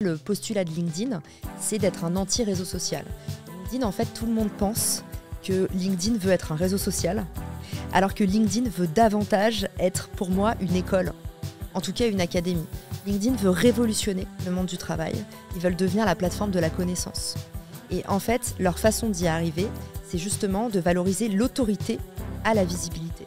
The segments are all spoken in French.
Le postulat de LinkedIn, c'est d'être un anti-réseau social. LinkedIn, en fait, tout le monde pense que LinkedIn veut être un réseau social, alors que LinkedIn veut davantage être, pour moi, une école, en tout cas une académie. LinkedIn veut révolutionner le monde du travail, ils veulent devenir la plateforme de la connaissance. Et en fait, leur façon d'y arriver, c'est justement de valoriser l'autorité à la visibilité.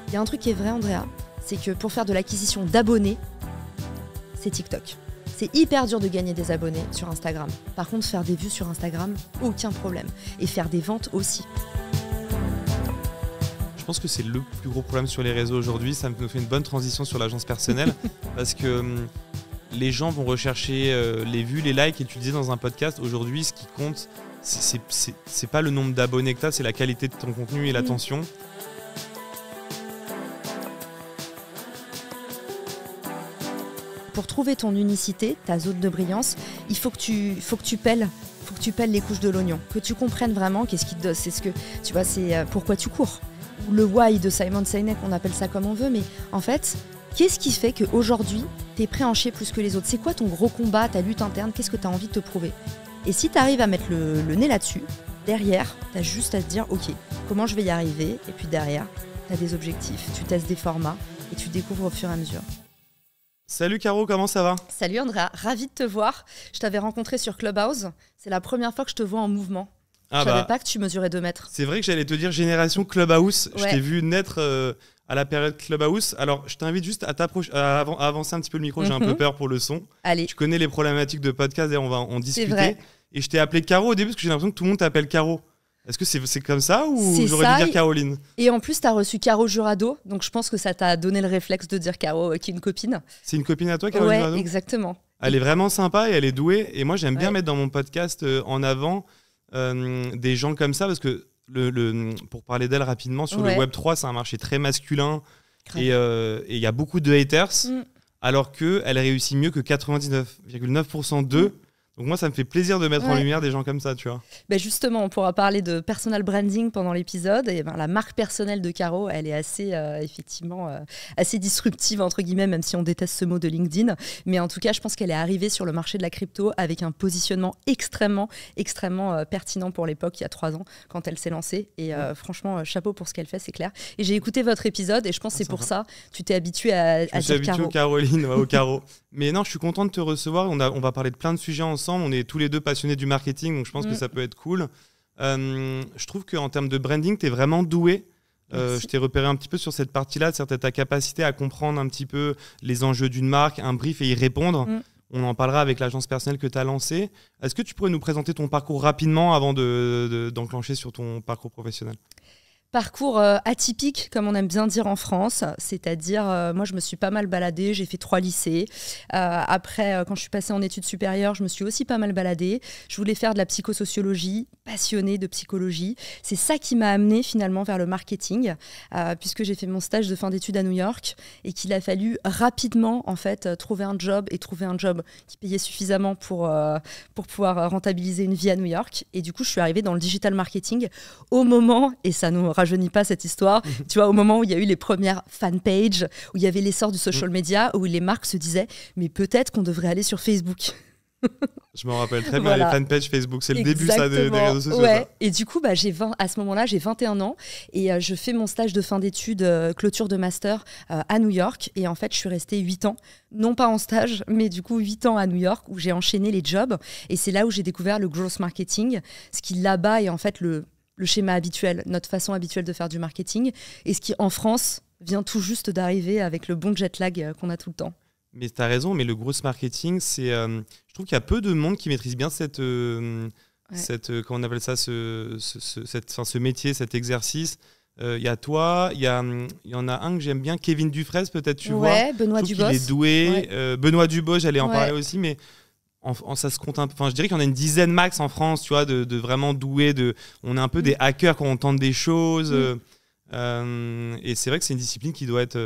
Il y a un truc qui est vrai, Andrea, c'est que pour faire de l'acquisition d'abonnés, c'est TikTok. C'est hyper dur de gagner des abonnés sur Instagram. Par contre, faire des vues sur Instagram, aucun problème. Et faire des ventes aussi. Je pense que c'est le plus gros problème sur les réseaux aujourd'hui. Ça nous fait une bonne transition sur l'agence personnelle parce que les gens vont rechercher les vues, les likes. Et tu disais dans un podcast, aujourd'hui, ce qui compte, c'est pas le nombre d'abonnés que tu as, c'est la qualité de ton contenu et l'attention. Pour trouver ton unicité, ta zone de brillance, il faut que tu pèles les couches de l'oignon, que tu comprennes vraiment qu'est-ce qui te, c'est ce que tu vois, c'est pourquoi tu cours. Le why de Simon Sinek, on appelle ça comme on veut, mais en fait, qu'est-ce qui fait qu'aujourd'hui, tu es prêt à en chier plus que les autres? C'est quoi ton gros combat, ta lutte interne? Qu'est-ce que tu as envie de te prouver? Et si tu arrives à mettre le nez là-dessus, derrière, tu as juste à te dire, ok, comment je vais y arriver? Et puis derrière, tu as des objectifs, tu testes des formats et tu découvres au fur et à mesure. Salut Caro, comment ça va? Salut Andrea, ravie de te voir. Je t'avais rencontré sur Clubhouse. C'est la première fois que je te vois en mouvement. Je savais pas que tu mesurais 2 mètres. C'est vrai que j'allais te dire génération Clubhouse. Ouais. Je t'ai vu naître à la période Clubhouse. Alors, je t'invite juste à avancer un petit peu le micro. J'ai un peu peur pour le son. Allez. Tu connais les problématiques de podcast et on va en discuter. C'est vrai. Et je t'ai appelé Caro au début parce que j'ai l'impression que tout le monde t'appelle Caro. Est-ce que c'est comme ça ou j'aurais dû dire Caroline? Et en plus, tu as reçu Caro Jurado, donc je pense que ça t'a donné le réflexe de dire Caro, qui est une copine. C'est une copine à toi, Caroline Jurado? Ouais, exactement. Elle est vraiment sympa et elle est douée. Et moi, j'aime bien mettre dans mon podcast en avant des gens comme ça parce que, pour parler d'elle rapidement, sur le Web3, c'est un marché très masculin et il y a beaucoup de haters, alors qu'elle réussit mieux que 99,9% d'eux. Donc moi, ça me fait plaisir de mettre en lumière des gens comme ça, tu vois. Ben justement, on pourra parler de personal branding pendant l'épisode. Et ben, la marque personnelle de Caro, elle est assez, effectivement, assez disruptive, entre guillemets, même si on déteste ce mot de LinkedIn. Mais en tout cas, je pense qu'elle est arrivée sur le marché de la crypto avec un positionnement extrêmement pertinent pour l'époque, il y a 3 ans, quand elle s'est lancée. Et franchement, chapeau pour ce qu'elle fait, c'est clair. Et j'ai écouté votre épisode et je pense que c'est pour ça tu t'es habitué à dire Caro. Je me suis habitué au Caroline, au Caro. Mais non, je suis content de te recevoir. On va parler de plein de sujets ensemble. On est tous les deux passionnés du marketing, donc je pense que ça peut être cool. Je trouve qu'en termes de branding, tu es vraiment doué. Je t'ai repéré un petit peu sur cette partie-là, c'est-à-dire ta capacité à comprendre un petit peu les enjeux d'une marque, un brief et y répondre. On en parlera avec l'agence personnelle que tu as lancée. Est-ce que tu pourrais nous présenter ton parcours rapidement avant d'enclencher sur ton parcours professionnel ? Parcours atypique, comme on aime bien dire en France, c'est-à-dire, moi je me suis pas mal baladée, j'ai fait 3 lycées. Après, quand je suis passée en études supérieures, je me suis aussi pas mal baladée. Je voulais faire de la psychosociologie, passionnée de psychologie. C'est ça qui m'a amenée finalement vers le marketing, puisque j'ai fait mon stage de fin d'études à New York et qu'il a fallu rapidement en fait trouver un job qui payait suffisamment pour pouvoir rentabiliser une vie à New York. Et du coup, je suis arrivée dans le digital marketing au moment, et ça nous rajeunit pas cette histoire, tu vois, au moment où il y a eu les premières fanpages, où il y avait l'essor du social media, où les marques se disaient mais peut-être qu'on devrait aller sur Facebook. Je me rappelle très bien les fanpages Facebook, c'est le début ça, des réseaux sociaux. Ouais. Et du coup, à ce moment-là, j'ai 21 ans et je fais mon stage de fin d'études, clôture de master à New York. Et en fait, je suis restée 8 ans, non pas en stage, mais du coup 8 ans à New York où j'ai enchaîné les jobs. Et c'est là où j'ai découvert le growth marketing, ce qui là-bas est en fait le schéma habituel, notre façon habituelle de faire du marketing, et ce qui en France vient tout juste d'arriver avec le bon jet lag qu'on a tout le temps. Mais tu as raison, mais le growth marketing, c'est, je trouve qu'il y a peu de monde qui maîtrise bien comment on appelle ça, ce métier, cet exercice. Il y a toi, il y en a un que j'aime bien, Kevin Dufresne peut-être, tu vois. Ouais, Benoît Dubos. Il est doué. Ouais. Benoît Dubos, j'allais en parler aussi, mais ça se compte un peu. Enfin, je dirais qu'il y en a une dizaine max en France, tu vois, de vraiment doués. On est un peu des hackers quand on tente des choses. Et c'est vrai que c'est une discipline qui doit être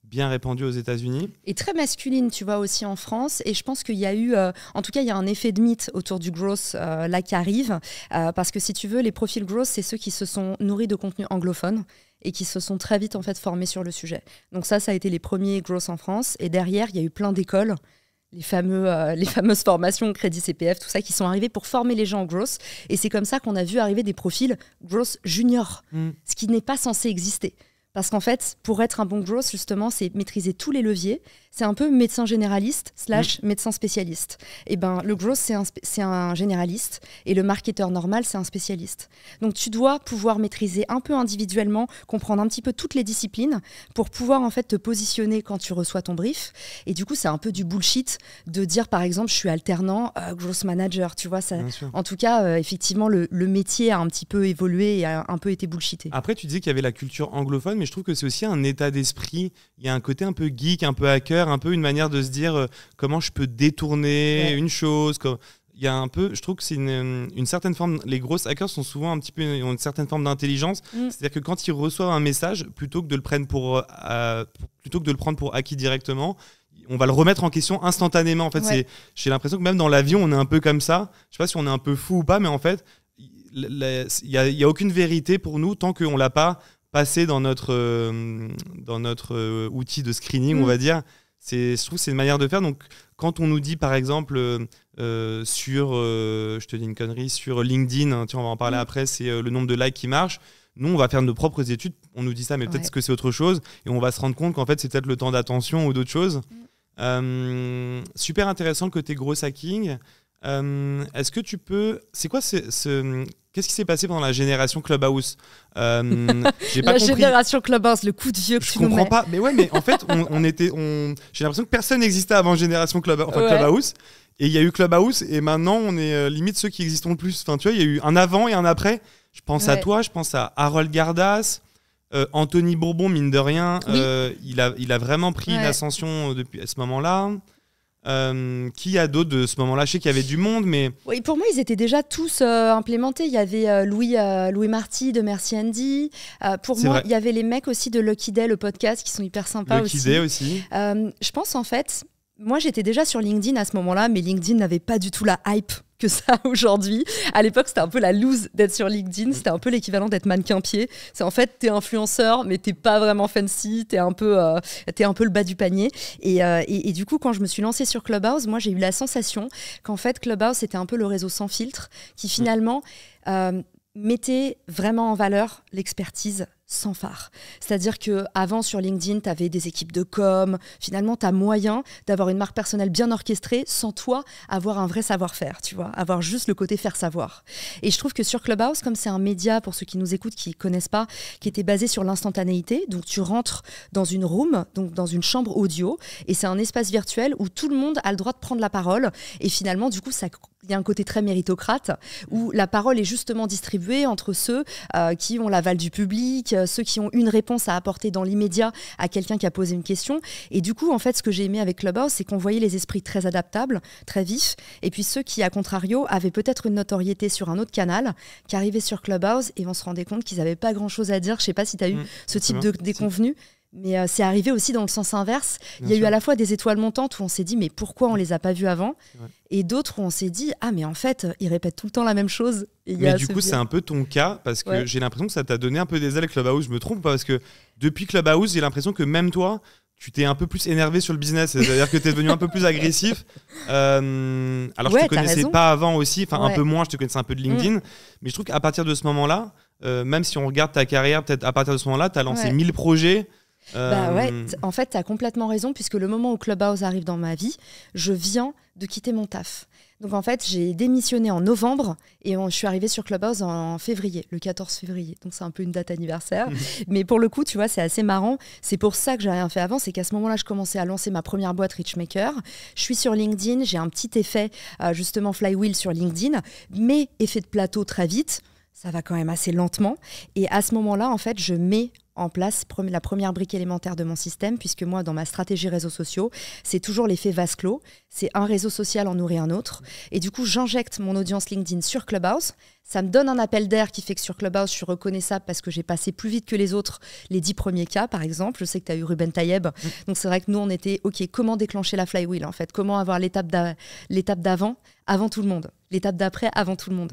bien répandue aux États-Unis. Et très masculine, tu vois, aussi en France. Et je pense qu'il y a eu, en tout cas, il y a un effet de mythe autour du growth là qui arrive. Parce que si tu veux, les profils growth, c'est ceux qui se sont nourris de contenu anglophone et qui se sont très vite en fait formés sur le sujet. Donc ça a été les premiers growth en France. Et derrière, il y a eu plein d'écoles, les fameuses formations Crédit CPF, tout ça, qui sont arrivées pour former les gens en growth. Et c'est comme ça qu'on a vu arriver des profils growth junior, ce qui n'est pas censé exister. Parce qu'en fait, pour être un bon growth, justement, c'est maîtriser tous les leviers. C'est un peu médecin généraliste / médecin spécialiste. Et ben, le growth, c'est un généraliste et le marketeur normal, c'est un spécialiste. Donc, tu dois pouvoir maîtriser un peu individuellement, comprendre un petit peu toutes les disciplines pour pouvoir en fait te positionner quand tu reçois ton brief. Et du coup, c'est un peu du bullshit de dire, par exemple, je suis alternant growth manager. Tu vois, ça. En tout cas, effectivement, le métier a un petit peu évolué et a un peu été bullshité. Après, tu disais qu'il y avait la culture anglophone, mais je trouve que c'est aussi un état d'esprit. Il y a un côté un peu geek, un peu hacker, un peu une manière de se dire comment je peux détourner une chose. Il y a un peu, je trouve que c'est une certaine forme. Les grosses hackers sont souvent un petit peu ont une certaine forme d'intelligence. C'est-à-dire que quand ils reçoivent un message, plutôt que de le prendre pour acquis directement, on va le remettre en question instantanément. En fait, j'ai l'impression que même dans l'avion, on est un peu comme ça. Je sais pas si on est un peu fou ou pas, mais en fait, il y a aucune vérité pour nous tant qu'on l'a pas passé dans notre outil de screening, on va dire. Je trouve que c'est une manière de faire. Donc, quand on nous dit, par exemple, je te dis une connerie, sur LinkedIn, hein, on va en parler après, c'est le nombre de likes qui marche. Nous, on va faire nos propres études. On nous dit ça, mais peut-être que c'est autre chose. Et on va se rendre compte qu'en fait, c'est peut-être le temps d'attention ou d'autres choses. Super intéressant le côté gros hacking. Est-ce que tu peux... C'est quoi Qu'est-ce qui s'est passé pendant la génération Clubhouse? J'ai pas compris. Génération Clubhouse, le coup de vieux que tu nous mets. Je comprends pas. Mais ouais, mais en fait, j'ai l'impression que personne n'existait avant génération Clubhouse. Et il y a eu Clubhouse et maintenant, on est limite ceux qui existent le plus. Enfin, tu vois, il y a eu un avant et un après. Je pense à toi, je pense à Harold Gardas, Anthony Bourbon, mine de rien. Il a vraiment pris une ascension depuis ce moment-là. Qui a d'autres de ce moment-là? Je sais qu'il y avait du monde, mais... Oui, pour moi, ils étaient déjà tous implémentés. Il y avait Louis Marty de Merci Andy. Pour moi, il y avait les mecs aussi de Lucky Day, le podcast, qui sont hyper sympas aussi. Lucky Day aussi. Je pense, en fait... Moi, j'étais déjà sur LinkedIn à ce moment-là, mais LinkedIn n'avait pas du tout la hype que ça aujourd'hui. À l'époque, c'était un peu la loose d'être sur LinkedIn. C'était un peu l'équivalent d'être mannequin-pied. C'est en fait, t'es influenceur, mais t'es pas vraiment fancy. T'es un peu le bas du panier. Et du coup, quand je me suis lancée sur Clubhouse, moi, j'ai eu la sensation qu'en fait, Clubhouse, c'était un peu le réseau sans filtre qui finalement mettait vraiment en valeur l'expertise sans phare. C'est-à-dire qu'avant, sur LinkedIn, tu avais des équipes de com. Finalement, tu as moyen d'avoir une marque personnelle bien orchestrée sans toi avoir un vrai savoir-faire, tu vois, avoir juste le côté faire savoir. Et je trouve que sur Clubhouse, comme c'est un média, pour ceux qui nous écoutent, qui ne connaissent pas, qui était basé sur l'instantanéité, donc tu rentres dans une room, donc dans une chambre audio, et c'est un espace virtuel où tout le monde a le droit de prendre la parole. Et finalement, du coup, il y a un côté très méritocrate où la parole est justement distribuée entre ceux qui ont l'aval du public, ceux qui ont une réponse à apporter dans l'immédiat à quelqu'un qui a posé une question. Et du coup, en fait, ce que j'ai aimé avec Clubhouse, c'est qu'on voyait les esprits très adaptables, très vifs, et puis ceux qui, à contrario, avaient peut-être une notoriété sur un autre canal, qui arrivaient sur Clubhouse et on se rendait compte qu'ils n'avaient pas grand-chose à dire. Je ne sais pas si tu as eu ce type de déconvenu. Mais c'est arrivé aussi dans le sens inverse. Il y a eu à la fois des étoiles montantes où on s'est dit mais pourquoi on les a pas vues avant, et d'autres où on s'est dit ah mais en fait ils répètent tout le temps la même chose. Mais du coup c'est un peu ton cas parce que j'ai l'impression que ça t'a donné un peu des ailes Clubhouse. Je me trompe pas? Parce que depuis Clubhouse j'ai l'impression que même toi tu t'es un peu plus énervé sur le business, c'est-à-dire que tu es devenu un peu plus agressif. Alors je te connaissais pas avant aussi, enfin un peu moins, je te connaissais un peu de LinkedIn, mais je trouve qu'à partir de ce moment-là, même si on regarde ta carrière, peut-être à partir de ce moment-là, tu as lancé 1000 projets. En fait, tu as complètement raison, puisque le moment où Clubhouse arrive dans ma vie, je viens de quitter mon taf. Donc en fait, j'ai démissionné en novembre et je suis arrivée sur Clubhouse en février, le 14 février. Donc c'est un peu une date anniversaire. Mais pour le coup, tu vois, c'est assez marrant. C'est pour ça que j'ai rien fait avant. C'est qu'à ce moment-là, je commençais à lancer ma première boîte Richmaker. Je suis sur LinkedIn. J'ai un petit effet, justement, flywheel sur LinkedIn. Mais effet de plateau très vite. Ça va quand même assez lentement. Et à ce moment-là, en fait, je mets en place la première brique élémentaire de mon système, puisque moi, dans ma stratégie réseaux sociaux, c'est toujours l'effet vase clos. C'est un réseau social en nourrit un autre. Et du coup, j'injecte mon audience LinkedIn sur Clubhouse. Ça me donne un appel d'air qui fait que sur Clubhouse, je suis reconnaissable parce que j'ai passé plus vite que les autres les 10 premiers cas, par exemple. Je sais que tu as eu Ruben Tayeb. Donc, c'est vrai que nous, on était, OK, comment déclencher la flywheel, en fait? Comment avoir l'étape d'avant, avant tout le monde? L'étape d'après, avant tout le monde.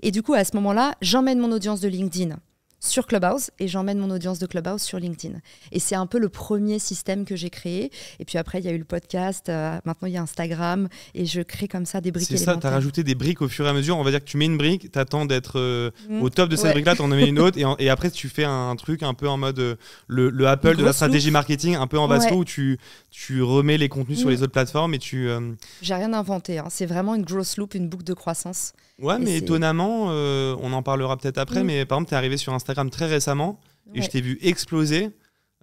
Et du coup, à ce moment-là, j'emmène mon audience de LinkedIn sur Clubhouse et j'emmène mon audience de Clubhouse sur LinkedIn. Et c'est un peu le premier système que j'ai créé. Et puis après, il y a eu le podcast, maintenant il y a Instagram et je crée comme ça des briques élémentaires. C'est ça, tu as rajouté des briques au fur et à mesure. On va dire que tu mets une brique, tu attends d'être au top de cette brique-là, tu en mets une autre et après tu fais un truc un peu en mode le Apple de la stratégie marketing, un peu en vase clos où tu remets les contenus sur les autres plateformes et tu... J'ai rien inventé, hein. C'est vraiment une growth loop, une boucle de croissance. Ouais, mais étonnamment, on en parlera peut-être après, mais par exemple, tu es arrivé sur Instagram très récemment et je t'ai vu exploser,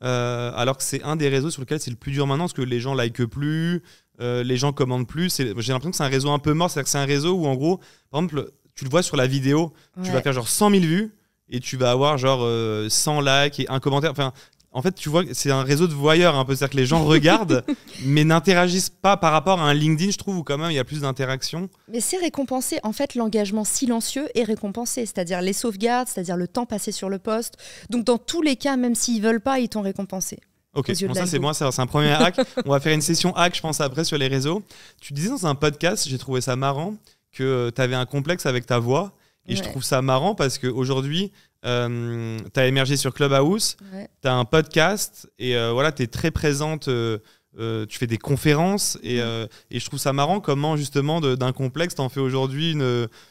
alors que c'est un des réseaux sur lesquels c'est le plus dur maintenant, parce que les gens likent plus, les gens commentent plus. J'ai l'impression que c'est un réseau un peu mort, c'est-à-dire que c'est un réseau où, en gros, par exemple, tu le vois sur la vidéo, tu vas faire genre 100 000 vues et tu vas avoir genre 100 likes et un commentaire. Enfin, en fait, tu vois, c'est un réseau de voyeurs un peu, c'est-à-dire que les gens regardent, mais n'interagissent pas par rapport à un LinkedIn, je trouve, où quand même il y a plus d'interaction. Mais c'est récompensé. En fait, l'engagement silencieux est récompensé, c'est-à-dire les sauvegardes, c'est-à-dire le temps passé sur le poste. Donc, dans tous les cas, même s'ils veulent pas, ils t'ont récompensé. Ok, bon, ça c'est moi, c'est un premier hack. On va faire une session hack, je pense, après sur les réseaux. Tu disais dans un podcast, j'ai trouvé ça marrant, que tu avais un complexe avec ta voix. Et je trouve ça marrant parce qu'aujourd'hui, tu as émergé sur Clubhouse, tu as un podcast et voilà, tu es très présente, tu fais des conférences et je trouve ça marrant comment justement d'un complexe, tu en fais aujourd'hui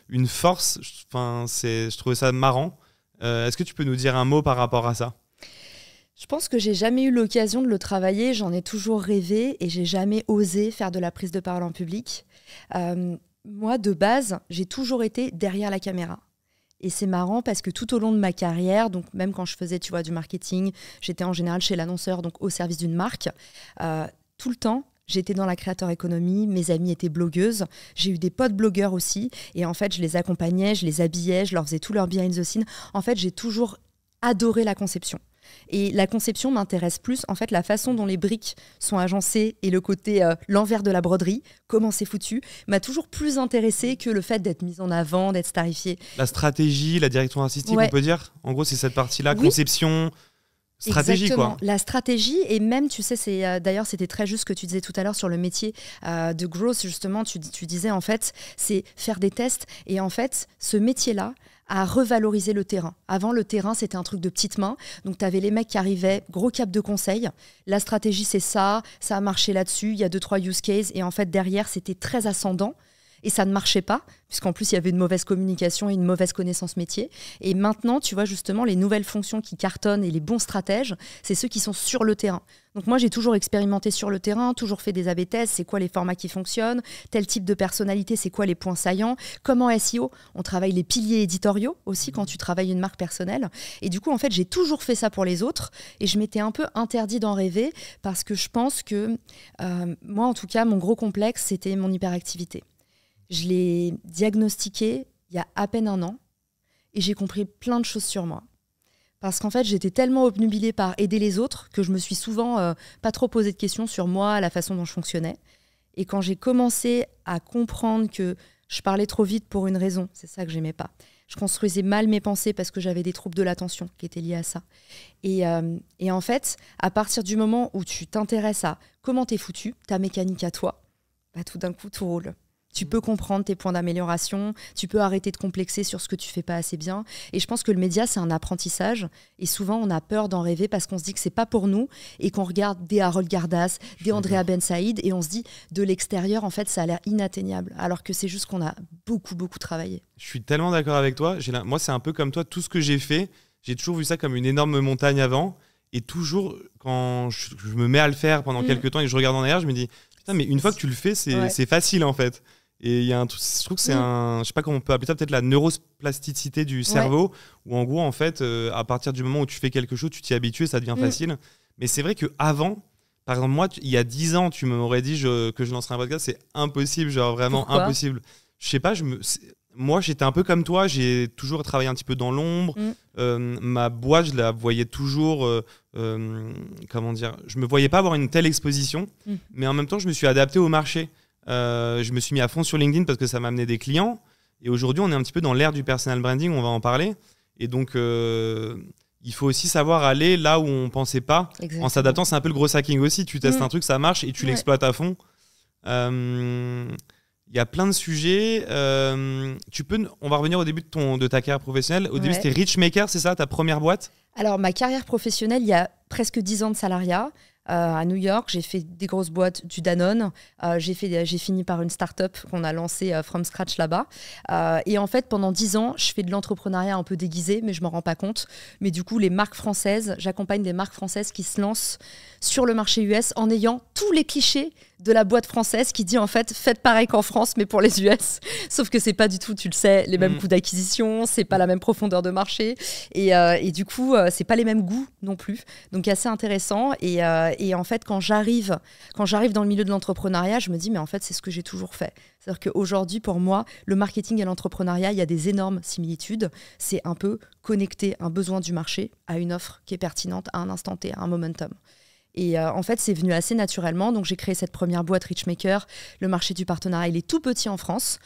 une force. Je trouvais ça marrant. Est-ce que tu peux nous dire un mot par rapport à ça ? Je pense que j'ai jamais eu l'occasion de le travailler, j'en ai toujours rêvé et j'ai jamais osé faire de la prise de parole en public. Moi, de base, j'ai toujours été derrière la caméra. Et c'est marrant parce que tout au long de ma carrière, donc même quand je faisais du marketing, j'étais en général chez l'annonceur, donc au service d'une marque. Tout le temps, j'étais dans la créateur économie, mes amies étaient blogueuses, j'ai eu des potes blogueurs aussi. Et en fait, je les accompagnais, je les habillais, je leur faisais tout leur behind the scene. En fait, j'ai toujours adoré la conception. Et la conception m'intéresse plus, en fait, la façon dont les briques sont agencées et le côté l'envers de la broderie, comment c'est foutu, m'a toujours plus intéressée que le fait d'être mise en avant, d'être starifiée. La stratégie, la direction artistique, on peut dire ? En gros, c'est cette partie-là, conception, stratégie. Exactement. Quoi. La stratégie, et même, tu sais, d'ailleurs, c'était très juste ce que tu disais tout à l'heure sur le métier de growth, justement, tu disais, en fait, c'est faire des tests, et en fait, ce métier-là, à revaloriser le terrain. Avant, le terrain, c'était un truc de petites mains. Donc, tu avais les mecs qui arrivaient, gros cap de conseil. La stratégie, c'est ça a marché là-dessus. Il y a 2-3 use cases. Et en fait, derrière, c'était très ascendant. Et ça ne marchait pas, puisqu'en plus, il y avait une mauvaise communication et une mauvaise connaissance métier. Et maintenant, tu vois, justement, les nouvelles fonctions qui cartonnent et les bons stratèges, c'est ceux qui sont sur le terrain. Donc moi, j'ai toujours expérimenté sur le terrain, toujours fait des A/B tests, c'est quoi les formats qui fonctionnent, tel type de personnalité, c'est quoi les points saillants, comment SEO, on travaille les piliers éditoriaux aussi quand tu travailles une marque personnelle. Et du coup, en fait, j'ai toujours fait ça pour les autres et je m'étais un peu interdit d'en rêver parce que je pense que, moi, en tout cas, mon gros complexe, c'était mon hyperactivité. Je l'ai diagnostiqué il y a à peine 1 an et j'ai compris plein de choses sur moi. Parce qu'en fait, j'étais tellement obnubilée par aider les autres que je me suis souvent pas trop posé de questions sur moi, la façon dont je fonctionnais. Et quand j'ai commencé à comprendre que je parlais trop vite pour une raison, c'est ça que j'aimais pas. Je construisais mal mes pensées parce que j'avais des troubles de l'attention qui étaient liés à ça. Et en fait, à partir du moment où tu t'intéresses à comment t'es foutu, ta mécanique à toi, bah, tout d'un coup, tout roule. Tu peux comprendre tes points d'amélioration, tu peux arrêter de complexer sur ce que tu fais pas assez bien. Et je pense que le média, c'est un apprentissage. Et souvent, on a peur d'en rêver parce qu'on se dit que c'est pas pour nous et qu'on regarde des Harold Gardas, des Andrea Ben Saïd et on se dit de l'extérieur, en fait, ça a l'air inatteignable. Alors que c'est juste qu'on a beaucoup, beaucoup travaillé. Je suis tellement d'accord avec toi. Moi, c'est un peu comme toi. Tout ce que j'ai fait, j'ai toujours vu ça comme une énorme montagne avant. Et toujours, quand je me mets à le faire pendant quelques temps et que je regarde en arrière, je me dis, putain, mais une fois que tu le fais, c'est facile en fait. Et il y a un truc, je trouve que c'est je sais pas comment on peut appeler ça, peut-être la neuroplasticité du cerveau, où en gros, en fait, à partir du moment où tu fais quelque chose, tu t'y habitues et ça devient facile. Mais c'est vrai qu'avant, par exemple, moi, il y a 10 ans, tu m'aurais dit que je lancerais un podcast, c'est impossible, genre vraiment impossible. Je sais pas, moi, j'étais un peu comme toi, j'ai toujours travaillé un petit peu dans l'ombre. Ma boîte, je la voyais toujours, comment dire, je me voyais pas avoir une telle exposition, mais en même temps, je me suis adapté au marché. Je me suis mis à fond sur LinkedIn parce que ça m'a amené des clients. Et aujourd'hui, on est un petit peu dans l'ère du personal branding, on va en parler. Et donc, il faut aussi savoir aller là où on ne pensait pas. Exactement. En s'adaptant, c'est un peu le gros hacking aussi. Tu testes un truc, ça marche et tu l'exploites à fond. Il Il y a plein de sujets. On va revenir au début de ta carrière professionnelle. Au début, c'était Richmaker, c'est ça, ta première boîte? Alors, ma carrière professionnelle, il y a presque 10 ans de salariat. À New York, j'ai fait des grosses boîtes, du Danone. J'ai fini par une start-up qu'on a lancée from scratch là-bas. Et en fait, pendant 10 ans, je fais de l'entrepreneuriat un peu déguisé, mais je ne m'en rends pas compte. Mais du coup, les marques françaises, j'accompagne des marques françaises qui se lancent sur le marché US en ayant tous les clichés de la boîte française qui dit en fait faites pareil qu'en France mais pour les US, sauf que c'est pas du tout, tu le sais, les mêmes coûts d'acquisition, c'est pas la même profondeur de marché et du coup c'est pas les mêmes goûts non plus, donc assez intéressant et en fait quand j'arrive dans le milieu de l'entrepreneuriat, je me dis mais en fait c'est ce que j'ai toujours fait, c'est-à-dire qu'aujourd'hui pour moi le marketing et l'entrepreneuriat, il y a des énormes similitudes, c'est un peu connecter un besoin du marché à une offre qui est pertinente à un instant T, à un momentum. Et en fait, c'est venu assez naturellement. Donc, j'ai créé cette première boîte Richmaker. Le marché du partenariat, il est tout petit en France.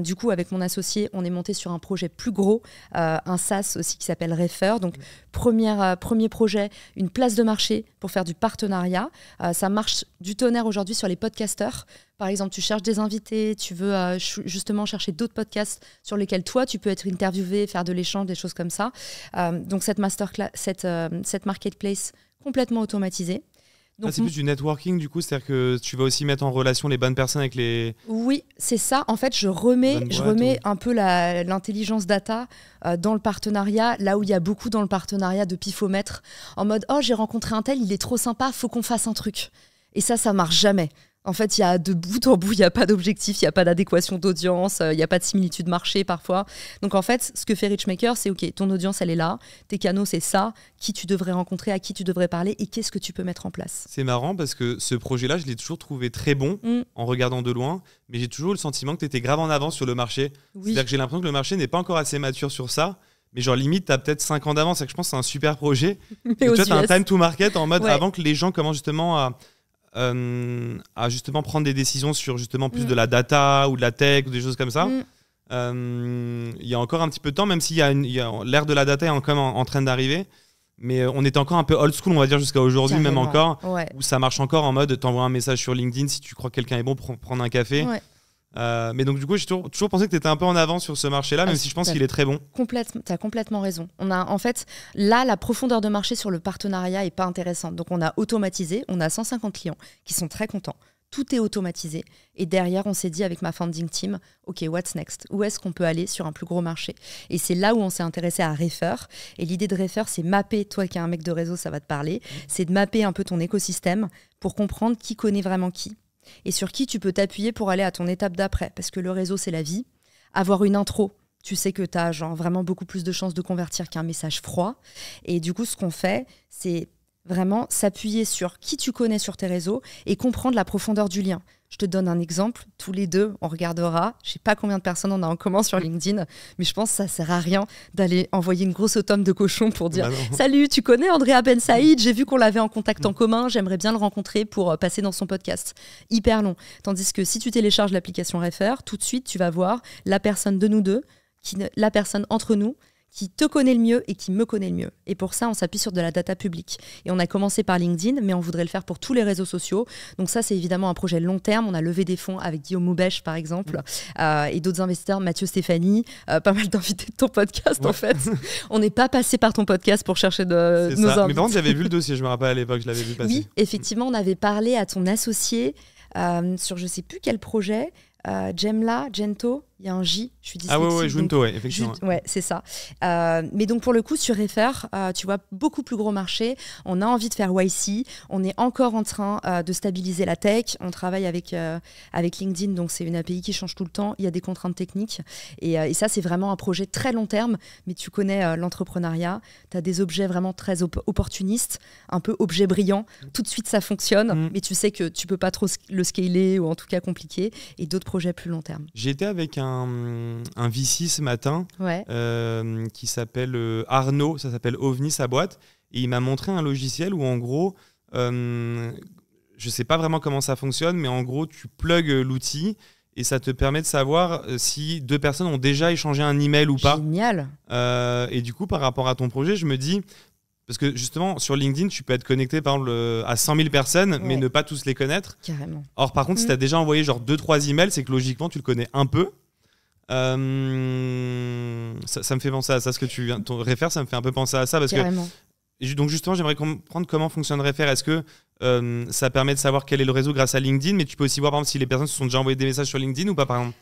Du coup, avec mon associé, on est monté sur un projet plus gros, un SaaS aussi qui s'appelle Refer. Donc, premier projet, une place de marché pour faire du partenariat. Ça marche du tonnerre aujourd'hui sur les podcasteurs. Par exemple, tu cherches des invités, tu veux justement chercher d'autres podcasts sur lesquels toi, tu peux être interviewé, faire de l'échange, des choses comme ça. Donc, cette marketplace complètement automatisée. Donc, c'est plus du networking du coup, c'est-à-dire que tu vas aussi mettre en relation les bonnes personnes avec les... Oui, c'est ça. En fait, je remets un peu l'intelligence data dans le partenariat, là où il y a beaucoup dans le partenariat de pifomètre, en mode « Oh, j'ai rencontré un tel, il est trop sympa, faut qu'on fasse un truc ». Et ça marche jamais. En fait, il y a de bout en bout, il n'y a pas d'objectif, il n'y a pas d'adéquation d'audience, il n'y a pas de similitude marché parfois. Donc en fait, ce que fait Richmaker, c'est OK, ton audience, elle est là, tes canaux, c'est ça, qui tu devrais rencontrer, à qui tu devrais parler et qu'est-ce que tu peux mettre en place. C'est marrant parce que ce projet-là, je l'ai toujours trouvé très bon en regardant de loin, mais j'ai toujours le sentiment que tu étais grave en avance sur le marché. Oui. C'est-à-dire que j'ai l'impression que le marché n'est pas encore assez mature sur ça. Mais genre limite, tu as peut-être 5 ans d'avance. C'est que je pense que c'est un super projet. Et toi, tu as un time to market en mode avant que les gens commencent justement à justement prendre des décisions sur justement plus de la data ou de la tech ou des choses comme ça. Il y a encore un petit peu de temps, même s'il y a l'ère de la data est quand même en train d'arriver. Mais on était encore un peu old school, on va dire, jusqu'à aujourd'hui, même encore, où ça marche encore en mode t'envoies un message sur LinkedIn si tu crois que quelqu'un est bon pour prendre un café. Mais donc du coup, j'ai toujours pensé que tu étais un peu en avance sur ce marché-là, même si je pense qu'il est très bon. Tu as complètement raison. En fait, là, la profondeur de marché sur le partenariat n'est pas intéressante. Donc on a automatisé, on a 150 clients qui sont très contents. Tout est automatisé. Et derrière, on s'est dit avec ma founding team, OK, what's next? Où est-ce qu'on peut aller sur un plus gros marché? Et c'est là où on s'est intéressé à Refer. Et l'idée de Refer, c'est mapper, toi qui es un mec de réseau, ça va te parler, c'est de mapper un peu ton écosystème pour comprendre qui connaît vraiment qui. Et sur qui tu peux t'appuyer pour aller à ton étape d'après. Parce que le réseau, c'est la vie. Avoir une intro, tu sais que tu as vraiment beaucoup plus de chances de convertir qu'un message froid. Et du coup, ce qu'on fait, c'est vraiment s'appuyer sur qui tu connais sur tes réseaux et comprendre la profondeur du lien. Je te donne un exemple. Tous les deux, on regardera. Je ne sais pas combien de personnes on a en commun sur LinkedIn, mais je pense que ça ne sert à rien d'aller envoyer une grosse automne de cochon pour dire « Salut, tu connais Andrea Ben Saïd? J'ai vu qu'on l'avait en contact en commun. J'aimerais bien le rencontrer pour passer dans son podcast. » Hyper long. Tandis que si tu télécharges l'application Refer, tout de suite, tu vas voir la personne de nous deux, la personne entre nous, qui te connaît le mieux et qui me connaît le mieux. Et pour ça, on s'appuie sur de la data publique. Et on a commencé par LinkedIn, mais on voudrait le faire pour tous les réseaux sociaux. Donc ça, c'est évidemment un projet long terme. On a levé des fonds avec Guillaume Moubèche, par exemple, et d'autres investisseurs, Mathieu Stéphanie, pas mal d'invités de ton podcast, en fait. On n'est pas passé par ton podcast pour chercher nos invités. Mais par contre, j'avais vu le dossier, je me rappelle à l'époque, je l'avais vu passer. Oui, effectivement, on avait parlé à ton associé sur je ne sais plus quel projet, Jemla, Gento, il y a un J, je suis dyslexique. Ah ouais, Junto, effectivement. Ouais, c'est ça. Mais donc pour le coup, sur Refer, tu vois, beaucoup plus gros marché. On a envie de faire YC. On est encore en train de stabiliser la tech. On travaille avec LinkedIn, donc c'est une API qui change tout le temps. Il y a des contraintes techniques. Et ça, c'est vraiment un projet très long terme. Mais tu connais l'entrepreneuriat. Tu as des objets vraiment très opportunistes, un peu objets brillants. Tout de suite, ça fonctionne. Mais tu sais que tu peux pas trop le scaler ou en tout cas compliqué. Et d'autres projets plus long terme. J'étais avec un VC ce matin qui s'appelle Arnaud, ça s'appelle OVNI sa boîte, et il m'a montré un logiciel où en gros, je sais pas vraiment comment ça fonctionne, mais en gros tu plugs l'outil et ça te permet de savoir si deux personnes ont déjà échangé un email ou pas. Génial. Et du coup par rapport à ton projet, je me dis, Parce que justement, sur LinkedIn, tu peux être connecté par exemple à 100 000 personnes, mais ne pas tous les connaître. Carrément. Or, par contre, si tu as déjà envoyé genre 2-3 emails, c'est que logiquement, tu le connais un peu. Ça me fait penser à ça, ce que tu viens ton Refer, ça me fait un peu penser à ça parce Carrément. que donc justement j'aimerais comprendre comment fonctionne Refer. Est-ce que ça permet de savoir quel est le réseau grâce à LinkedIn, mais tu peux aussi voir par exemple si les personnes se sont déjà envoyé des messages sur LinkedIn ou pas par exemple?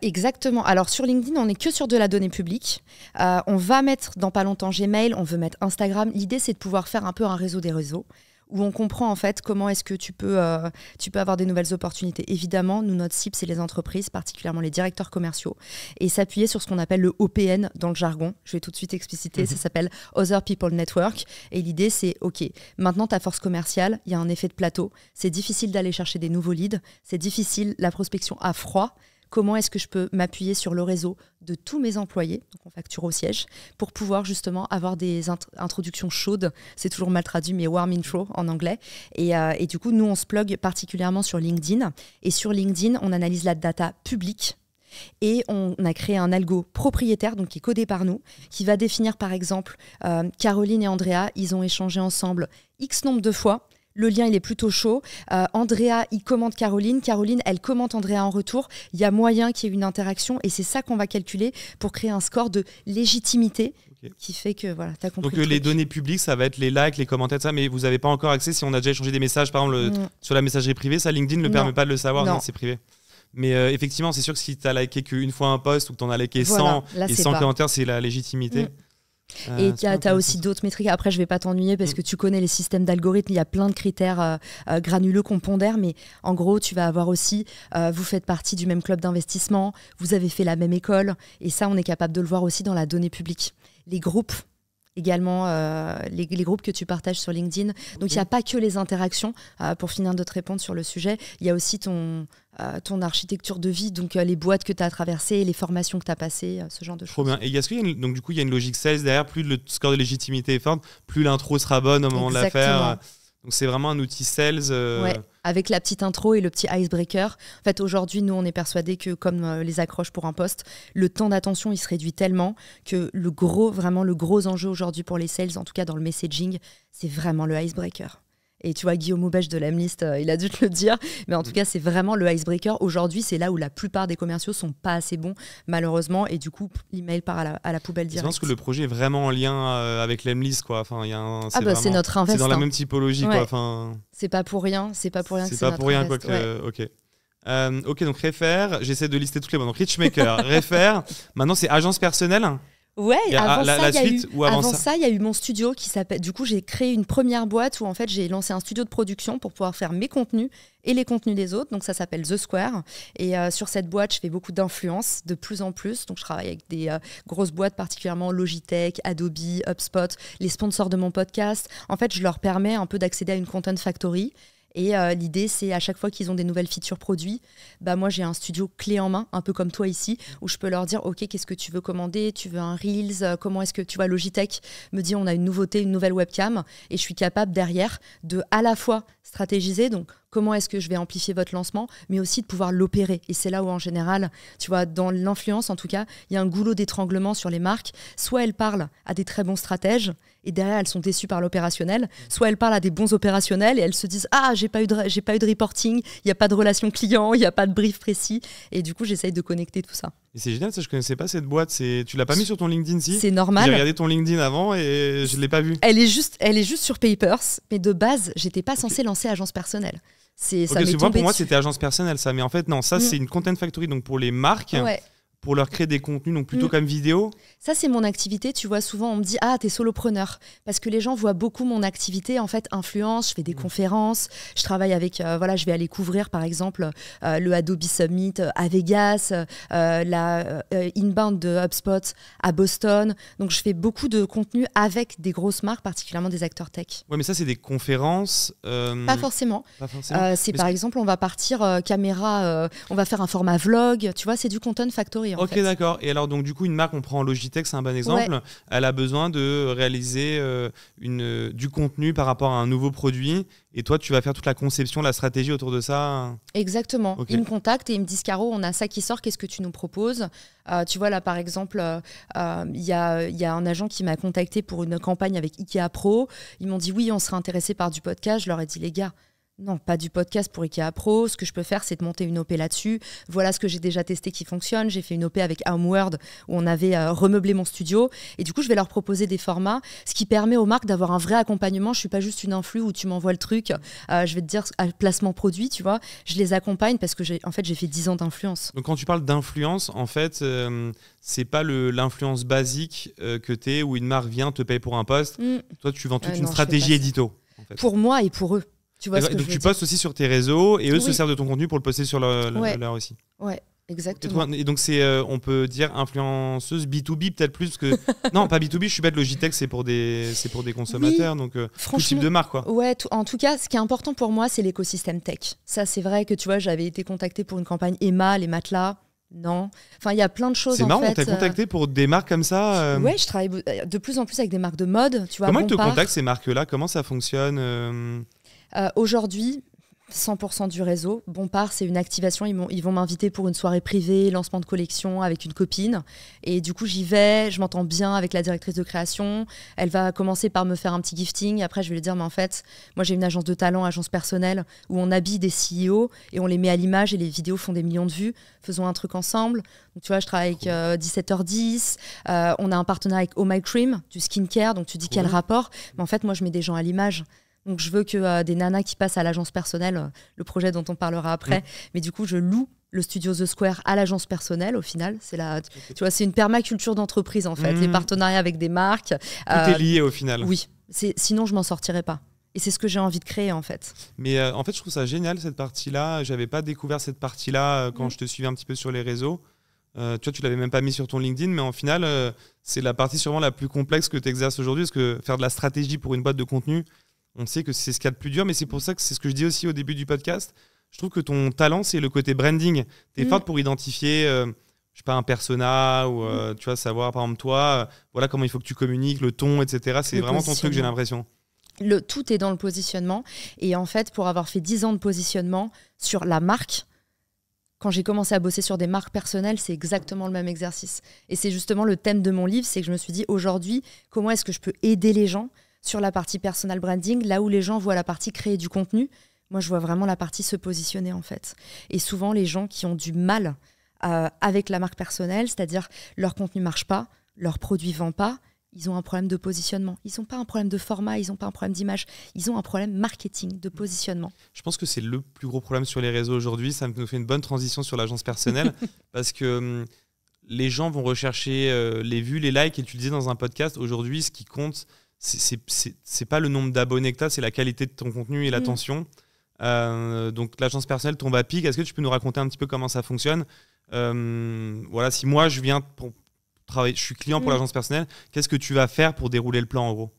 Exactement. Alors sur LinkedIn, on n'est que sur de la donnée publique. On va mettre dans pas longtemps Gmail, on veut mettre Instagram. L'idée, c'est de pouvoir faire un peu un réseau des réseaux, où on comprend en fait comment est-ce que tu peux avoir des nouvelles opportunités. Évidemment, nous, notre cible, c'est les entreprises, particulièrement les directeurs commerciaux, et s'appuyer sur ce qu'on appelle le OPN dans le jargon. Je vais tout de suite expliciter, ça s'appelle Other People Network. Et l'idée, c'est, OK, maintenant ta force commerciale, il y a un effet de plateau. C'est difficile d'aller chercher des nouveaux leads, c'est difficile, la prospection à froid. Comment est-ce que je peux m'appuyer sur le réseau de tous mes employés, donc on facture au siège, pour pouvoir justement avoir des introductions chaudes. C'est toujours mal traduit, mais warm intro en anglais. Et du coup, nous, on se plug particulièrement sur LinkedIn. Et sur LinkedIn, on analyse la data publique. Et on a créé un algo propriétaire, donc qui est codé par nous, qui va définir par exemple Caroline et Andrea, ils ont échangé ensemble X nombre de fois. Le lien, il est plutôt chaud. Andrea, il commente Caroline. Caroline, elle commente Andrea en retour. Il y a moyen qu'il y ait une interaction. Et c'est ça qu'on va calculer pour créer un score de légitimité qui fait que, voilà, tu as compris. Donc les données publiques, ça va être les likes, les commentaires, ça, mais vous n'avez pas encore accès si on a déjà échangé des messages, par exemple, sur la messagerie privée. Ça, LinkedIn ne permet pas de le savoir, non c'est privé. Mais effectivement, c'est sûr que si tu as liké qu'une fois un post ou que tu en as liké 100 et 100 commentaires, c'est la légitimité. Et tu as aussi d'autres métriques. Après, je ne vais pas t'ennuyer parce que tu connais les systèmes d'algorithmes. Il y a plein de critères granuleux qu'on pondère. Mais en gros, tu vas avoir aussi, vous faites partie du même club d'investissement, vous avez fait la même école. Et ça, on est capable de le voir aussi dans la donnée publique. Les groupes, également, les groupes que tu partages sur LinkedIn. Donc, il n'y a pas que les interactions. Pour finir de te répondre sur le sujet, il y a aussi ton architecture de vie, donc les boîtes que tu as traversées, les formations que tu as passées, ce genre de choses. Trop bien. Et est-ce qu'il y a donc du coup il y a une logique sales derrière, plus le score de légitimité est fort, plus l'intro sera bonne au moment de la faire. Donc c'est vraiment un outil sales. Ouais, avec la petite intro et le petit icebreaker. En fait, aujourd'hui, nous, on est persuadés que comme les accroches pour un poste, le temps d'attention, il se réduit tellement que vraiment le gros enjeu aujourd'hui pour les sales, en tout cas dans le messaging, c'est vraiment le icebreaker. Et tu vois, Guillaume Houbèche de l'Amlist, il a dû te le dire. Mais en tout cas, c'est vraiment le icebreaker. Aujourd'hui, c'est là où la plupart des commerciaux sont pas assez bons, malheureusement. Et du coup, l'email part à la poubelle direct. Je pense que le projet est vraiment en lien avec l'Amlist, quoi. Enfin, c'est notre invest. C'est dans la même typologie, quoi. Enfin, c'est pas pour rien. C'est pas pour rien. C'est pas pour rien, quoi. Ok. Ok, donc Refer, j'essaie de lister toutes les bonnes. Donc Richmaker, Refer. Maintenant, c'est agence personnelle. Ouais, avant ça, il y a eu mon studio qui s'appelle. Du coup, j'ai créé une première boîte où en fait j'ai lancé un studio de production pour pouvoir faire mes contenus et les contenus des autres. Donc ça s'appelle The Square. Et sur cette boîte, je fais beaucoup d'influence de plus en plus. Donc je travaille avec des grosses boîtes, particulièrement Logitech, Adobe, HubSpot, les sponsors de mon podcast. En fait, je leur permets un peu d'accéder à une content factory. Et l'idée, c'est à chaque fois qu'ils ont des nouvelles features produits, moi, j'ai un studio clé en main, un peu comme toi ici, où je peux leur dire, OK, qu'est-ce que tu veux commander? Tu veux un Reels? Comment est-ce que, tu vois, Logitech me dit, on a une nouveauté, une nouvelle webcam. Et je suis capable derrière de à la fois stratégiser, donc comment est-ce que je vais amplifier votre lancement, mais aussi de pouvoir l'opérer. Et c'est là où, en général, tu vois, dans l'influence, en tout cas, il y a un goulot d'étranglement sur les marques. Soit elles parlent à des très bons stratèges, et derrière, elles sont déçues par l'opérationnel. Soit elles parlent à des bons opérationnels, et elles se disent « Ah, j'ai pas eu de reporting, il n'y a pas de relation client, il n'y a pas de brief précis. » Et du coup, j'essaye de connecter tout ça. Et c'est génial, ça, je connaissais pas cette boîte. Tu l'as pas mis sur ton LinkedIn, si? C'est normal. J'ai regardé ton LinkedIn avant et je l'ai pas vu. Elle est juste sur Papers, mais de base, j'étais pas censée lancer agence personnelle. Pour moi, c'était agence personnelle, ça. Mais en fait, non, ça, c'est une content factory, donc pour les marques. Ouais. Pour leur créer des contenus, donc plutôt comme vidéo. Ça, c'est mon activité. Tu vois, souvent, on me dit « Ah, t'es solopreneur ». Parce que les gens voient beaucoup mon activité, en fait, influence. Je fais des conférences. Je travaille avec... je vais aller couvrir, par exemple, le Adobe Summit à Vegas, la Inbound de HubSpot à Boston. Donc, je fais beaucoup de contenu avec des grosses marques, particulièrement des acteurs tech. Ouais, mais ça, c'est des conférences... Pas forcément. Par exemple, on va partir caméra... on va faire un format vlog. Tu vois, c'est du content factory, en Ok, fait. d'accord. Et alors, donc, du coup, une marque, on prend Logitech, c'est un bon exemple. Ouais. Elle a besoin de réaliser du contenu par rapport à un nouveau produit. Et toi, tu vas faire toute la conception, la stratégie autour de ça. Exactement. Ok. Ils me contactent et ils me disent Caro, on a ça qui sort, qu'est-ce que tu nous proposes? Tu vois, là, par exemple, il y a un agent qui m'a contacté pour une campagne avec Ikea Pro. Ils m'ont dit oui, on serait intéressé par du podcast. Je leur ai dit les gars, non, pas du podcast pour Ikea Pro. Ce que je peux faire, c'est de monter une OP là-dessus. Voilà ce que j'ai déjà testé qui fonctionne. J'ai fait une OP avec Homeword où on avait remeublé mon studio. Et du coup, je vais leur proposer des formats, ce qui permet aux marques d'avoir un vrai accompagnement. Je suis pas juste une influe où tu m'envoies le truc. Je vais te dire placement produit, tu vois. Je les accompagne parce que j'ai fait 10 ans d'influence. Donc, quand tu parles d'influence, en fait, c'est pas l'influence basique que tu es où une marque vient, te paye pour un poste. Toi, tu vends toute une Non, stratégie édito. En fait. Pour moi et pour eux. Tu vois ce que donc je veux tu dire. postes aussi sur tes réseaux et eux se Oui. servent de ton contenu pour le poster sur leur aussi. Ouais, exactement. Et donc c'est, on peut dire influenceuse B2B peut-être plus que non pas B2B. Je suis bête. Logitech c'est pour des consommateurs Oui, donc tout type franchement, de marque quoi. Ouais, en tout cas, ce qui est important pour moi, c'est l'écosystème tech. Ça, c'est vrai que tu vois, j'avais été contactée pour une campagne Emma, les matelas. Non. Enfin, il y a plein de choses C'est en marrant, fait. on t'a contacté pour des marques comme ça. Ouais, je travaille de plus en plus avec des marques de mode. Tu vois, Comment elles te Bompard. contactent ces marques-là? Comment ça fonctionne? Aujourd'hui, 100% du réseau. Bompard, c'est une activation. Ils vont m'inviter pour une soirée privée, lancement de collection avec une copine. Et du coup, j'y vais. Je m'entends bien avec la directrice de création. Elle va commencer par me faire un petit gifting. Après, je vais lui dire, mais en fait, moi, j'ai une agence de talent, agence personnelle, où on habille des CEO et on les met à l'image et les vidéos font des millions de vues. Faisons un truc ensemble. Donc, tu vois, je travaille avec 17h10. On a un partenariat avec Oh My Cream, du skincare. Donc, tu dis quel rapport? Mais en fait, moi, je mets des gens à l'image. Donc, je veux que des nanas qui passent à l'agence personnelle, le projet dont on parlera après. Mais du coup, je loue le studio The Square à l'agence personnelle, au final. Tu vois, c'est une permaculture d'entreprise, en fait. Les partenariats avec des marques. Tout est lié au final. Oui. Sinon, je m'en sortirais pas. Et c'est ce que j'ai envie de créer, en fait. Mais en fait, je trouve ça génial, cette partie-là. J'avais pas découvert cette partie-là quand je te suivais un petit peu sur les réseaux. Tu vois, tu l'avais même pas mis sur ton LinkedIn, mais en final, c'est la partie sûrement la plus complexe que tu exerces aujourd'hui, parce que faire de la stratégie pour une boîte de contenu, on sait que c'est ce qu'il y a de plus dur, mais c'est pour ça que c'est ce que je dis aussi au début du podcast. Je trouve que ton talent, c'est le côté branding. Tu es forte pour identifier, je sais pas, un persona ou tu vois, savoir, par exemple, toi, voilà comment il faut que tu communiques, le ton, etc. C'est vraiment ton truc, j'ai l'impression. Tout est dans le positionnement. Et en fait, pour avoir fait 10 ans de positionnement sur la marque, quand j'ai commencé à bosser sur des marques personnelles, c'est exactement le même exercice. Et c'est justement le thème de mon livre, c'est que je me suis dit, aujourd'hui, comment est-ce que je peux aider les gens sur la partie personal branding, là où les gens voient la partie créer du contenu, moi je vois vraiment la partie se positionner en fait. Et souvent les gens qui ont du mal avec la marque personnelle, c'est-à-dire leur contenu marche pas, leur produit vend pas, ils ont un problème de positionnement. Ils n'ont pas un problème de format, ils n'ont pas un problème d'image, ils ont un problème marketing, de positionnement. Je pense que c'est le plus gros problème sur les réseaux aujourd'hui. Ça nous fait une bonne transition sur l'agence personnelle parce que les gens vont rechercher les vues, les likes, et tu le disais dans un podcast, aujourd'hui ce qui compte, c'est pas le nombre d'abonnés que tu as, c'est la qualité de ton contenu et l'attention. Donc l'agence personnelle tombe à pic. Est-ce que tu peux nous raconter un petit peu comment ça fonctionne? Voilà, si moi je viens pour travailler, je suis client pour l'agence personnelle, qu'est-ce que tu vas faire pour dérouler le plan en gros?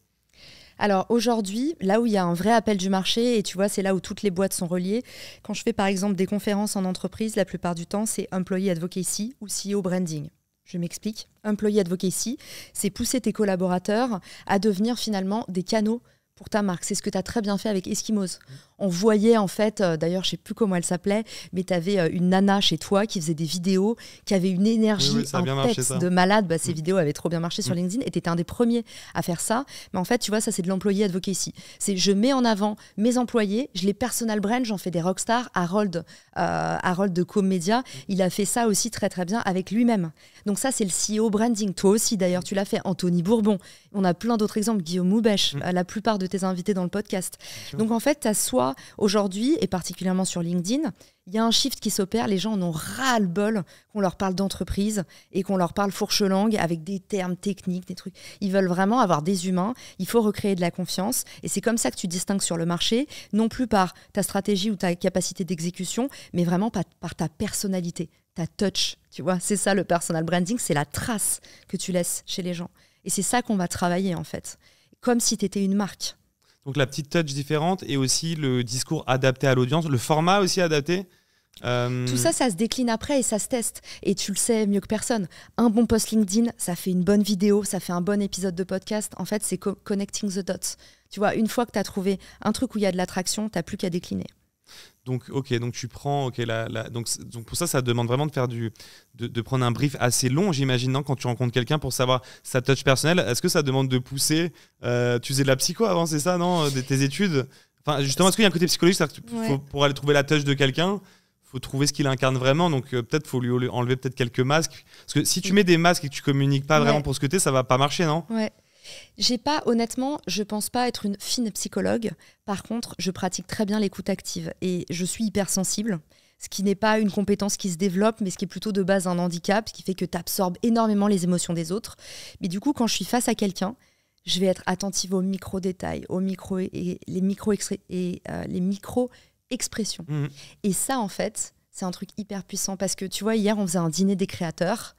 Alors aujourd'hui, là où il y a un vrai appel du marché, et tu vois, c'est là où toutes les boîtes sont reliées, quand je fais par exemple des conférences en entreprise, la plupart du temps, c'est Employee Advocacy ou CEO Branding. Je m'explique. Employee Advocacy, c'est pousser tes collaborateurs à devenir finalement des canaux pour ta marque. C'est ce que tu as très bien fait avec Eskimos. On voyait en fait, d'ailleurs je sais plus comment elle s'appelait, mais tu avais une nana chez toi qui faisait des vidéos, qui avait une énergie en tête de malade. Ces vidéos avaient trop bien marché sur LinkedIn et tu étais un des premiers à faire ça. Mais en fait, tu vois, ça c'est de l'employé advocacy. C'est je mets en avant mes employés, je les personal brand, j'en fais des rockstars. Harold de Comedia, il a fait ça aussi très très bien avec lui-même. Donc ça c'est le CEO branding. Toi aussi d'ailleurs, tu l'as fait. Anthony Bourbon. On a plein d'autres exemples. Guillaume Moubèche, la plupart de tes invités dans le podcast. Donc en fait, tu as soit aujourd'hui, et particulièrement sur LinkedIn, il y a un shift qui s'opère. Les gens en ont ras-le-bol qu'on leur parle d'entreprise et qu'on leur parle fourche-langue avec des termes techniques, des trucs. Ils veulent vraiment avoir des humains. Il faut recréer de la confiance. Et c'est comme ça que tu distingues sur le marché, non plus par ta stratégie ou ta capacité d'exécution, mais vraiment par ta personnalité, ta touch. Tu vois, c'est ça le personal branding, c'est la trace que tu laisses chez les gens. Et c'est ça qu'on va travailler en fait. Comme si tu étais une marque. Donc la petite touch différente et aussi le discours adapté à l'audience, le format aussi adapté. Tout ça, ça se décline après et ça se teste. Et tu le sais mieux que personne. Un bon post LinkedIn, ça fait une bonne vidéo, ça fait un bon épisode de podcast. En fait, c'est connecting the dots. Tu vois, une fois que tu as trouvé un truc où il y a de l'attraction, tu n'as plus qu'à décliner. Donc tu prends, donc pour ça demande vraiment de faire de prendre un brief assez long, j'imagine, quand tu rencontres quelqu'un pour savoir sa touch personnelle. Est-ce que ça demande de pousser tu faisais de la psycho avant, c'est ça, non, tes études? Enfin, justement, est-ce qu'il y a un côté psychologique, pour aller trouver la touch de quelqu'un, faut trouver ce qu'il incarne vraiment, donc peut-être faut lui enlever peut-être quelques masques, parce que si tu mets des masques et que tu communiques pas vraiment pour ce que t'es, ça va pas marcher, non? Ouais. Honnêtement, je pense pas être une fine psychologue. Par contre, je pratique très bien l'écoute active et je suis hypersensible, ce qui n'est pas une compétence qui se développe, mais ce qui est plutôt de base un handicap, ce qui fait que tu absorbes énormément les émotions des autres. Mais du coup, quand je suis face à quelqu'un, je vais être attentive aux micro-détails, les micro-expressions. Et ça, en fait, c'est un truc hyper puissant parce que, tu vois, hier, on faisait un dîner des créateurs.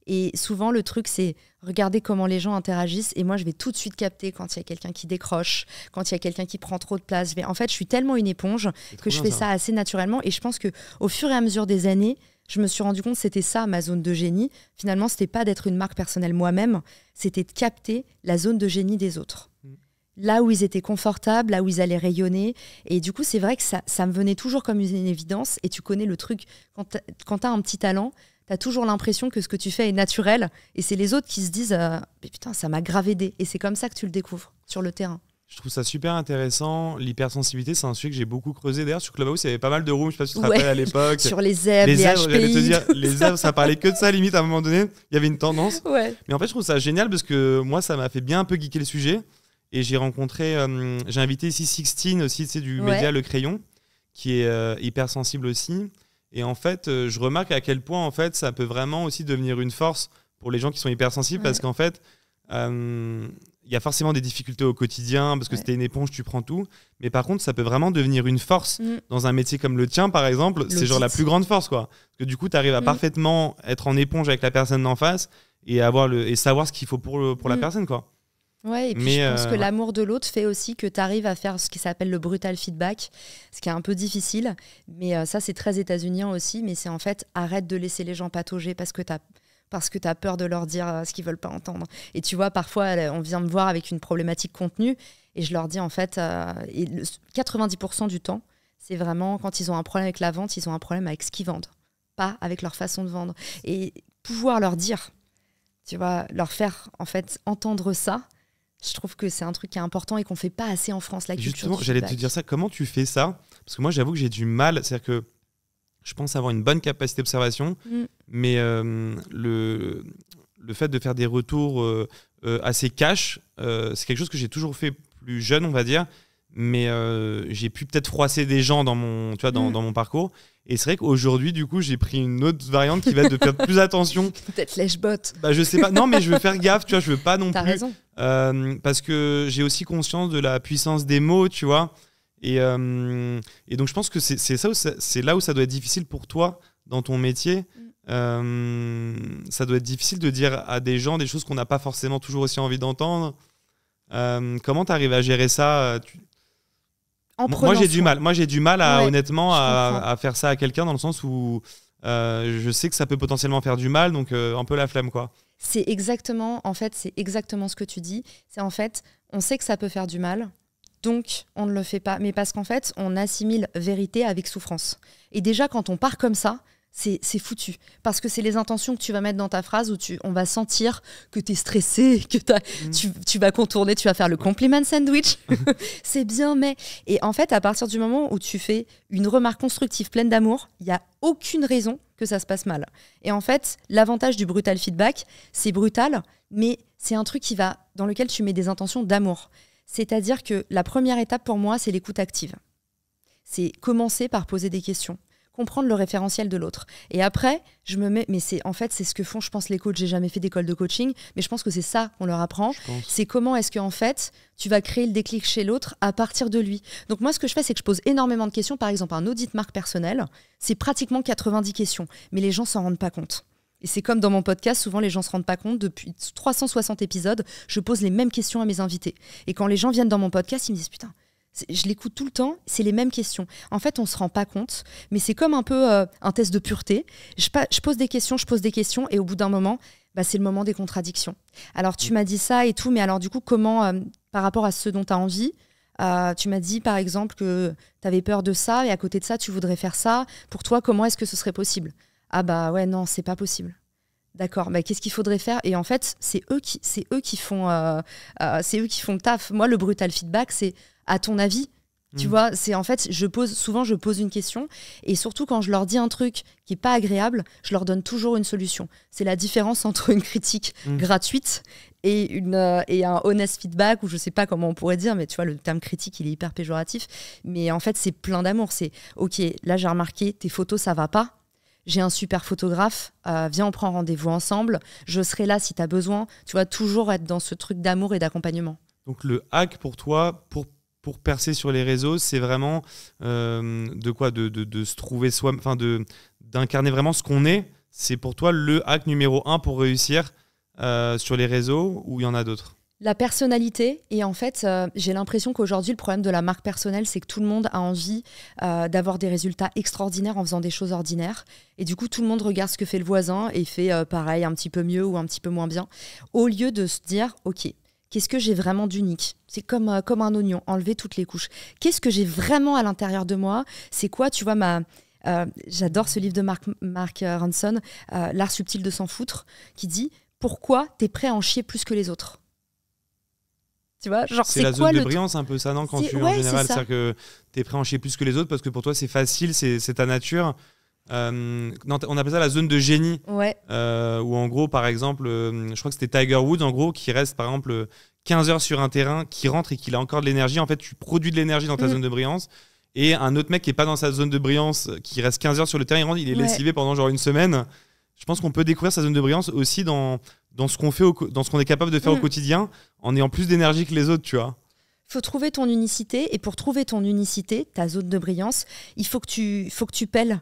Et souvent, le truc, c'est regarder comment les gens interagissent. Et moi, je vais tout de suite capter quand il y a quelqu'un qui décroche, quand il y a quelqu'un qui prend trop de place. En fait, je suis tellement une éponge que je fais ça assez naturellement. Et je pense qu'au fur et à mesure des années, je me suis rendu compte que c'était ça, ma zone de génie. Finalement, c'était pas d'être une marque personnelle moi-même, c'était de capter la zone de génie des autres. Là où ils étaient confortables, là où ils allaient rayonner. Et du coup, c'est vrai que ça me venait toujours comme une évidence. Et tu connais le truc, quand tu as un petit talent, tu as toujours l'impression que ce que tu fais est naturel. Et c'est les autres qui se disent mais putain, ça m'a grave aidé. Et c'est comme ça que tu le découvres sur le terrain. Je trouve ça super intéressant. L'hypersensibilité, c'est un sujet que j'ai beaucoup creusé. D'ailleurs, sur Clubhouse, il y avait pas mal de rooms, je sais pas si tu te rappelles à l'époque. Sur les zèbres, les zèbres, HPI. j'allais te dire, les zèbres, ça parlait que de ça, limite, à un moment donné. Il y avait une tendance. Ouais. Mais en fait, je trouve ça génial parce que moi, ça m'a fait bien un peu geeker le sujet. Et j'ai rencontré, j'ai invité ici Sixtine aussi, tu sais, du média Le Crayon, qui est hypersensible aussi. Et en fait, je remarque à quel point, en fait, ça peut vraiment aussi devenir une force pour les gens qui sont hypersensibles parce qu'en fait, il y a forcément des difficultés au quotidien parce que si t'es une éponge, tu prends tout. Mais par contre, ça peut vraiment devenir une force dans un métier comme le tien, par exemple. C'est genre la plus grande force, quoi. Parce que du coup, tu arrives à parfaitement être en éponge avec la personne d'en face et savoir ce qu'il faut pour la personne, quoi. Ouais, et puis je pense que l'amour de l'autre fait aussi que tu arrives à faire ce qui s'appelle le brutal feedback, ce qui est un peu difficile. Mais ça, c'est très états-unien aussi. Mais c'est en fait, arrête de laisser les gens patauger parce que tu as peur de leur dire ce qu'ils veulent pas entendre. Et tu vois, parfois, on vient me voir avec une problématique contenu et je leur dis en fait, 90% du temps, c'est vraiment quand ils ont un problème avec la vente, ils ont un problème avec ce qu'ils vendent, pas avec leur façon de vendre. Et pouvoir leur dire, tu vois, leur faire en fait entendre ça, je trouve que c'est un truc qui est important et qu'on fait pas assez en France, la culture. Justement, j'allais te dire ça. Comment tu fais ça? Parce que moi, j'avoue que j'ai du mal. C'est-à-dire que je pense avoir une bonne capacité d'observation, mais le fait de faire des retours assez cash, c'est quelque chose que j'ai toujours fait plus jeune, on va dire. Mais j'ai pu peut-être froisser des gens dans mon parcours. Et c'est vrai qu'aujourd'hui, du coup, j'ai pris une autre variante qui va être de faire plus attention. Peut-être lèche-bot. Bah, je sais pas. Non, mais je veux faire gaffe, tu vois. Je veux pas non T'as plus. raison. Parce que j'ai aussi conscience de la puissance des mots, tu vois. Et donc, je pense que c'est là où ça doit être difficile pour toi dans ton métier. Ça doit être difficile de dire à des gens des choses qu'on n'a pas forcément toujours aussi envie d'entendre. Comment tu arrives à gérer ça? Moi, j'ai du mal. Moi, j'ai du mal honnêtement à faire ça à quelqu'un dans le sens où je sais que ça peut potentiellement faire du mal, donc un peu la flemme, quoi. C'est exactement ce que tu dis. C'est en fait, on sait que ça peut faire du mal, donc on ne le fait pas. Mais parce qu'en fait, on assimile vérité avec souffrance. Et déjà, quand on part comme ça, c'est foutu. Parce que c'est les intentions que tu vas mettre dans ta phrase où on va sentir que tu es stressé, que tu vas contourner, tu vas faire le compliment sandwich. C'est bien, mais... Et en fait, à partir du moment où tu fais une remarque constructive pleine d'amour, il n'y a aucune raison que ça se passe mal. Et en fait, l'avantage du brutal feedback, c'est brutal, mais c'est un truc dans lequel tu mets des intentions d'amour. C'est-à-dire que la première étape pour moi, c'est l'écoute active. C'est commencer par poser des questions. Comprendre le référentiel de l'autre. Et après, je me mets... Mais c'est ce que font, je pense, les coachs. J'ai jamais fait d'école de coaching, mais je pense que c'est ça qu'on leur apprend. C'est comment est-ce qu'en fait, tu vas créer le déclic chez l'autre à partir de lui. Donc moi, ce que je fais, c'est que je pose énormément de questions. Par exemple, un audit marque personnelle, c'est pratiquement 90 questions. Mais les gens s'en rendent pas compte. Et c'est comme dans mon podcast, souvent les gens se rendent pas compte. Depuis 360 épisodes, je pose les mêmes questions à mes invités. Et quand les gens viennent dans mon podcast, ils me disent « Putain, Je l'écoute tout le temps, c'est les mêmes questions. En fait, on ne se rend pas compte, mais c'est comme un peu un test de pureté. Je pose des questions, et au bout d'un moment, c'est le moment des contradictions. Alors, tu m'as dit ça et tout, mais alors du coup, comment, par rapport à ce dont tu as envie, tu m'as dit, par exemple, que tu avais peur de ça, et à côté de ça, tu voudrais faire ça. Pour toi, comment est-ce que ce serait possible ? Ah bah ouais, non, c'est pas possible. D'accord, qu'est-ce qu'il faudrait faire ? Et en fait, c'est eux qui font le taf. Moi, le brutal feedback, c'est à ton avis. Tu vois, c'est en fait, je pose une question, et surtout quand je leur dis un truc qui est pas agréable, je leur donne toujours une solution. C'est la différence entre une critique gratuite et un honest feedback, ou je sais pas comment on pourrait dire, mais tu vois, le terme critique, il est hyper péjoratif. Mais en fait, c'est plein d'amour. C'est ok, là j'ai remarqué, tes photos, ça va pas. J'ai un super photographe, viens, on prend rendez-vous ensemble, je serai là si tu as besoin. Tu vois, toujours être dans ce truc d'amour et d'accompagnement. Donc le hack pour toi, pour percer sur les réseaux, c'est vraiment de se trouver soi, enfin d'incarner vraiment ce qu'on est. C'est pour toi le hack numéro 1 pour réussir sur les réseaux, ou il y en a d'autres ? La personnalité, et en fait, j'ai l'impression qu'aujourd'hui, le problème de la marque personnelle, c'est que tout le monde a envie d'avoir des résultats extraordinaires en faisant des choses ordinaires. Et du coup, tout le monde regarde ce que fait le voisin et fait pareil, un petit peu mieux ou un petit peu moins bien, au lieu de se dire, ok, qu'est-ce que j'ai vraiment d'unique ? C'est comme un oignon, enlever toutes les couches. Qu'est-ce que j'ai vraiment à l'intérieur de moi ? C'est quoi, tu vois, j'adore ce livre de Mark Ronson, L'art subtil de s'en foutre, qui dit « Pourquoi t'es prêt à en chier plus que les autres ?» Tu vois, genre, c'est la zone de brillance, un peu ça, non ? Quand en général, c'est-à-dire que t'es prêt à en chier plus que les autres parce que pour toi c'est facile, c'est ta nature. Non, on appelle ça la zone de génie. Ouais. Où en gros, par exemple, je crois que c'était Tiger Woods, en gros, qui reste par exemple 15 heures sur un terrain, qui rentre et qu'il a encore de l'énergie. En fait, tu produis de l'énergie dans ta zone de brillance. Et un autre mec qui n'est pas dans sa zone de brillance, qui reste 15 heures sur le terrain, il rentre, il est lessivé pendant genre une semaine. Je pense qu'on peut découvrir sa zone de brillance aussi dans ce qu'on fait, dans ce qu'on est capable de faire au quotidien, en ayant plus d'énergie que les autres, tu vois. Faut trouver ton unicité, et pour trouver ton unicité, ta zone de brillance, il faut que tu pelles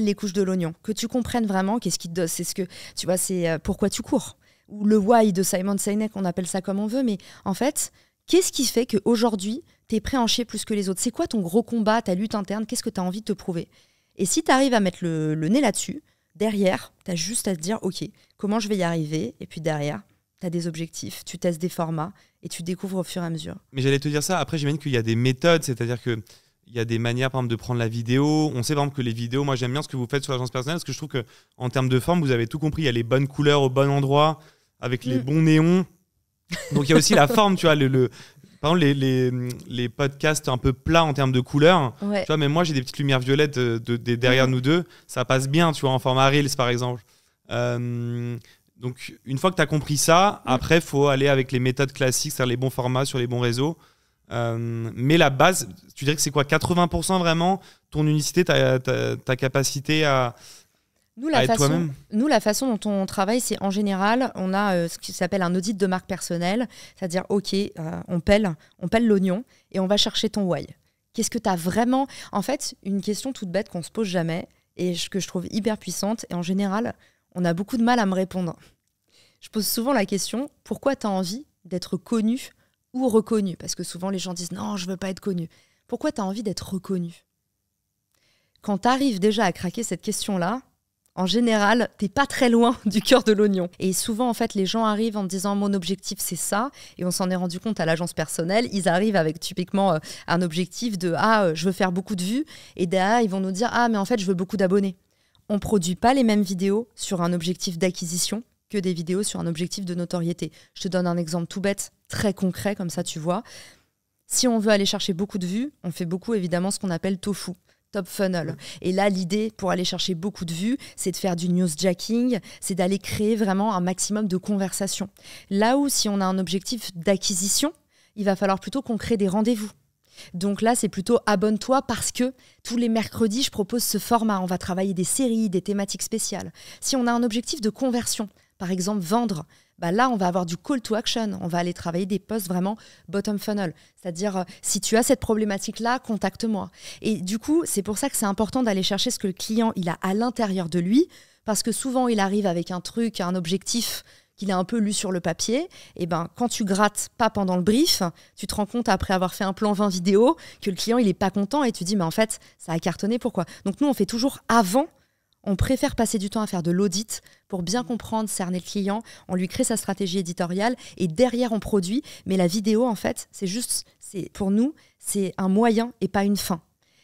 les couches de l'oignon, que tu comprennes vraiment qu'est-ce qui te donne, c'est ce que tu vois, c'est pourquoi tu cours, ou le why de Simon Sinek, on appelle ça comme on veut, mais en fait, qu'est-ce qui fait qu'aujourd'hui, tu es prêt à en chier plus que les autres ? C'est quoi ton gros combat, ta lutte interne ? Qu'est-ce que tu as envie de te prouver ? Et si tu arrives à mettre le nez là-dessus, derrière, tu as juste à te dire, ok, comment je vais y arriver ? Et puis derrière, tu as des objectifs, tu testes des formats et tu découvres au fur et à mesure. Mais j'allais te dire ça, après j'imagine qu'il y a des méthodes, c'est-à-dire qu'il y a des manières par exemple de prendre la vidéo. On sait par exemple que les vidéos, moi j'aime bien ce que vous faites sur l'agence personnelle, parce que je trouve qu'en termes de forme, vous avez tout compris. Il y a les bonnes couleurs au bon endroit, avec les bons néons. Donc il y a aussi la forme, tu vois, par exemple, les podcasts un peu plats en termes de couleurs. Ouais. Tu vois, même moi, j'ai des petites lumières violettes derrière nous deux. Ça passe bien, tu vois, en format Reels, par exemple. Donc, une fois que tu as compris ça, après, il faut aller avec les méthodes classiques, c'est-à-dire les bons formats sur les bons réseaux. Mais la base, tu dirais que c'est quoi ? 80% vraiment ton unicité, ta capacité à... Nous, la façon dont on travaille, c'est en général, on a ce qui s'appelle un audit de marque personnelle, c'est-à-dire, ok, on pèle l'oignon et on va chercher ton why. Qu'est-ce que tu as vraiment... En fait, une question toute bête qu'on se pose jamais et que je trouve hyper puissante, et en général, on a beaucoup de mal à me répondre. Je pose souvent la question, pourquoi tu as envie d'être connu ou reconnu ? Parce que souvent, les gens disent, non, je veux pas être connu. Pourquoi tu as envie d'être reconnu ? Quand tu arrives déjà à craquer cette question-là, en général, t'es pas très loin du cœur de l'oignon. Et souvent, en fait, les gens arrivent en me disant « mon objectif, c'est ça ». Et on s'en est rendu compte à l'agence personnelle. Ils arrivent avec typiquement un objectif de « ah, je veux faire beaucoup de vues ». Et derrière, ils vont nous dire « ah, mais en fait, je veux beaucoup d'abonnés ». On produit pas les mêmes vidéos sur un objectif d'acquisition que des vidéos sur un objectif de notoriété. Je te donne un exemple tout bête, très concret, comme ça tu vois. Si on veut aller chercher beaucoup de vues, on fait beaucoup évidemment ce qu'on appelle tofu. Top funnel. Et là, l'idée pour aller chercher beaucoup de vues, c'est de faire du newsjacking, c'est d'aller créer vraiment un maximum de conversations. Là où, si on a un objectif d'acquisition, il va falloir plutôt qu'on crée des rendez-vous. Donc là, c'est plutôt abonne-toi parce que tous les mercredis, je propose ce format. On va travailler des séries, des thématiques spéciales. Si on a un objectif de conversion, par exemple vendre, bah là, on va avoir du call to action. On va aller travailler des posts vraiment bottom funnel. C'est-à-dire, si tu as cette problématique-là, contacte-moi. Et du coup, c'est pour ça que c'est important d'aller chercher ce que le client il a à l'intérieur de lui, parce que souvent, il arrive avec un truc, un objectif qu'il est un peu lu sur le papier, et ben, quand tu grattes pas pendant le brief, tu te rends compte après avoir fait un plan 20 vidéos que le client il est pas content et tu dis mais en fait ça a cartonné, pourquoi? Donc nous on fait toujours avant. On préfère passer du temps à faire de l'audit pour bien comprendre, cerner le client. On lui crée sa stratégie éditoriale et derrière, on produit. Mais la vidéo, en fait, pour nous, c'est un moyen et pas une fin.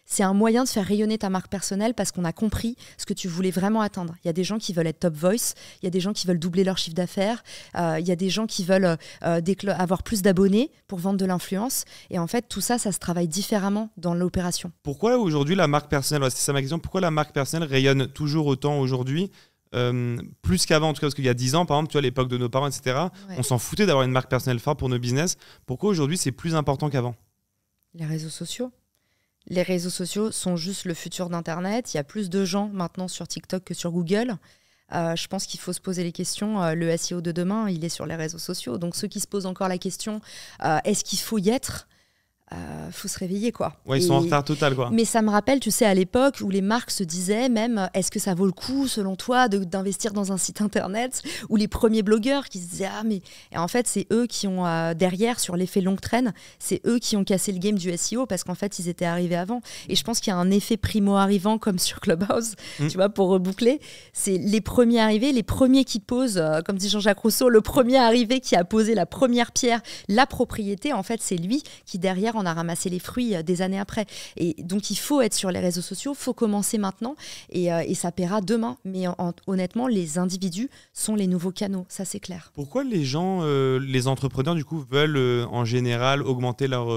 C'est un moyen de faire rayonner ta marque personnelle parce qu'on a compris ce que tu voulais vraiment atteindre. Il y a des gens qui veulent être top voice, il y a des gens qui veulent doubler leur chiffre d'affaires, il y a des gens qui veulent avoir plus d'abonnés pour vendre de l'influence. Et en fait, tout ça, ça se travaille différemment dans l'opération. Pourquoi aujourd'hui la marque personnelle, c'est ça ma question, pourquoi la marque personnelle rayonne toujours autant aujourd'hui plus qu'avant, en tout cas parce qu'il y a 10 ans, par exemple, tu vois, à l'époque de nos parents, etc., on s'en foutait d'avoir une marque personnelle forte pour nos business. Pourquoi aujourd'hui c'est plus important qu'avant? Les réseaux sociaux. Les réseaux sociaux sont juste le futur d'Internet. Il y a plus de gens maintenant sur TikTok que sur Google. Je pense qu'il faut se poser les questions. Le SEO de demain, il est sur les réseaux sociaux. Donc ceux qui se posent encore la question, est-ce qu'il faut y être? Faut se réveiller, quoi. Ouais, ils sont en retard total, quoi. Mais ça me rappelle, tu sais, à l'époque où les marques se disaient même, est-ce que ça vaut le coup, selon toi, d'investir dans un site internet? Ou les premiers blogueurs qui se disaient, ah mais... Et en fait, c'est eux qui ont, derrière, sur l'effet longue traîne, c'est eux qui ont cassé le game du SEO parce qu'en fait, ils étaient arrivés avant. Et je pense qu'il y a un effet primo-arrivant comme sur Clubhouse, tu vois, pour reboucler. C'est les premiers arrivés, les premiers qui posent, comme dit Jean-Jacques Rousseau, le premier arrivé qui a posé la première pierre, la propriété, en fait, c'est lui qui, derrière, on a ramassé les fruits des années après. Et donc, il faut être sur les réseaux sociaux, il faut commencer maintenant et ça paiera demain. Mais honnêtement, les individus sont les nouveaux canaux, ça c'est clair. Pourquoi les gens, les entrepreneurs, du coup, veulent en général augmenter leur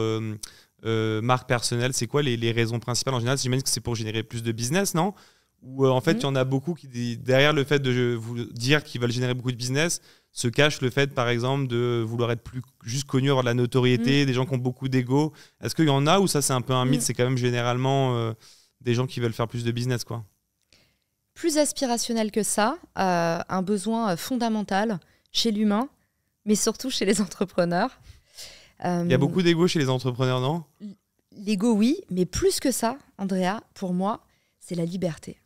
marque personnelle? C'est quoi les raisons principales en général? J'imagine que c'est pour générer plus de business, non? Ou en fait, il y en a beaucoup qui, derrière le fait de vous dire qu'ils veulent générer beaucoup de business, se cache le fait, par exemple, de vouloir être plus juste connu, avoir de la notoriété, des gens qui ont beaucoup d'ego. Est-ce qu'il y en a ou ça, c'est un peu un mythe? C'est quand même généralement des gens qui veulent faire plus de business, quoi. Plus aspirationnel que ça, un besoin fondamental chez l'humain, mais surtout chez les entrepreneurs. Il y a beaucoup d'ego chez les entrepreneurs, non? L'ego, oui, mais plus que ça, Andrea, pour moi, c'est la liberté.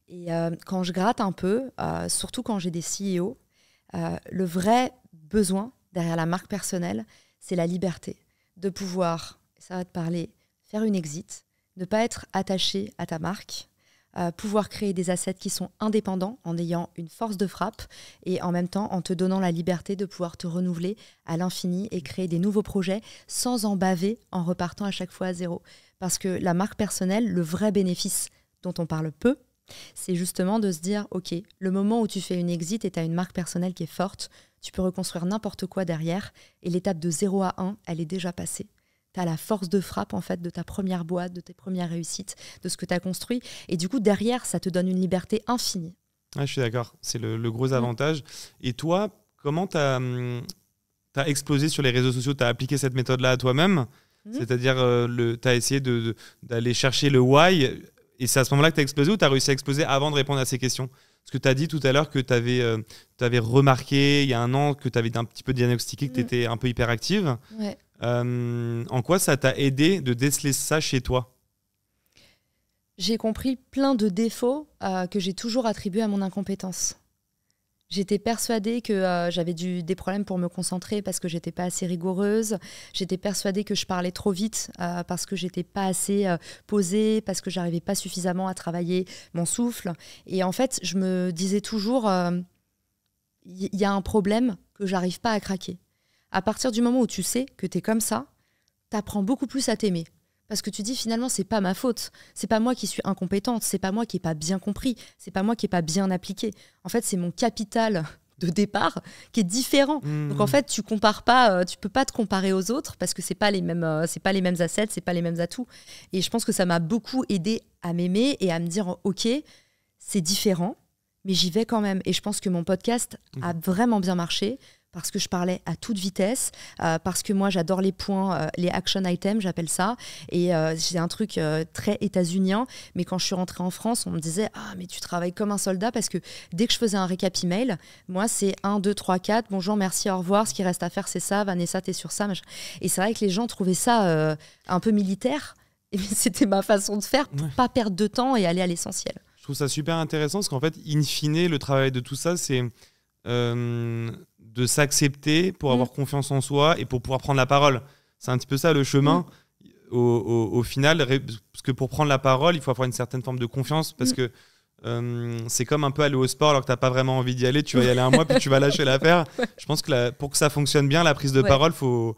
Et quand je gratte un peu, surtout quand j'ai des CEO, le vrai besoin derrière la marque personnelle, c'est la liberté de pouvoir, ça va te parler, faire une exit, ne pas être attaché à ta marque, pouvoir créer des assets qui sont indépendants en ayant une force de frappe et en même temps en te donnant la liberté de pouvoir te renouveler à l'infini et créer des nouveaux projets sans en baver en repartant à chaque fois à zéro. Parce que la marque personnelle, le vrai bénéfice dont on parle peu, c'est justement de se dire, ok, le moment où tu fais une exit et tu as une marque personnelle qui est forte, tu peux reconstruire n'importe quoi derrière et l'étape de 0 à 1, elle est déjà passée. Tu as la force de frappe en fait de ta première boîte, de tes premières réussites, de ce que tu as construit. Et du coup, derrière, ça te donne une liberté infinie. Ah, je suis d'accord, c'est le gros avantage. Et toi, comment tu as explosé sur les réseaux sociaux? Tu as appliqué cette méthode-là à toi-même? C'est-à-dire, tu as essayé d'aller chercher le why. Et c'est à ce moment-là que tu as explosé ou tu as réussi à exploser avant de répondre à ces questions? Parce que tu as dit tout à l'heure que tu avais remarqué il y a un an que tu avais un petit peu diagnostiqué que tu étais un peu hyperactive. Ouais. En quoi ça t'a aidé de déceler ça chez toi? J'ai compris plein de défauts que j'ai toujours attribués à mon incompétence. J'étais persuadée que j'avais des problèmes pour me concentrer parce que j'étais pas assez rigoureuse. J'étais persuadée que je parlais trop vite parce que j'étais pas assez posée, parce que j'arrivais pas suffisamment à travailler mon souffle. Et en fait, je me disais toujours, il y a un problème que j'arrive pas à craquer. À partir du moment où tu sais que tu es comme ça, tu apprends beaucoup plus à t'aimer. Parce que tu dis finalement, c'est pas ma faute. C'est pas moi qui suis incompétente. C'est pas moi qui n'ai pas bien compris. C'est pas moi qui n'ai pas bien appliqué. En fait, c'est mon capital de départ qui est différent. Donc en fait, tu compares pas, tu peux pas te comparer aux autres parce que c'est pas les mêmes assets, c'est pas les mêmes atouts. Et je pense que ça m'a beaucoup aidé à m'aimer et à me dire ok, c'est différent, mais j'y vais quand même. Et je pense que mon podcast a vraiment bien marché. Parce que je parlais à toute vitesse, parce que moi j'adore les points, les action items, j'appelle ça. Et c'est un truc très états-unien. Mais quand je suis rentrée en France, on me disait « Ah, mais tu travailles comme un soldat » parce que dès que je faisais un récap email, moi c'est 1, 2, 3, 4, bonjour, merci, au revoir, ce qui reste à faire c'est ça, Vanessa, t'es sur ça. Et c'est vrai que les gens trouvaient ça un peu militaire. Et c'était ma façon de faire pour pas perdre de temps et aller à l'essentiel. Je trouve ça super intéressant parce qu'en fait, in fine, le travail de tout ça, c'est de s'accepter, pour avoir confiance en soi et pour pouvoir prendre la parole. C'est un petit peu ça le chemin. Au final, parce que pour prendre la parole, il faut avoir une certaine forme de confiance, parce que c'est comme un peu aller au sport alors que tu n'as pas vraiment envie d'y aller. Tu vas y aller un mois, puis tu vas lâcher l'affaire. Je pense que pour que ça fonctionne bien, la prise de parole, faut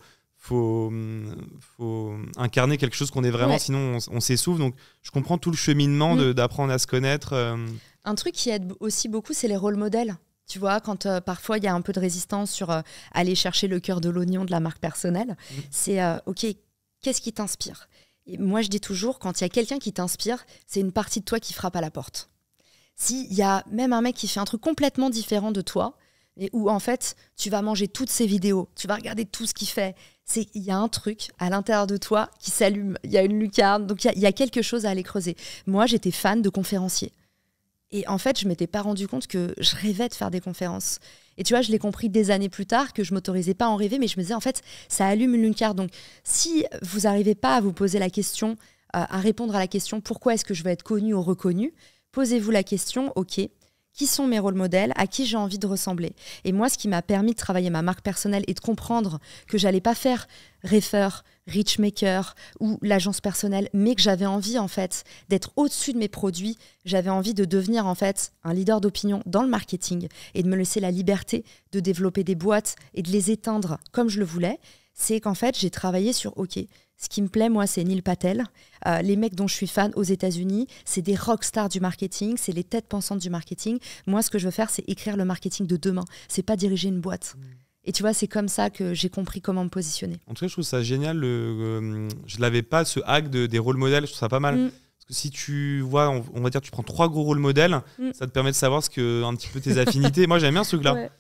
incarner quelque chose qu'on est vraiment, sinon on s'essouffle. Donc je comprends tout le cheminement d'apprendre à se connaître. Un truc qui aide aussi beaucoup, c'est les rôles modèles. Tu vois, quand parfois il y a un peu de résistance sur aller chercher le cœur de l'oignon de la marque personnelle, c'est ok, qu'est-ce qui t'inspire? Et moi je dis toujours, quand il y a quelqu'un qui t'inspire, c'est une partie de toi qui frappe à la porte. S'il y a même un mec qui fait un truc complètement différent de toi, et où en fait tu vas manger toutes ses vidéos, tu vas regarder tout ce qu'il fait, il y a un truc à l'intérieur de toi qui s'allume, il y a une lucarne, donc il y a quelque chose à aller creuser. Moi j'étais fan de conférenciers. Et en fait, je ne m'étais pas rendu compte que je rêvais de faire des conférences. Et tu vois, je l'ai compris des années plus tard, que je ne m'autorisais pas à en rêver, mais je me disais, en fait, ça allume une lucarne. Donc, si vous n'arrivez pas à vous poser la question, à répondre à la question, pourquoi est-ce que je veux être connu ou reconnu, posez-vous la question, ok, qui sont mes rôles modèles, à qui j'ai envie de ressembler. Et moi, ce qui m'a permis de travailler ma marque personnelle et de comprendre que j'allais pas faire Refer, Richmaker ou l'agence personnelle, mais que j'avais envie en fait d'être au-dessus de mes produits. J'avais envie de devenir en fait un leader d'opinion dans le marketing et de me laisser la liberté de développer des boîtes et de les éteindre comme je le voulais. C'est qu'en fait, j'ai travaillé sur OK. Ce qui me plaît, moi, c'est Neil Patel. Les mecs dont je suis fan aux États-Unis, c'est des rockstars du marketing, c'est les têtes pensantes du marketing. Moi, ce que je veux faire, c'est écrire le marketing de demain. C'est pas diriger une boîte. Et tu vois, c'est comme ça que j'ai compris comment me positionner. En tout cas, je trouve ça génial. Je l'avais pas, ce hack des rôles modèles. Je trouve ça pas mal. Parce que si tu vois, on va dire, tu prends 3 gros rôles modèles, ça te permet de savoir un petit peu tes affinités. Moi, j'aime bien ce truc-là. Ouais.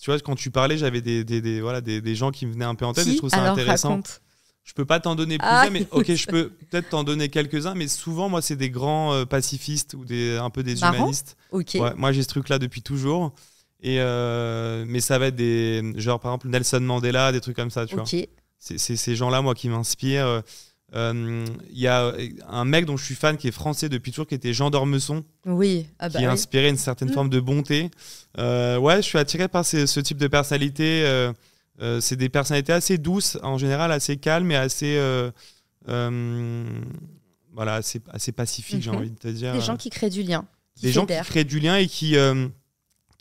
Tu vois, quand tu parlais, j'avais des gens qui me venaient un peu en tête et je trouve ça intéressant. Raconte. Je peux pas t'en donner plusieurs, mais ok, je peux peut-être t'en donner quelques-uns, mais souvent, moi, c'est des grands pacifistes ou un peu des humanistes. Okay. Ouais, moi, j'ai ce truc-là depuis toujours. Mais ça va être genre, par exemple, Nelson Mandela, des trucs comme ça, tu vois. C'est ces gens-là, moi, qui m'inspirent. Y a un mec dont je suis fan qui est français depuis toujours, qui était Jean d'Ormesson, qui a inspiré une certaine forme de bonté. Ouais, je suis attiré par ce type de personnalité. C'est des personnalités assez douces, en général assez calmes et assez pacifiques, j'ai envie de te dire. Des gens qui créent du lien. Des gens qui créent du lien et qui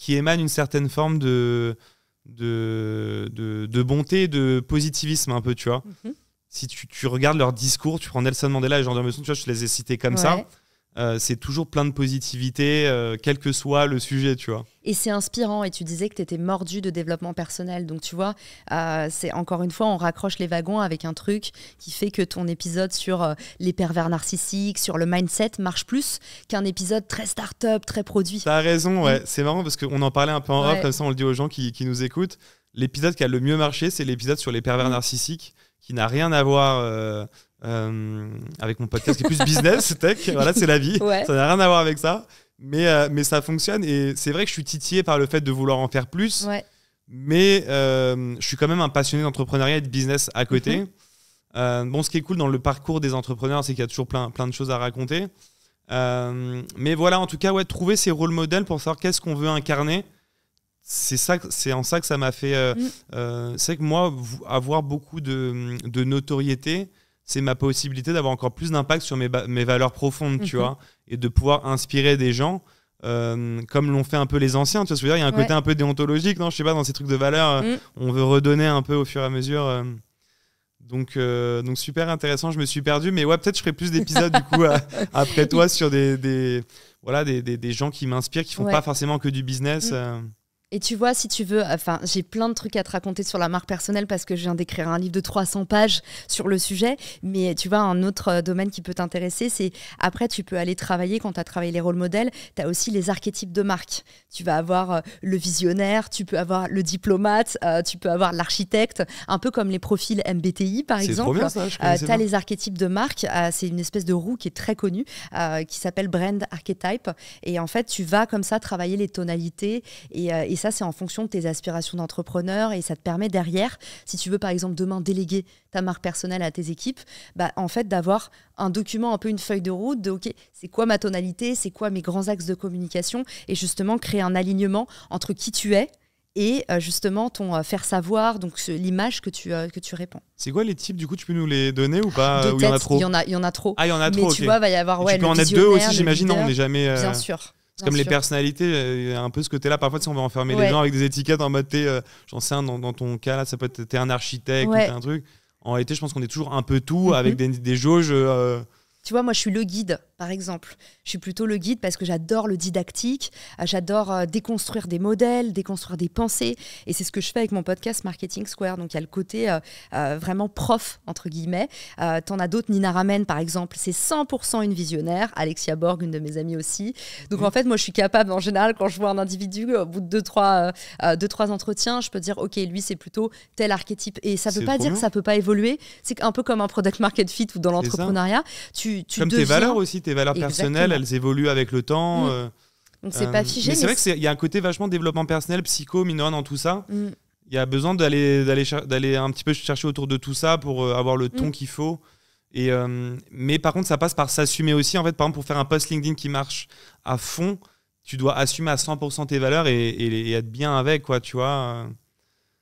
émanent une certaine forme de bonté, de positivisme un peu, tu vois. Si tu regardes leur discours, tu prends Nelson Mandela et Jean d'Ormesson, tu vois, je les ai cités comme ça. C'est toujours plein de positivité, quel que soit le sujet, tu vois. Et c'est inspirant. Et tu disais que tu étais mordu de développement personnel. Donc, tu vois, c'est encore une fois, on raccroche les wagons avec un truc qui fait que ton épisode sur les pervers narcissiques, sur le mindset, marche plus qu'un épisode très start-up, très produit. T'as raison, ouais. C'est marrant parce qu'on en parlait un peu en off, comme ça on le dit aux gens qui nous écoutent. L'épisode qui a le mieux marché, c'est l'épisode sur les pervers narcissiques, qui n'a rien à voir avec mon podcast qui est plus business, tech, voilà, c'est la vie, ça n'a rien à voir avec ça, mais ça fonctionne et c'est vrai que je suis titillé par le fait de vouloir en faire plus, mais je suis quand même un passionné d'entrepreneuriat et de business à côté. Bon, ce qui est cool dans le parcours des entrepreneurs, c'est qu'il y a toujours plein de choses à raconter, mais voilà, en tout cas, ouais, trouver ces rôles modèles pour savoir qu'est-ce qu'on veut incarner. C'est en ça que ça m'a fait... c'est que moi, avoir beaucoup de notoriété, c'est ma possibilité d'avoir encore plus d'impact sur mes valeurs profondes, tu vois, et de pouvoir inspirer des gens, comme l'ont fait un peu les anciens. Tu vois ce que je veux dire ? Il y a un côté un peu déontologique, non ? Je sais pas, dans ces trucs de valeurs, on veut redonner un peu au fur et à mesure. Donc super intéressant, je me suis perdu, mais ouais, peut-être je ferai plus d'épisodes du coup après toi sur des gens qui m'inspirent, qui font pas forcément que du business. Et tu vois, si tu veux, j'ai plein de trucs à te raconter sur la marque personnelle parce que je viens d'écrire un livre de 300 pages sur le sujet. Mais tu vois, un autre domaine qui peut t'intéresser, c'est après, tu peux aller travailler, quand tu as travaillé les rôles modèles, tu as aussi les archétypes de marque. Tu vas avoir le visionnaire, tu peux avoir le diplomate, tu peux avoir l'architecte, un peu comme les profils MBTI, par exemple. C'est trop bien ça, tu as les archétypes de marque, c'est une espèce de roue qui est très connue, qui s'appelle Brand Archetype. Et en fait, tu vas comme ça travailler les tonalités et ça, c'est en fonction de tes aspirations d'entrepreneur et ça te permet derrière, si tu veux par exemple demain déléguer ta marque personnelle à tes équipes, en fait d'avoir un document, un peu une feuille de route de ok, c'est quoi ma tonalité, c'est quoi mes grands axes de communication et justement créer un alignement entre qui tu es et justement ton faire savoir, donc l'image que tu répands. C'est quoi les types, du coup, tu peux nous les donner ou pas? De Ou tête, il y en a trop? il y en a trop. Ah, il y en a mais trop, tu ok. vois, il va y avoir Tu peux en le être deux aussi, visionnaire, j'imagine, le on n'est leader. jamais... Bien sûr. C'est comme les personnalités, il y a un peu ce côté-là. Parfois, si on veut enfermer les gens avec des étiquettes en mode, j'en sais un, dans ton cas, là, ça peut être t'es un architecte ou t'es un truc. En réalité, je pense qu'on est toujours un peu tout avec des jauges... Tu vois, moi, je suis le guide, par exemple. Je suis plutôt le guide parce que j'adore le didactique, j'adore déconstruire des modèles, déconstruire des pensées. Et c'est ce que je fais avec mon podcast Marketing Square. Donc, il y a le côté vraiment prof, entre guillemets. T'en as d'autres, Nina Ramen, par exemple. C'est 100% une visionnaire. Alexia Borg, une de mes amies aussi. Donc, en fait, moi, je suis capable, en général, quand je vois un individu, au bout de 2-3 entretiens, je peux dire, OK, lui, c'est plutôt tel archétype. Et ça ne veut pas dire que ça ne peut pas évoluer. C'est un peu comme un product market fit ou dans l'entrepreneuriat. Comme tes valeurs aussi, tes valeurs personnelles, elles évoluent avec le temps. Donc c'est pas figé. Mais c'est vrai qu'il y a un côté vachement développement personnel, psycho, mine de rien, dans tout ça. Il y a besoin d'aller un petit peu chercher autour de tout ça pour avoir le ton qu'il faut. Mais par contre, ça passe par s'assumer aussi. En fait, par exemple, pour faire un post LinkedIn qui marche à fond, tu dois assumer à 100% tes valeurs et être bien avec, quoi, tu vois.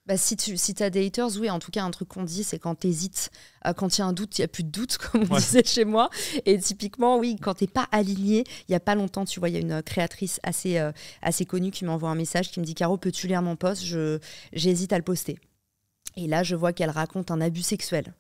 Bah, si tu as des haters, oui, en tout cas, un truc qu'on dit, c'est quand tu hésites. Quand il y a un doute, il n'y a plus de doute, comme on disait chez moi. Et typiquement, oui, quand tu n'es pas aligné, il n'y a pas longtemps, tu vois, il y a une créatrice assez connue qui m'envoie un message qui me dit « Caro, peux-tu lire mon post ? J'hésite à le poster. » Et là, je vois qu'elle raconte un abus sexuel.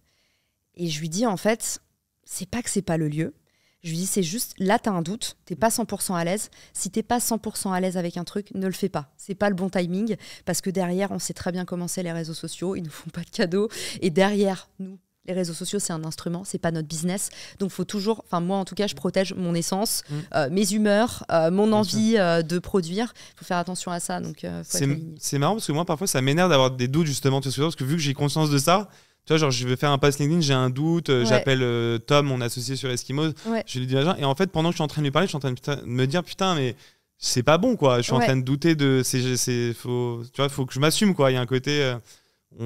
Et je lui dis, en fait, c'est pas que c'est pas le lieu. Je lui dis, c'est juste, là, tu as un doute, tu n'es pas 100% à l'aise. Si tu n'es pas 100% à l'aise avec un truc, ne le fais pas. C'est pas le bon timing, parce que derrière, on sait très bien comment c'est les réseaux sociaux, ils ne nous font pas de cadeaux. Et derrière, nous, les réseaux sociaux, c'est un instrument, c'est pas notre business. Donc, il faut toujours, enfin, moi, en tout cas, je protège mon essence, mes humeurs, mon envie de produire. Il faut faire attention à ça. Donc, c'est marrant, parce que moi, parfois, ça m'énerve d'avoir des doutes, justement, parce que vu que j'ai conscience de ça, tu vois, genre, je vais faire un post LinkedIn, j'ai un doute, j'appelle Tom, mon associé sur Eskimos, je lui dis, et en fait, pendant que je suis en train de lui parler, je suis en train de me dire, putain, mais c'est pas bon, quoi. Je suis en train de douter de. Faut que je m'assume, quoi. Il y a un côté.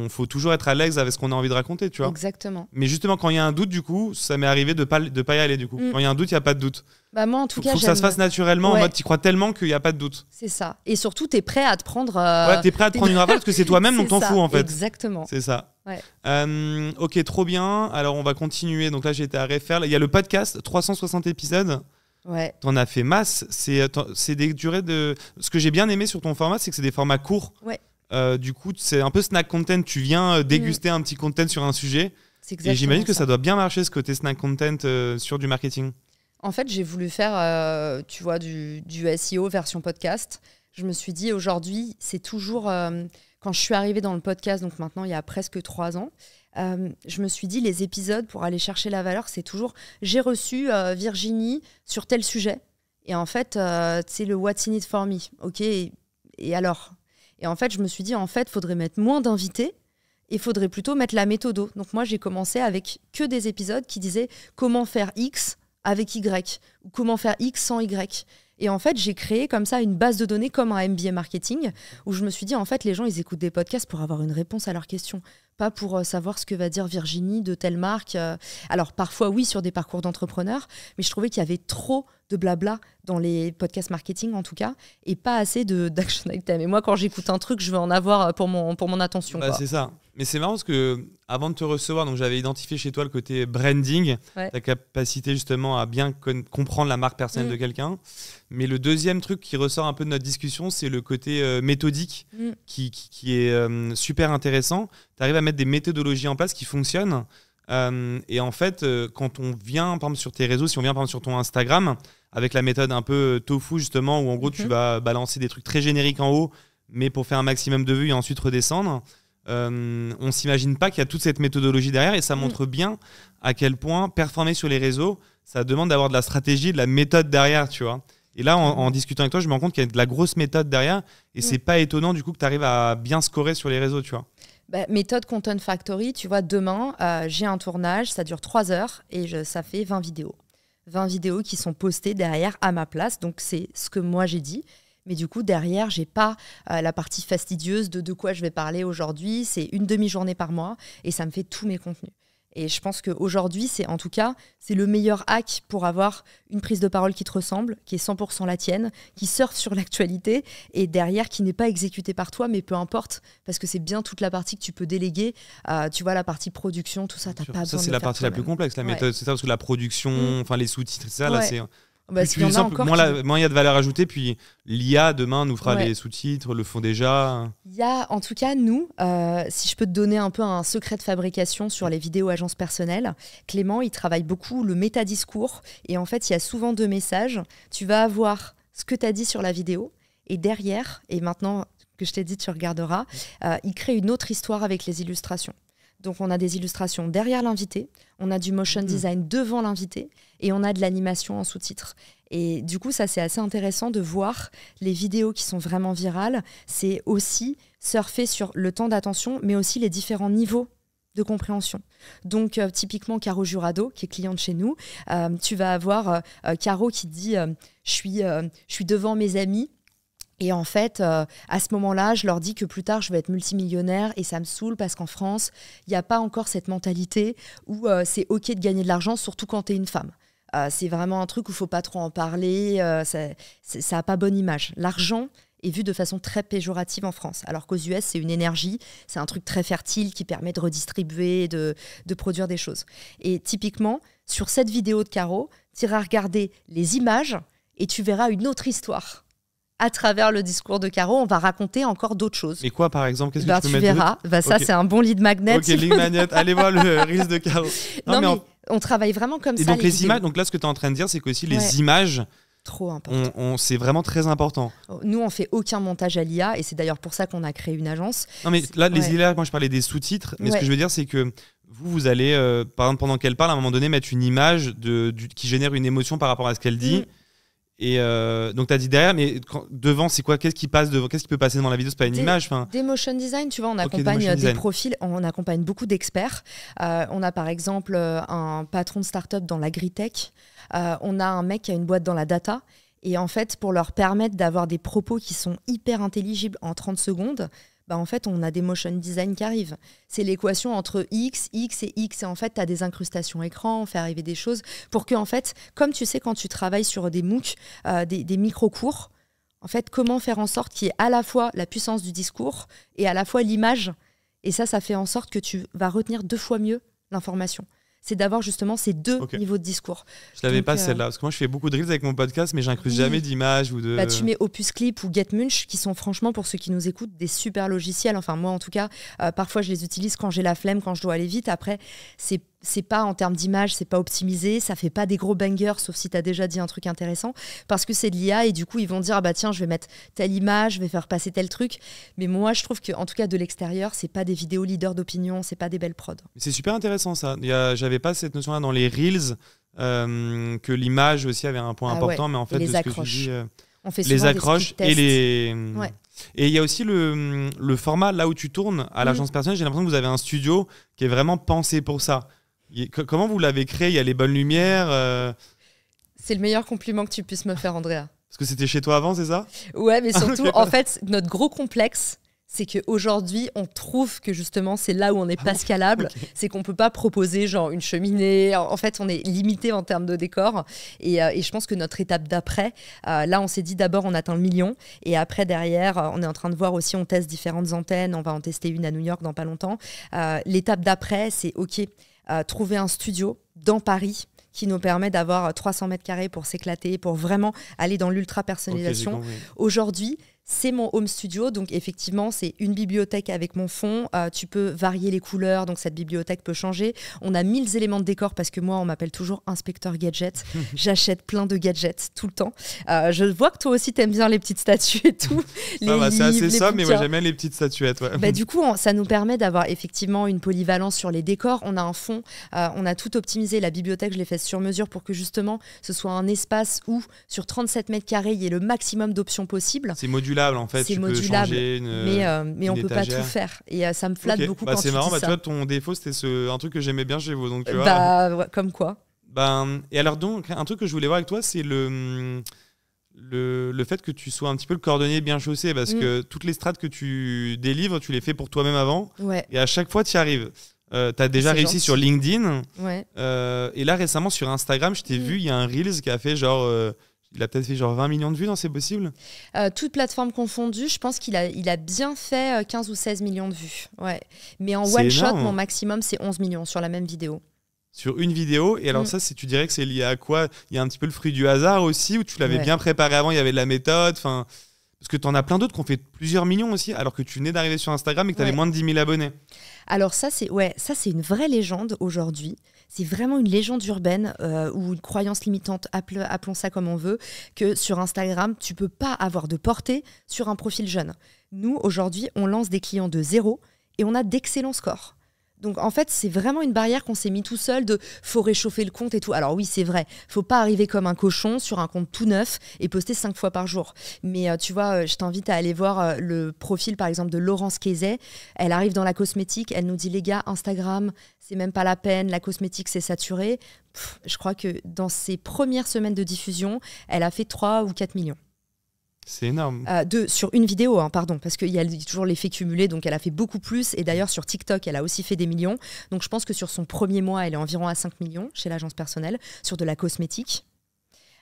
Faut toujours être à l'aise avec ce qu'on a envie de raconter, tu vois. Exactement. Mais justement, quand il y a un doute, du coup, ça m'est arrivé de pas y aller, du coup. Quand il y a un doute, il n'y a pas de doute. Bah moi, en tout cas, faut que ça se fasse naturellement, en mode, tu crois tellement qu'il n'y a pas de doute. C'est ça. Et surtout, tu es prêt à te prendre. T'es prêt à te prendre une rafale parce que c'est toi-même, donc t'en fous, en fait. Exactement. C'est ça. Ok, trop bien. Alors, on va continuer. Donc là, j'ai été à refaire. Il y a le podcast, 360 épisodes. Ouais. T'en as fait masse. C'est des durées de. Ce que j'ai bien aimé sur ton format, c'est que c'est des formats courts. Ouais. Du coup, c'est un peu snack content. Tu viens déguster un petit content sur un sujet. Et j'imagine que ça doit bien marcher, ce côté snack content sur du marketing. En fait, j'ai voulu faire, tu vois, du SEO version podcast. Je me suis dit, aujourd'hui, c'est toujours... quand je suis arrivée dans le podcast, donc maintenant, il y a presque 3 ans, je me suis dit, les épisodes, pour aller chercher la valeur, c'est toujours... J'ai reçu Virginie sur tel sujet. Et en fait, c'est le What's in it for me. OK, et alors ? Et en fait, je me suis dit, en fait, il faudrait mettre moins d'invités et il faudrait plutôt mettre la méthodo. Donc moi, j'ai commencé avec que des épisodes qui disaient comment faire X avec Y ou comment faire X sans Y. Et en fait, j'ai créé comme ça une base de données comme un MBA marketing où je me suis dit, en fait, les gens, ils écoutent des podcasts pour avoir une réponse à leurs questions, pas pour savoir ce que va dire Virginie de telle marque. Alors, parfois, oui, sur des parcours d'entrepreneurs, mais je trouvais qu'il y avait trop de blabla dans les podcasts marketing, en tout cas, et pas assez d'action item. Et moi, quand j'écoute un truc, je veux en avoir pour mon attention. C'est ça. Mais c'est marrant parce que avant de te recevoir, donc j'avais identifié chez toi le côté branding, ta capacité justement à bien comprendre la marque personnelle de quelqu'un. Mais le deuxième truc qui ressort un peu de notre discussion, c'est le côté méthodique qui est super intéressant. Tu arrives à mettre des méthodologies en place qui fonctionnent. Et en fait, quand on vient, par exemple, sur tes réseaux, si on vient par exemple sur ton Instagram, avec la méthode un peu tofu justement, où en gros tu vas balancer des trucs très génériques en haut, mais pour faire un maximum de vues et ensuite redescendre. On s'imagine pas qu'il y a toute cette méthodologie derrière et ça montre bien à quel point performer sur les réseaux, ça demande d'avoir de la stratégie, de la méthode derrière, tu vois. Et là, en discutant avec toi, je me rends compte qu'il y a de la grosse méthode derrière et c'est pas étonnant du coup que tu arrives à bien scorer sur les réseaux, tu vois. Méthode Content Factory, tu vois, demain, j'ai un tournage, ça dure 3 heures et ça fait 20 vidéos. 20 vidéos qui sont postées derrière à ma place, donc c'est ce que moi j'ai dit. Mais du coup, derrière, j'ai pas la partie fastidieuse de quoi je vais parler aujourd'hui. C'est une demi-journée par mois et ça me fait tous mes contenus. Et je pense qu'aujourd'hui, en tout cas, c'est le meilleur hack pour avoir une prise de parole qui te ressemble, qui est 100% la tienne, qui surfe sur l'actualité et derrière, qui n'est pas exécutée par toi, mais peu importe, parce que c'est bien toute la partie que tu peux déléguer. Tu vois, la partie production, tout ça, tu n'as pas besoin de le faire. Ça, c'est la partie la plus complexe, la méthode. C'est ça, parce que la production, enfin les sous-titres, c'est ça, là, c'est... Plus moins il y a de valeur ajoutée, puis l'IA demain nous fera les sous-titres, le font déjà. Il y a, en tout cas, nous, si je peux te donner un peu un secret de fabrication sur les vidéos agences personnelles, Clément, il travaille beaucoup le métadiscours. Et en fait, il y a souvent 2 messages. Tu vas avoir ce que tu as dit sur la vidéo, et derrière, et maintenant que je t'ai dit, tu regarderas, il crée une autre histoire avec les illustrations. Donc, on a des illustrations derrière l'invité, on a du motion design devant l'invité et on a de l'animation en sous-titres. Et du coup, ça, c'est assez intéressant de voir les vidéos qui sont vraiment virales. C'est aussi surfer sur le temps d'attention, mais aussi les différents niveaux de compréhension. Donc, typiquement, Caro Jurado, qui est cliente chez nous, tu vas avoir Caro qui dit « je suis devant mes amis ». Et en fait, à ce moment-là, je leur dis que plus tard, je vais être multimillionnaire et ça me saoule parce qu'en France, il n'y a pas encore cette mentalité où c'est OK de gagner de l'argent, surtout quand tu es une femme. C'est vraiment un truc où il ne faut pas trop en parler, ça n'a pas bonne image. L'argent est vu de façon très péjorative en France, alors qu'aux US, c'est une énergie, c'est un truc très fertile qui permet de redistribuer, de produire des choses. Et typiquement, sur cette vidéo de Caro, tu iras regarder les images et tu verras une autre histoire. À travers le discours de Caro, on va raconter encore d'autres choses. Et quoi, par exemple? Qu'est-ce que tu peux tu mettre verras. Ça, c'est un bon lead magnet. Ok, lead magnet. Allez voir le Reels de Caro. Non, mais on travaille vraiment comme ça. Et donc, les images, donc là, ce que tu es en train de dire, c'est qu'aussi les images, trop important. C'est vraiment très important. Nous, on fait aucun montage à l'IA et c'est d'ailleurs pour ça qu'on a créé une agence. Non, mais là, les IA, moi, je parlais des sous-titres. Mais ce que je veux dire, c'est que vous allez, par exemple, pendant qu'elle parle, à un moment donné, mettre une image qui génère une émotion par rapport à ce qu'elle dit. Et donc tu as dit derrière, mais devant c'est quoi? Qu'est-ce qui peut passer devant la vidéo? C'est pas une image, des motion design, tu vois, on accompagne des profils, on accompagne beaucoup d'experts. On a par exemple un patron de start-up dans l'agritech, on a un mec qui a une boîte dans la data. Et en fait, pour leur permettre d'avoir des propos qui sont hyper intelligibles en 30 secondes, en fait, on a des motion design qui arrivent. C'est l'équation entre X et X. Et en fait, tu as des incrustations écran, on fait arriver des choses pour que, en fait, comme tu sais, quand tu travailles sur des MOOC, des micro-cours, en fait, comment faire en sorte qu'il y ait à la fois la puissance du discours et à la fois l'image. Et ça fait en sorte que tu vas retenir 2 fois mieux l'information. C'est d'avoir justement ces 2 niveaux de discours. Je l'avais pas celle-là, parce que moi je fais beaucoup de reels avec mon podcast, mais j'incruste jamais d'images ou de... tu mets Opus Clip ou GetMunch, qui sont franchement, pour ceux qui nous écoutent, des super logiciels. Enfin, moi en tout cas, parfois je les utilise quand j'ai la flemme, quand je dois aller vite. Après, c'est pas en termes d'image, c'est pas optimisé, ça fait pas des gros bangers, sauf si tu as déjà dit un truc intéressant, parce que c'est de l'IA et du coup ils vont dire tiens, je vais mettre telle image, je vais faire passer tel truc. Mais moi je trouve que, en tout cas de l'extérieur, c'est pas des vidéos leaders d'opinion, c'est pas des belles prods. C'est super intéressant ça. J'avais pas cette notion là dans les reels, que l'image aussi avait un point important, mais en fait de ce que tu dis, on fait les accroches et les... Et il y a aussi le format là où tu tournes à l'agence personnelle. J'ai l'impression que vous avez un studio qui est vraiment pensé pour ça. Comment vous l'avez créé? Il y a les bonnes lumières. C'est le meilleur compliment que tu puisses me faire, Andrea. Parce que c'était chez toi avant, c'est ça? Ouais, mais surtout, en fait, notre gros complexe, c'est qu'aujourd'hui, on trouve que justement, c'est là où on n'est pas scalable. C'est qu'on ne peut pas proposer genre une cheminée. En fait, on est limité en termes de décor. Et je pense que notre étape d'après, là, on s'est dit d'abord, on atteint le million. Et après, derrière, on est en train de voir aussi, on teste différentes antennes. On va en tester une à New York dans pas longtemps. L'étape d'après, c'est OK, trouver un studio dans Paris qui nous permet d'avoir 300 mètres carrés pour s'éclater, pour vraiment aller dans l'ultra-personnalisation. Aujourd'hui, c'est mon home studio, donc effectivement, c'est une bibliothèque avec mon fond. Tu peux varier les couleurs, donc cette bibliothèque peut changer. On a 1000 éléments de décor parce que moi, on m'appelle toujours inspecteur gadget. J'achète plein de gadgets tout le temps. Je vois que toi aussi, t'aimes bien les petites statues et tout. C'est assez ça, mais j'aime bien les petites statuettes. Ouais. Du coup, ça nous permet d'avoir effectivement une polyvalence sur les décors. On a un fond, on a tout optimisé. La bibliothèque, je l'ai faite sur mesure pour que justement, ce soit un espace où, sur 37 mètres carrés, il y ait le maximum d'options possibles. C'est modulable en fait, c'est tu modulable, peux changer mais on peut pas tout faire et ça me flatte beaucoup quand c'est tu marrant, dis ça. Tu vois, ton défaut c'était un truc que j'aimais bien chez vous, donc tu vois. Comme quoi. Et alors donc un truc que je voulais voir avec toi, c'est le fait que tu sois un petit peu le cordonnier bien chaussé, parce que toutes les strates que tu délivres, tu les fais pour toi-même avant, et à chaque fois tu y arrives. tu as déjà C'est réussi gentil. sur LinkedIn. Ouais. Et là, récemment, sur Instagram, je t'ai vu, il y a un Reels qui a fait il a peut-être fait 20 millions de vues, non, c'est possible? Toutes plateformes confondues, je pense qu'il a bien fait 15 ou 16 millions de vues. Ouais. Mais en C'est one shot, énorme. mon maximum, c'est 11 millions sur la même vidéo. Sur une vidéo. Et alors ça, tu dirais que c'est lié à quoi? Il y a un petit peu le fruit du hasard aussi, ou tu l'avais bien préparé avant, il y avait de la méthode, enfin... Parce que tu en as plein d'autres qui ont fait plusieurs millions aussi, alors que tu venais d'arriver sur Instagram et que tu avais moins de 10 000 abonnés. Alors ça, c'est une vraie légende aujourd'hui. C'est vraiment une légende urbaine ou une croyance limitante, appelons ça comme on veut, que sur Instagram, tu peux pas avoir de portée sur un profil jeune. Nous, aujourd'hui, on lance des clients de 0 et on a d'excellents scores. Donc en fait, c'est vraiment une barrière qu'on s'est mis tout seul de faut réchauffer le compte et tout. Alors oui, c'est vrai, faut pas arriver comme un cochon sur un compte tout neuf et poster 5 fois par jour. Mais tu vois, je t'invite à aller voir le profil par exemple de Laurence Kézet. Elle arrive dans la cosmétique, elle nous dit les gars, Instagram, c'est même pas la peine, la cosmétique c'est saturé. Je crois que dans ses premières semaines de diffusion, elle a fait 3 ou 4 millions. C'est énorme. Sur une vidéo, pardon, parce qu'il y a toujours l'effet cumulé, donc elle a fait beaucoup plus. Et d'ailleurs, sur TikTok, elle a aussi fait des millions. Donc je pense que sur son premier mois, elle est environ à 5 millions chez l'agence personnelle, sur de la cosmétique.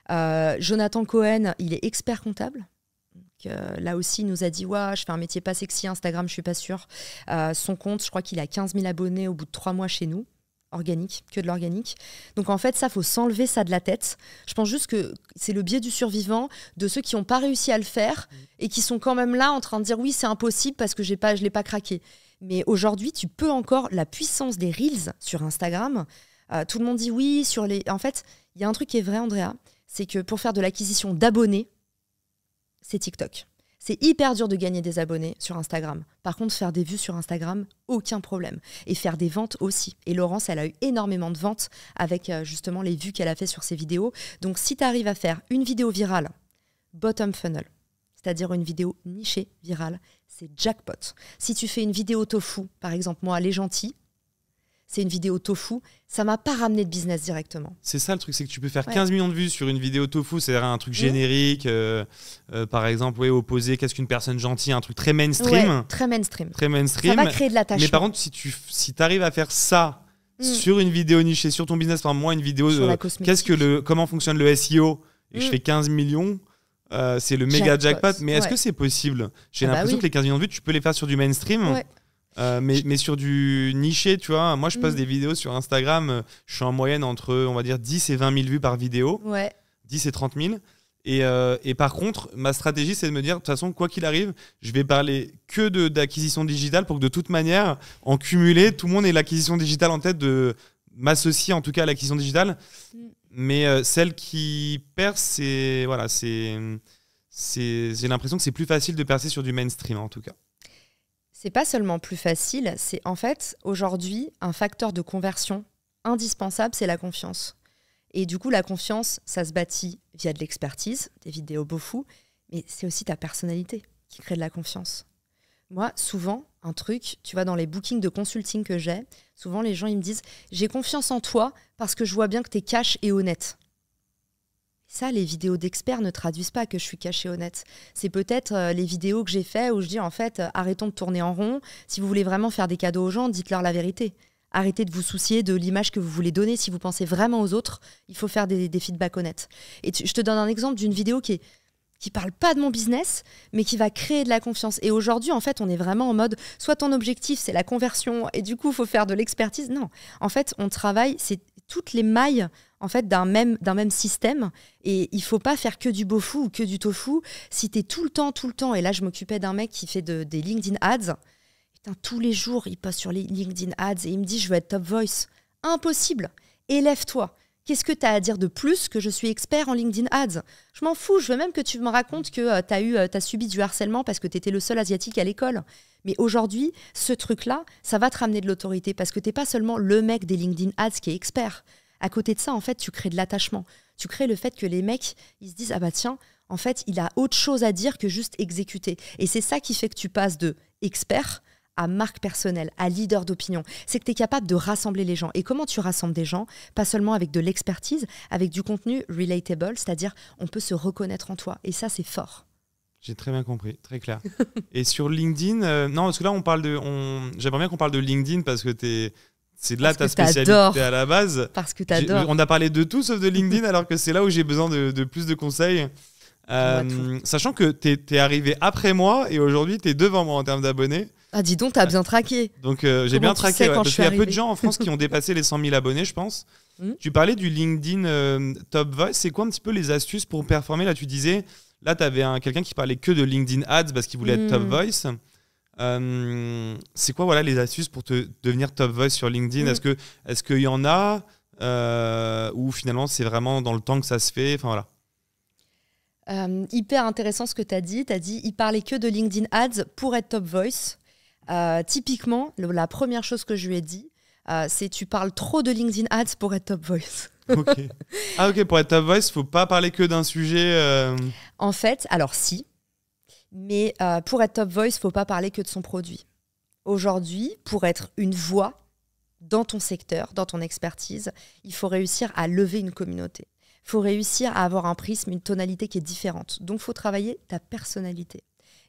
Jonathan Cohen, il est expert comptable. Donc, là aussi, il nous a dit ouais, je fais un métier pas sexy, Instagram, je suis pas sûre. Son compte, je crois qu'il a 15 000 abonnés au bout de 3 mois chez nous. Organique, que de l'organique. Donc en fait, ça, faut s'enlever ça de la tête. Je pense juste que c'est le biais du survivant, de ceux qui n'ont pas réussi à le faire et qui sont quand même là en train de dire oui, c'est impossible parce que je ne l'ai pas craqué. Mais aujourd'hui, tu peux encore, la puissance des Reels sur Instagram, tout le monde dit oui, en fait, il y a un truc qui est vrai, Andrea, c'est que pour faire de l'acquisition d'abonnés, c'est TikTok. C'est hyper dur de gagner des abonnés sur Instagram. Par contre, faire des vues sur Instagram, aucun problème. Et faire des ventes aussi. Et Laurence, elle a eu énormément de ventes avec justement les vues qu'elle a fait sur ses vidéos. Donc, si tu arrives à faire une vidéo virale, bottom funnel, c'est-à-dire une vidéo nichée, virale, c'est jackpot. Si tu fais une vidéo tofu, par exemple, moi, Les Gentils, c'est une vidéo tofu, ça m'a pas ramené de business directement. C'est ça le truc, c'est que tu peux faire 15 millions de vues sur une vidéo tofu, c'est-à-dire un truc générique, par exemple, opposé, qu'est-ce qu'une personne gentille, un truc très mainstream. Ouais, très mainstream. Très mainstream. Ça va créer de l'attachement. Mais par contre, si tu arrives à faire ça sur une vidéo nichée, sur ton business, par moi, une vidéo comment fonctionne le SEO, et je fais 15 millions, c'est le méga jackpot. Mais est-ce que c'est possible? J'ai l'impression que les 15 millions de vues, tu peux les faire sur du mainstream. Ouais. Mais sur du niché, tu vois, moi je poste des vidéos sur Instagram, je suis en moyenne entre, on va dire, 10 et 20 000 vues par vidéo, 10 et 30 000. Et par contre, ma stratégie, c'est de me dire, de toute façon, quoi qu'il arrive, je vais parler que d'acquisition digitale pour que de toute manière, en cumulé, tout le monde ait l'acquisition digitale en tête, de m'associer en tout cas à l'acquisition digitale. Mais celle qui perce, j'ai l'impression que c'est plus facile de percer sur du mainstream en tout cas. C'est pas seulement plus facile, c'est en fait, aujourd'hui, un facteur de conversion indispensable, c'est la confiance. Et du coup, la confiance, ça se bâtit via de l'expertise, des vidéos beaufou, mais c'est aussi ta personnalité qui crée de la confiance. Moi, souvent, un truc, tu vois, dans les bookings de consulting que j'ai, souvent les gens, ils me disent « J'ai confiance en toi parce que je vois bien que tu es cash et honnête ». Ça, les vidéos d'experts ne traduisent pas que je suis cash et honnête. C'est peut-être les vidéos que j'ai faites où je dis en fait, arrêtons de tourner en rond. Si vous voulez vraiment faire des cadeaux aux gens, dites-leur la vérité. Arrêtez de vous soucier de l'image que vous voulez donner. Si vous pensez vraiment aux autres, il faut faire des feedbacks honnêtes. Et je te donne un exemple d'une vidéo qui parle pas de mon business, mais qui va créer de la confiance. Et aujourd'hui, en fait, on est vraiment en mode, soit ton objectif, c'est la conversion, et du coup, il faut faire de l'expertise. Non, en fait, on travaille, c'est toutes les mailles en fait, d'un même système. Et il faut pas faire que du beaufou ou que du tofu. Si tu es tout le temps, et là, je m'occupais d'un mec qui fait des LinkedIn Ads. Putain, tous les jours, il poste sur les LinkedIn Ads et il me dit, je veux être top voice. Impossible. Élève-toi. Qu'est-ce que tu as à dire de plus que je suis expert en LinkedIn Ads? Je m'en fous, je veux même que tu me racontes que tu as subi du harcèlement parce que tu étais le seul asiatique à l'école. Mais aujourd'hui, ce truc-là, ça va te ramener de l'autorité parce que tu n'es pas seulement le mec des LinkedIn Ads qui est expert. À côté de ça, en fait, tu crées de l'attachement. Tu crées le fait que les mecs, ils se disent « Ah bah tiens, en fait, il a autre chose à dire que juste exécuter. » Et c'est ça qui fait que tu passes de expert à marque personnelle, à leader d'opinion. C'est que tu es capable de rassembler les gens. Et comment tu rassembles des gens? Pas seulement avec de l'expertise, avec du contenu relatable, c'est-à-dire on peut se reconnaître en toi. Et ça, c'est fort. J'ai très bien compris, très clair. Et sur LinkedIn, non, parce que là, j'aimerais bien qu'on parle de LinkedIn parce que c'est là ta que spécialité t'adores. à la base. Parce que t'adores. On a parlé de tout sauf de LinkedIn, alors que c'est là où j'ai besoin de plus de conseils. Sachant que t'es arrivé après moi et aujourd'hui t'es devant moi en termes d'abonnés. Ah, dis donc, t'as bien traqué. Donc j'ai bien traqué, quand parce qu'il y a peu de gens en France qui ont dépassé les 100 000 abonnés, je pense. Tu parlais du LinkedIn Top Voice. C'est quoi un petit peu les astuces pour performer? Là, tu disais, là, tu avais quelqu'un qui parlait que de LinkedIn Ads parce qu'il voulait être Top Voice. C'est quoi, voilà, les astuces pour devenir Top Voice sur LinkedIn? Est-ce qu'il y en a ou finalement c'est vraiment dans le temps que ça se fait? Enfin voilà. Hyper intéressant ce que tu as dit. Tu as dit il parlait que de LinkedIn Ads pour être Top Voice. Typiquement, la première chose que je lui ai dit, c'est tu parles trop de LinkedIn Ads pour être Top Voice. Ok. Ah ok, pour être Top Voice, faut pas parler que d'un sujet. En fait, alors si, mais pour être Top Voice, faut pas parler que de son produit. Aujourd'hui, pour être une voix dans ton secteur, dans ton expertise, il faut réussir à lever une communauté. Il faut réussir à avoir un prisme, une tonalité qui est différente. Donc, il faut travailler ta personnalité.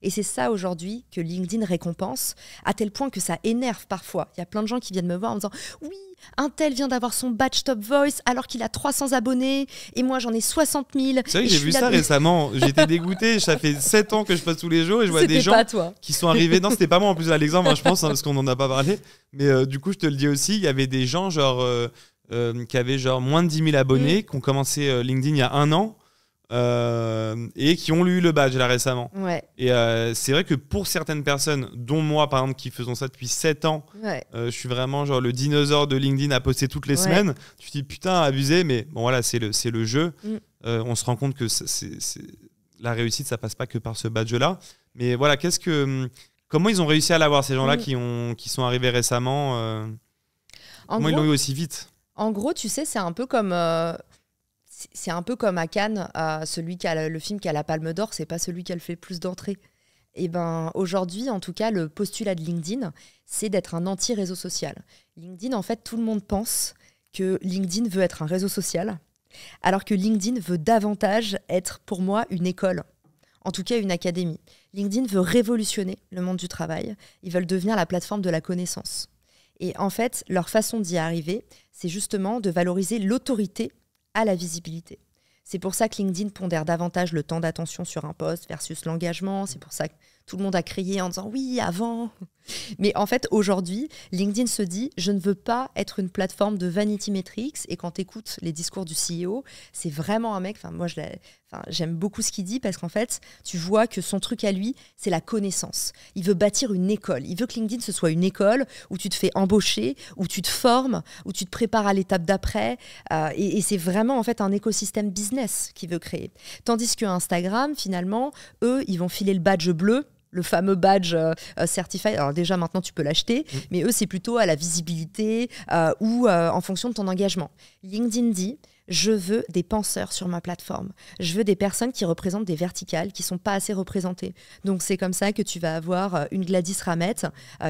Et c'est ça aujourd'hui que LinkedIn récompense, à tel point que ça énerve parfois. Il y a plein de gens qui viennent me voir en me disant « Oui, un tel vient d'avoir son badge Top Voice alors qu'il a 300 abonnés et moi j'en ai 60 000. » C'est vrai que j'ai vu ça récemment. J'étais dégoûté. Ça fait 7 ans que je passe tous les jours et je vois des gens qui sont arrivés. Non, c'était pas moi en plus, Alexandre, hein, je pense, parce qu'on n'en a pas parlé. Mais du coup, je te le dis aussi, il y avait des gens qui avaient genre moins de 10 000 abonnés, qui ont commencé LinkedIn il y a 1 an. Et qui ont eu le badge là récemment. Ouais. Et c'est vrai que pour certaines personnes, dont moi par exemple, qui faisons ça depuis 7 ans, je suis vraiment genre le dinosaure de LinkedIn à poster toutes les semaines. Tu te dis putain, abusé, mais bon voilà, c'est le jeu. On se rend compte que la réussite, ça passe pas que par ce badge là. Mais voilà, comment ils ont réussi à l'avoir, ces gens-là qui sont arrivés récemment comment ils l'ont eu aussi vite? En gros, tu sais, c'est un peu comme à Cannes, celui qui a le film qui a la Palme d'Or, c'est pas celui qui a le fait le plus d'entrées. Et ben aujourd'hui, en tout cas, le postulat de LinkedIn, c'est d'être un anti-réseau social. LinkedIn, en fait, tout le monde pense que LinkedIn veut être un réseau social, alors que LinkedIn veut davantage être, pour moi, une école. En tout cas, une académie. LinkedIn veut révolutionner le monde du travail. Ils veulent devenir la plateforme de la connaissance. Et en fait, leur façon d'y arriver, c'est justement de valoriser l'autorité à la visibilité. C'est pour ça que LinkedIn pondère davantage le temps d'attention sur un post versus l'engagement. C'est pour ça que tout le monde a crié en disant « oui, avant ». Mais en fait, aujourd'hui, LinkedIn se dit « je ne veux pas être une plateforme de vanity metrics ». Et quand tu écoutes les discours du CEO, c'est vraiment un mec, moi j'aime beaucoup ce qu'il dit parce qu'en fait, tu vois que son truc à lui, c'est la connaissance. Il veut bâtir une école. Il veut que LinkedIn, ce soit une école où tu te fais embaucher, où tu te formes, où tu te prépares à l'étape d'après. Et c'est vraiment en fait un écosystème business qu'il veut créer. Tandis que Instagram, finalement, eux, ils vont filer le badge bleu, le fameux badge certified. Alors déjà, maintenant, tu peux l'acheter, mais eux, c'est plutôt à la visibilité ou en fonction de ton engagement. LinkedIn dit « je veux des penseurs sur ma plateforme. Je veux des personnes qui représentent des verticales qui ne sont pas assez représentées. » Donc, c'est comme ça que tu vas avoir une Gladys Ramet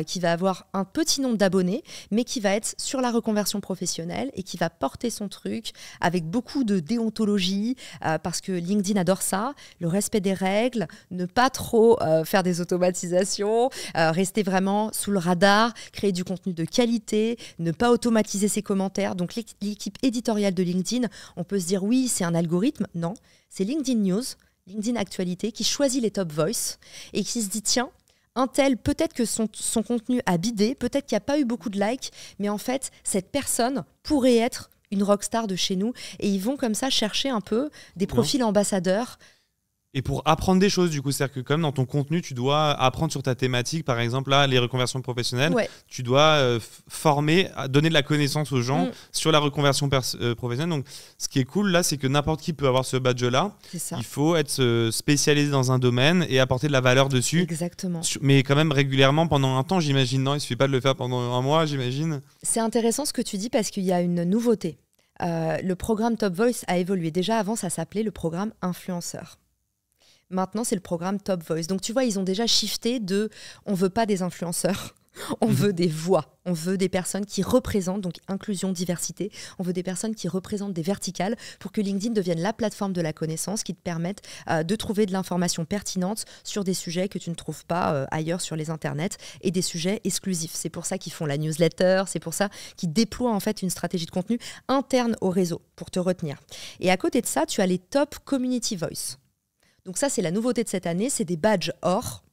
qui va avoir un petit nombre d'abonnés, mais qui va être sur la reconversion professionnelle et qui va porter son truc avec beaucoup de déontologie parce que LinkedIn adore ça, le respect des règles, ne pas trop faire des automatisations, rester vraiment sous le radar, créer du contenu de qualité, ne pas automatiser ses commentaires. Donc, l'équipe éditoriale de LinkedIn, on peut se dire oui, c'est un algorithme. Non, c'est LinkedIn News, LinkedIn Actualité qui choisit les top voice et qui se dit tiens, un tel, peut-être que son contenu a bidé, peut-être qu'il n'y a pas eu beaucoup de likes, mais en fait, cette personne pourrait être une rockstar de chez nous. Et ils vont comme ça chercher un peu des profils ambassadeurs. Et pour apprendre des choses, du coup, c'est-à-dire que comme dans ton contenu, tu dois apprendre sur ta thématique, par exemple, là, les reconversions professionnelles, tu dois former, donner de la connaissance aux gens sur la reconversion professionnelle. Donc, ce qui est cool, là, c'est que n'importe qui peut avoir ce badge-là. Il faut être spécialisé dans un domaine et apporter de la valeur dessus. Exactement. Mais quand même régulièrement pendant un temps, j'imagine. Non, il ne suffit pas de le faire pendant un mois, j'imagine. C'est intéressant ce que tu dis parce qu'il y a une nouveauté. Le programme Top Voice a évolué. Déjà, avant, ça s'appelait le programme influenceur. Maintenant, c'est le programme Top Voice. Donc, tu vois, ils ont déjà shifté de « on veut pas des influenceurs, On veut des voix, on veut des personnes qui représentent, donc inclusion, diversité, on veut des personnes qui représentent des verticales pour que LinkedIn devienne la plateforme de la connaissance qui te permette de trouver de l'information pertinente sur des sujets que tu ne trouves pas ailleurs sur les internets et des sujets exclusifs. C'est pour ça qu'ils font la newsletter, c'est pour ça qu'ils déploient en fait une stratégie de contenu interne au réseau pour te retenir. Et à côté de ça, tu as les top community voice. Donc ça, c'est la nouveauté de cette année, c'est des badges or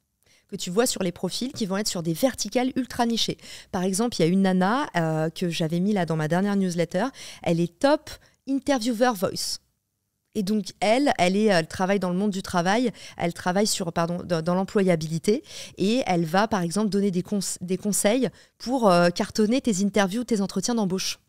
que tu vois sur les profils qui vont être sur des verticales ultra nichées. Par exemple, il y a une nana que j'avais mis là dans ma dernière newsletter, elle est top interviewer voice. Et donc, elle travaille dans le monde du travail, elle travaille dans l'employabilité et elle va, par exemple, donner des conseils pour cartonner tes interviews, tes entretiens d'embauche.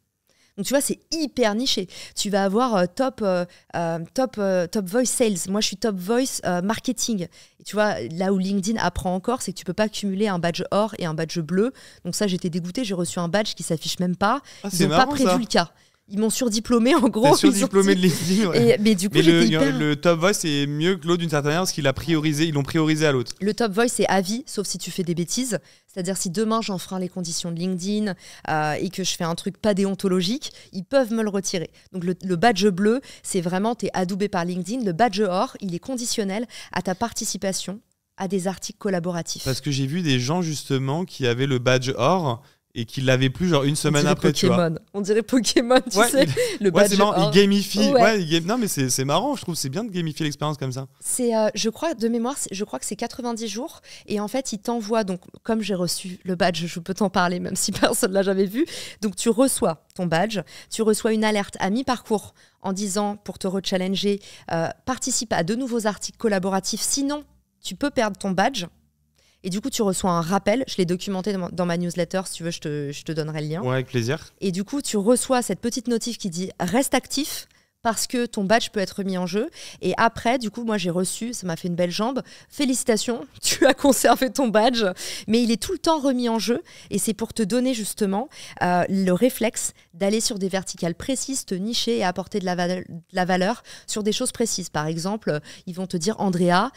Donc, tu vois, c'est hyper niché. Tu vas avoir top voice sales. Moi, je suis top voice marketing. Et tu vois, là où LinkedIn apprend encore, c'est que tu peux pas cumuler un badge or et un badge bleu. Donc ça, j'étais dégoûtée. J'ai reçu un badge qui s'affiche même pas. Ils n'ont pas prévu le cas. Ils m'ont surdiplômé en gros. T'es surdiplômé de LinkedIn, ouais. Mais du coup, le top voice c'est mieux que l'autre d'une certaine manière parce qu'ils l'ont priorisé à l'autre. Le top voice c'est à vie, sauf si tu fais des bêtises. C'est-à-dire si demain j'enfreins les conditions de LinkedIn et que je fais un truc pas déontologique, ils peuvent me le retirer. Donc le badge bleu, c'est vraiment t'es adoubé par LinkedIn. Le badge or, il est conditionnel à ta participation à des articles collaboratifs. Parce que j'ai vu des gens justement qui avaient le badge or et qui l'avaient plus genre une semaine après, Pokémon. tu vois. On dirait Pokémon, tu sais. Le badge c'est marrant, or. il gamifie. Ouais. Non, mais c'est marrant, je trouve. C'est bien de gamifier l'expérience comme ça. C'est, je crois, de mémoire, je crois que c'est 90 jours. Et en fait, il t'envoie, donc comme j'ai reçu le badge, je peux t'en parler, même si personne ne l'a jamais vu. Donc, tu reçois ton badge, tu reçois une alerte à mi-parcours en disant, pour te rechallenger, participe à de nouveaux articles collaboratifs. Sinon, tu peux perdre ton badge. Et du coup, tu reçois un rappel. Je l'ai documenté dans ma newsletter. Si tu veux, je te donnerai le lien. Ouais, avec plaisir. Et du coup, tu reçois cette petite notif qui dit « Reste actif » parce que ton badge peut être mis en jeu. Et après, du coup, moi, j'ai reçu, ça m'a fait une belle jambe. Félicitations, tu as conservé ton badge. Mais il est tout le temps remis en jeu. Et c'est pour te donner justement le réflexe d'aller sur des verticales précises, te nicher et apporter de la valeur sur des choses précises. Par exemple, ils vont te dire « Andrea,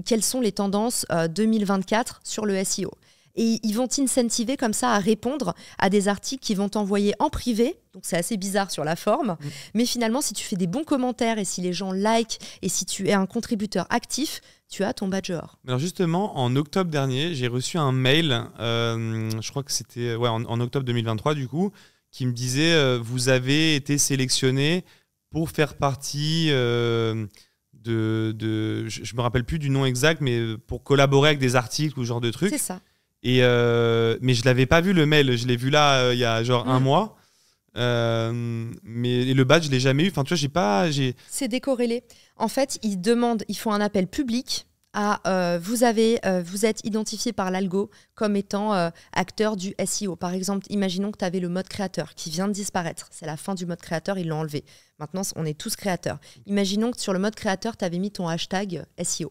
quelles sont les tendances 2024 sur le SEO ?» Et ils vont t'incentiver comme ça à répondre à des articles qui vont t'envoyer en privé. Donc c'est assez bizarre sur la forme. Mais finalement, si tu fais des bons commentaires et si les gens likent et si tu es un contributeur actif, tu as ton badge or. Alors justement, en octobre dernier, j'ai reçu un mail, je crois que c'était en octobre 2023 du coup, qui me disait vous avez été sélectionné pour faire partie je me rappelle plus du nom exact, mais pour collaborer avec des articles ou ce genre de trucs. C'est ça. Et mais je l'avais pas vu le mail, je l'ai vu là il y a genre un mois. Mais le badge je l'ai jamais eu. Enfin tu vois C'est décorrélé. En fait ils font un appel public à vous êtes identifié par l'algo comme étant acteur du SEO. Par exemple, imaginons que tu avais le mode créateur qui vient de disparaître. C'est la fin du mode créateur, ils l'ont enlevé. Maintenant, on est tous créateurs. Imaginons que sur le mode créateur, tu avais mis ton hashtag SEO.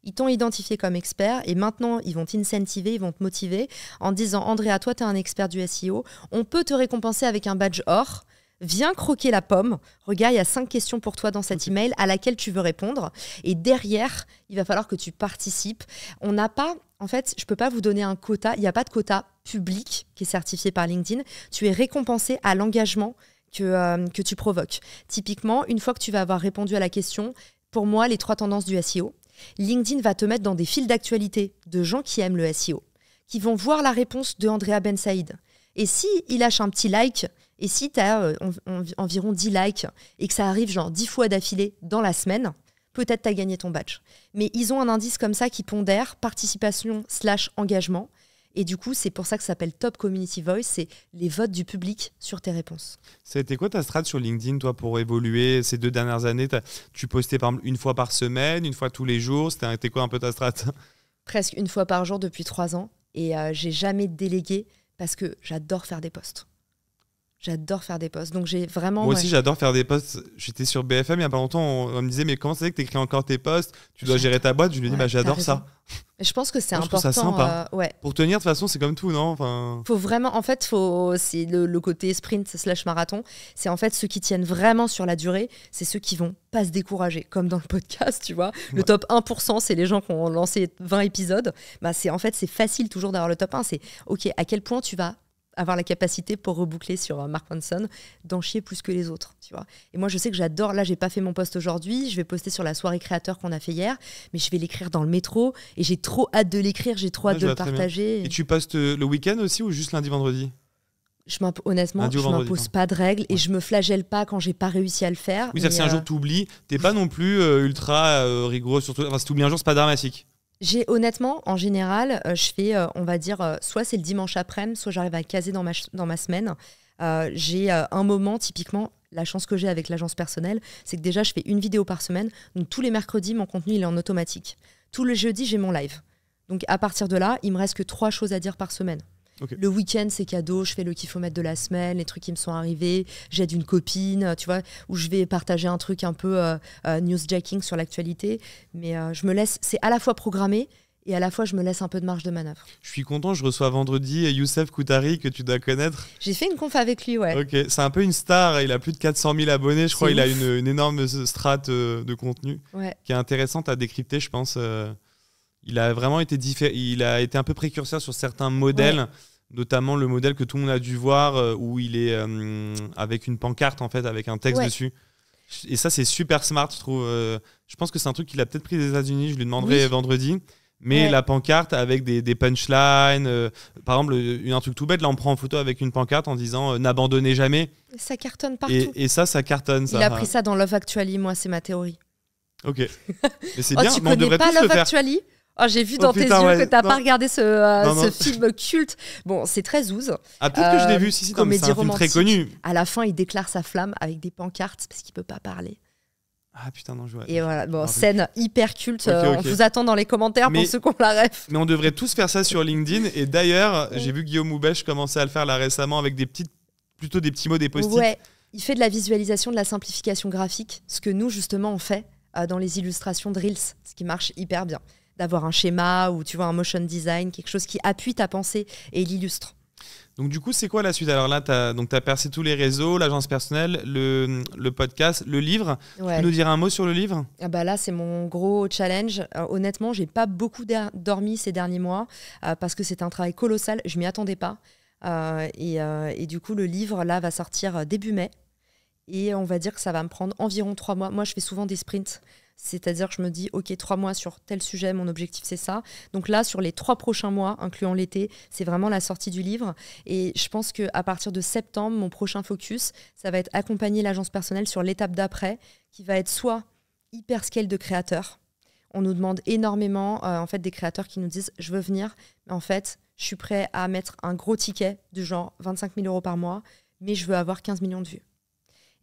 Ils t'ont identifié comme expert et maintenant, ils vont t'incentiver, ils vont te motiver en disant « Andrea, toi, tu es un expert du SEO. On peut te récompenser avec un badge or. Viens croquer la pomme. Regarde, il y a 5 questions pour toi dans cet email à laquelle tu veux répondre. Et derrière, il va falloir que tu participes. On n'a pas... En fait, je ne peux pas vous donner un quota. Il n'y a pas de quota public qui est certifié par LinkedIn. Tu es récompensé à l'engagement que tu provoques. Typiquement, une fois que tu vas avoir répondu à la question, pour moi, les 3 tendances du SEO, LinkedIn va te mettre dans des fils d'actualité de gens qui aiment le SEO, qui vont voir la réponse de Andrea Ben Saïd. Et s'il lâche un petit like, et si tu as environ 10 likes, et que ça arrive genre 10 fois d'affilée dans la semaine, peut-être tu as gagné ton badge. Mais ils ont un indice comme ça qui pondère participation/engagement. Et du coup, c'est pour ça que ça s'appelle Top Community Voice, c'est les votes du public sur tes réponses. Ça a été quoi ta strat sur LinkedIn, toi, pour évoluer ces 2 dernières années? Tu postais par exemple une fois par semaine, une fois tous les jours? C'était quoi un peu ta strat? Presque une fois par jour depuis 3 ans. Et j'ai jamais délégué parce que j'adore faire des posts. J'adore faire des posts. Donc j'ai vraiment. Moi aussi, j'adore faire des posts. J'étais sur BFM il y a pas longtemps. On me disait, mais comment ça fait que tu écris encore tes posts? Tu dois gérer ta boîte. Je lui dis, j'adore ça. Et je pense que c'est moi, important. Je trouve ça sympa. Ouais. Pour tenir, de toute façon, c'est comme tout, non? Faut vraiment. En fait, c'est le côté sprint/marathon. C'est en fait ceux qui tiennent vraiment sur la durée. C'est ceux qui vont pas se décourager. Comme dans le podcast, tu vois. Le top 1%, c'est les gens qui ont lancé 20 épisodes. En fait, c'est facile toujours d'avoir le top 1. C'est OK, à quel point tu vas avoir la capacité, pour reboucler sur Mark Manson, d'en chier plus que les autres, tu vois. Et moi, je sais que j'adore, là, j'ai pas fait mon post aujourd'hui, je vais poster sur la soirée créateur qu'on a fait hier, mais je vais l'écrire dans le métro, et j'ai trop hâte de l'écrire, j'ai trop hâte de le partager. Et tu postes le week-end aussi, ou juste lundi, vendredi? Honnêtement, je m'impose pas de règles, et je me flagelle pas quand j'ai pas réussi à le faire. Oui, c'est-à-dire si un jour t'oublies, t'es pas non plus ultra rigoureux, surtout, enfin, si t'oublies un jour, c'est pas dramatique. Honnêtement, en général, je fais, on va dire, soit c'est le dimanche après-midi, soit j'arrive à caser dans ma semaine. J'ai un moment, typiquement, la chance que j'ai avec l'agence personnelle, c'est que déjà, je fais une vidéo par semaine. Donc, tous les mercredis, mon contenu, il est en automatique. Tout le jeudi, j'ai mon live. Donc, à partir de là, il me reste que 3 choses à dire par semaine. Okay. Le week-end, c'est cadeau, je fais le kiffomètre de la semaine, les trucs qui me sont arrivés, j'aide une copine, tu vois, où je vais partager un truc un peu newsjacking sur l'actualité. Mais je me laisse, c'est à la fois programmé et à la fois je me laisse un peu de marge de manœuvre. Je suis content, je reçois vendredi Youssef Koutari, que tu dois connaître. J'ai fait une conf avec lui, ouais. Ok, c'est un peu une star, il a plus de 400 000 abonnés, je crois, il a une énorme strate de contenu qui est intéressante à décrypter, je pense. Il a vraiment été il a été un peu précurseur sur certains modèles, notamment le modèle que tout le monde a dû voir où il est avec une pancarte en fait, avec un texte dessus. Et ça, c'est super smart, je trouve. Je pense que c'est un truc qu'il a peut-être pris des États-Unis, je lui demanderai vendredi. Mais la pancarte avec des punchlines, par exemple, un truc tout bête, là on prend en photo avec une pancarte en disant n'abandonnez jamais. Ça cartonne partout. Et ça cartonne. Il a pris ça dans Love Actually, moi c'est ma théorie. Ok. Mais c'est bien, tu mais on devrait pas tous Love le faire. Actually? Oh, j'ai vu dans tes yeux que t'as pas regardé ce film culte. Bon, c'est très zouze. Ah, peut-être que je l'ai vu, si, c'est un film très connu. À la fin, il déclare sa flamme avec des pancartes parce qu'il peut pas parler. Ah putain, non, je vois. Et voilà, bon, scène hyper culte. On vous attend dans les commentaires pour ceux qui ont la ref. Mais on devrait tous faire ça sur LinkedIn. Et d'ailleurs, j'ai vu Guillaume Houbèche commencer à le faire là récemment avec plutôt des petits mots, des post-it. Ouais, il fait de la visualisation, de la simplification graphique. Ce que nous, justement, on fait dans les illustrations de Reels. Ce qui marche hyper bien. D'avoir un schéma ou tu vois un motion design, quelque chose qui appuie ta pensée et l'illustre. Donc du coup, c'est quoi la suite? Alors là, tu as percé tous les réseaux, l'agence personnelle, le podcast, le livre. Tu peux nous dire un mot sur le livre? Là, c'est mon gros challenge. Honnêtement, j'ai pas beaucoup dormi ces derniers mois parce que c'est un travail colossal. Je m'y attendais pas. Et du coup, le livre là va sortir début mai. Et on va dire que ça va me prendre environ 3 mois. Moi, je fais souvent des sprints. C'est-à-dire que je me dis, OK, 3 mois sur tel sujet, mon objectif, c'est ça. Donc là, sur les 3 prochains mois, incluant l'été, c'est vraiment la sortie du livre. Et je pense qu'à partir de septembre, mon prochain focus, ça va être accompagner l'agence personnelle sur l'étape d'après, qui va être soit hyper scale de créateurs. On nous demande énormément, en fait, des créateurs qui nous disent, je veux venir, mais en fait, je suis prêt à mettre un gros ticket de genre 25 000 € par mois, mais je veux avoir 15 millions de vues.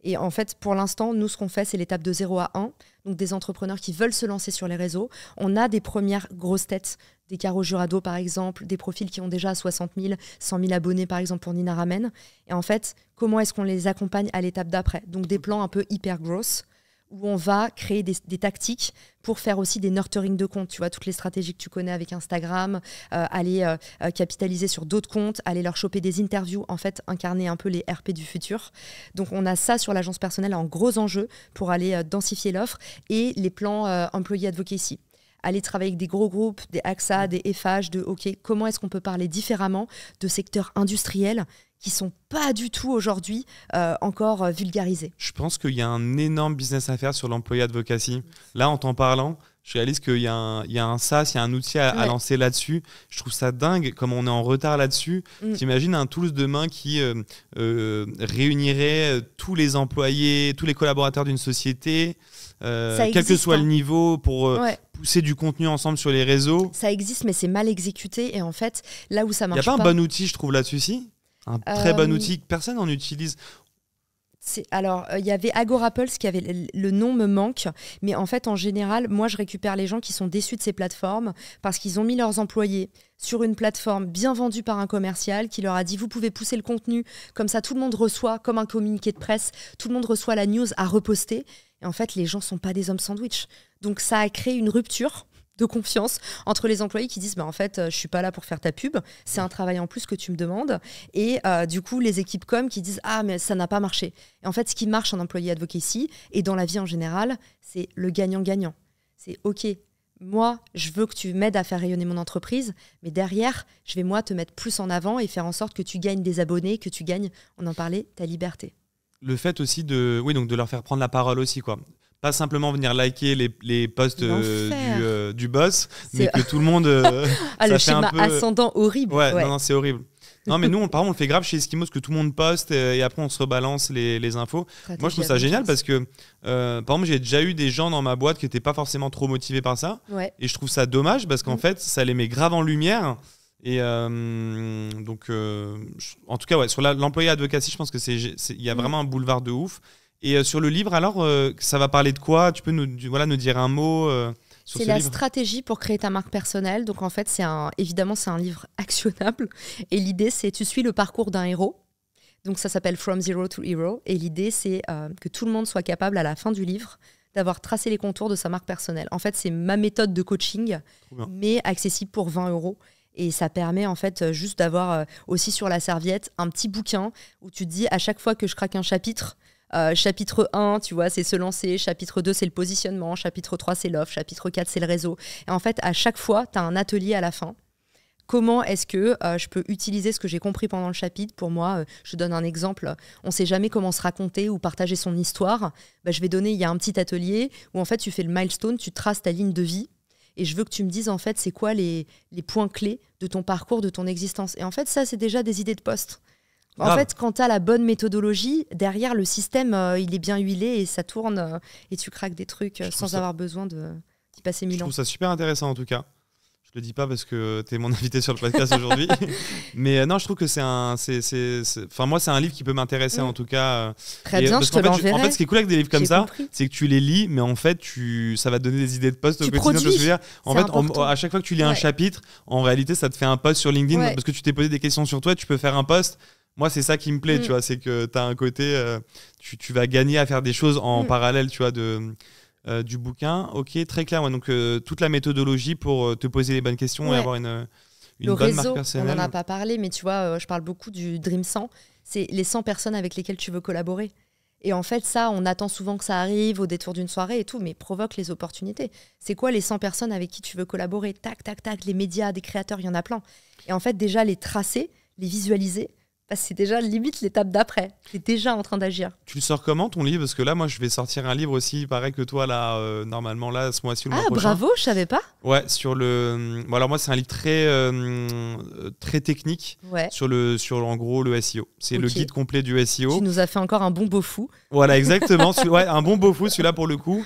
Et en fait, pour l'instant, nous, ce qu'on fait, c'est l'étape de 0 à 1. Donc, des entrepreneurs qui veulent se lancer sur les réseaux. On a des premières grosses têtes, des Caro Jurado, par exemple, des profils qui ont déjà 60 000, 100 000 abonnés, par exemple, pour Nina Ramen. Et en fait, comment est-ce qu'on les accompagne à l'étape d'après? Donc, des plans un peu hyper grosses, où on va créer des tactiques pour faire aussi des nurturing de comptes. Tu vois, toutes les stratégies que tu connais avec Instagram, aller capitaliser sur d'autres comptes, aller leur choper des interviews, en fait, incarner un peu les RP du futur. Donc, on a ça sur l'agence personnelle en gros enjeu pour aller densifier l'offre et les plans employé advocacy. Aller travailler avec des gros groupes, des AXA, des FH, comment est-ce qu'on peut parler différemment de secteurs industriels qui sont pas du tout aujourd'hui encore vulgarisés. Je pense qu'il y a un énorme business à faire sur l'employé advocacy. Là, en t'en parlant, je réalise qu'il y a un SaaS, il y a un outil à lancer là-dessus. Je trouve ça dingue, comme on est en retard là-dessus. T'imagines un tool demain qui réunirait tous les employés, tous les collaborateurs d'une société, quel que soit le niveau, pour pousser du contenu ensemble sur les réseaux. Ça existe, mais c'est mal exécuté. Et en fait, là où ça marche pas... Il n'y a pas un bon outil, je trouve, là-dessus, si un très bon outil que personne n'en utilise. Alors, il y avait Agorapulse qui avait le nom me manque, mais en fait, en général, moi, je récupère les gens qui sont déçus de ces plateformes parce qu'ils ont mis leurs employés sur une plateforme bien vendue par un commercial qui leur a dit vous pouvez pousser le contenu, comme ça tout le monde reçoit, comme un communiqué de presse, tout le monde reçoit la news à reposter. Et en fait, les gens sont pas des hommes sandwich. Donc, ça a créé une rupture de confiance entre les employés qui disent en fait je suis pas là pour faire ta pub, c'est un travail en plus que tu me demandes, et du coup les équipes com qui disent mais ça n'a pas marché. Et en fait ce qui marche en employé advocacy et dans la vie en général, c'est le gagnant-gagnant. C'est ok, moi je veux que tu m'aides à faire rayonner mon entreprise, mais derrière je vais moi te mettre plus en avant et faire en sorte que tu gagnes des abonnés, que tu gagnes, on en parlait, ta liberté. Le fait aussi de leur faire prendre la parole aussi, quoi. Pas simplement venir liker les posts du boss, mais que tout le monde... le schéma ascendant horrible. Ouais. Non, c'est horrible. Non, mais nous, par exemple, on le fait grave chez Eskimos, que tout le monde poste et après on se rebalance les infos. Moi, je trouve ça génial parce que, par exemple, j'ai déjà eu des gens dans ma boîte qui n'étaient pas forcément trop motivés par ça. Ouais. Et je trouve ça dommage parce qu'en fait, ça les met grave en lumière. Et donc, en tout cas, ouais, sur l'employé advocacy, je pense qu'il y a vraiment un boulevard de ouf. Et sur le livre, alors, ça va parler de quoi? Tu peux nous dire un mot sur ce livre? C'est la stratégie pour créer ta marque personnelle. Donc en fait, évidemment, c'est un livre actionnable. Et l'idée, c'est tu suis le parcours d'un héros. Donc ça s'appelle From Zero to Hero. Et l'idée, c'est que tout le monde soit capable, à la fin du livre, d'avoir tracé les contours de sa marque personnelle. En fait, c'est ma méthode de coaching, mais accessible pour 20 €. Et ça permet en fait juste d'avoir aussi sur la serviette un petit bouquin où tu te dis à chaque fois que je craque un chapitre, chapitre 1, tu vois, c'est se lancer. Chapitre 2, c'est le positionnement. Chapitre 3, c'est l'offre. Chapitre 4, c'est le réseau. Et en fait, à chaque fois, tu as un atelier à la fin. Comment est-ce que je peux utiliser ce que j'ai compris pendant le chapitre? Pour moi, je donne un exemple. On ne sait jamais comment se raconter ou partager son histoire. Je vais donner, il y a un petit atelier où en fait, tu fais le milestone, tu traces ta ligne de vie. Et je veux que tu me dises en fait, c'est quoi les points clés de ton parcours, de ton existence. Et en fait, ça, c'est déjà des idées de poste. En fait, quand tu as la bonne méthodologie, derrière, le système, il est bien huilé et ça tourne et tu craques des trucs sans avoir besoin d'y passer 1000 ans. Je trouve ça super intéressant en tout cas. Je le dis pas parce que tu es mon invité sur le podcast aujourd'hui. Mais non, je trouve que Enfin, moi, c'est un livre qui peut m'intéresser en tout cas. Très bien, je te l'enverrai. En fait, ce qui est cool avec des livres comme ça, c'est que tu les lis, mais en fait, ça va te donner des idées de posts au quotidien. En fait, à chaque fois que tu lis un chapitre, en réalité, ça te fait un post sur LinkedIn parce que tu t'es posé des questions sur toi, tu peux faire un post. Moi, c'est ça qui me plaît, tu vois, c'est que tu as un côté, tu vas gagner à faire des choses en parallèle, tu vois, du bouquin. Ok, très clair. Ouais, donc, toute la méthodologie pour te poser les bonnes questions et avoir une bonne marque personnelle. On n'en a pas parlé, mais tu vois, je parle beaucoup du Dream 100. C'est les 100 personnes avec lesquelles tu veux collaborer. Et en fait, ça, on attend souvent que ça arrive au détour d'une soirée et tout, mais provoque les opportunités. C'est quoi les 100 personnes avec qui tu veux collaborer? Tac, tac, tac, les médias, des créateurs, il y en a plein. Et en fait, déjà, les tracer, les visualiser, c'est déjà limite l'étape d'après. Tu es déjà en train d'agir. Tu le sors comment ton livre? Parce que là, moi, je vais sortir un livre aussi, pareil que toi, là, normalement, là, ce mois-ci ou le mois prochain. Ah, bravo, je savais pas. Ouais, sur le. Bon, alors, moi, c'est un livre très technique sur en gros, le SEO. C'est le guide complet du SEO. Tu nous as fait encore un bon beau fou. Voilà, exactement. Un bon beau fou, celui-là, pour le coup.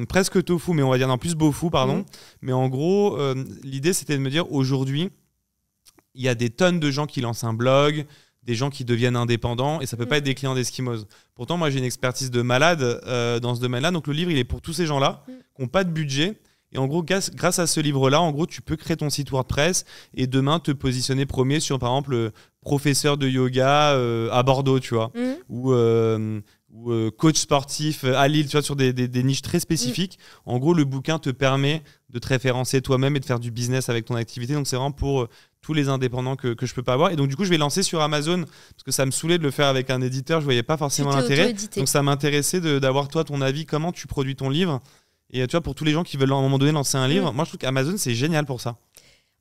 Presque tofu, mais on va dire non, plus beau fou, pardon. Mais en gros, l'idée, c'était de me dire aujourd'hui, il y a des tonnes de gens qui lancent un blog, des gens qui deviennent indépendants, et ça peut pas être des clients d'Eskimos. Pourtant, moi, j'ai une expertise de malade dans ce domaine-là. Donc, le livre, il est pour tous ces gens-là qui n'ont pas de budget. Et en gros, grâce à ce livre-là, en gros, tu peux créer ton site WordPress et demain te positionner premier sur, par exemple, professeur de yoga à Bordeaux, tu vois, ou coach sportif à Lille, tu vois, sur des niches très spécifiques. En gros, le bouquin te permet de te référencer toi-même et de faire du business avec ton activité. Donc, c'est vraiment pour tous les indépendants que je peux pas avoir. Et donc, du coup, je vais lancer sur Amazon parce que ça me saoulait de le faire avec un éditeur. Je voyais pas forcément l'intérêt. Donc, ça m'intéressait d'avoir toi ton avis, comment tu produis ton livre. Et tu vois, pour tous les gens qui veulent à un moment donné lancer un livre, moi, je trouve qu'Amazon, c'est génial pour ça.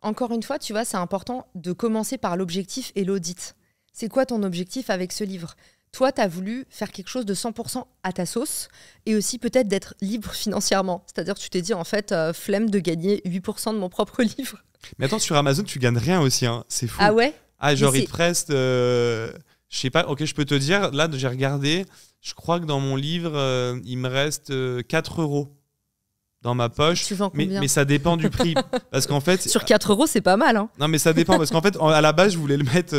Encore une fois, tu vois, c'est important de commencer par l'objectif et l'audit. C'est quoi ton objectif avec ce livre ? Toi, tu as voulu faire quelque chose de 100% à ta sauce et aussi peut-être d'être libre financièrement. C'est-à-dire que tu t'es dit, en fait, flemme de gagner 8% de mon propre livre. Mais attends, sur Amazon, tu gagnes rien aussi. Hein. C'est fou. Ah ouais ? Ah, genre, il te reste... je sais pas, ok, je peux te dire, là, j'ai regardé, je crois que dans mon livre, il me reste 4 € dans ma poche. Tu vends combien ? Mais ça dépend du prix. Parce qu'en fait... Sur 4 €, c'est pas mal. Hein. Non, mais ça dépend. Parce qu'en fait, à la base, je voulais le mettre...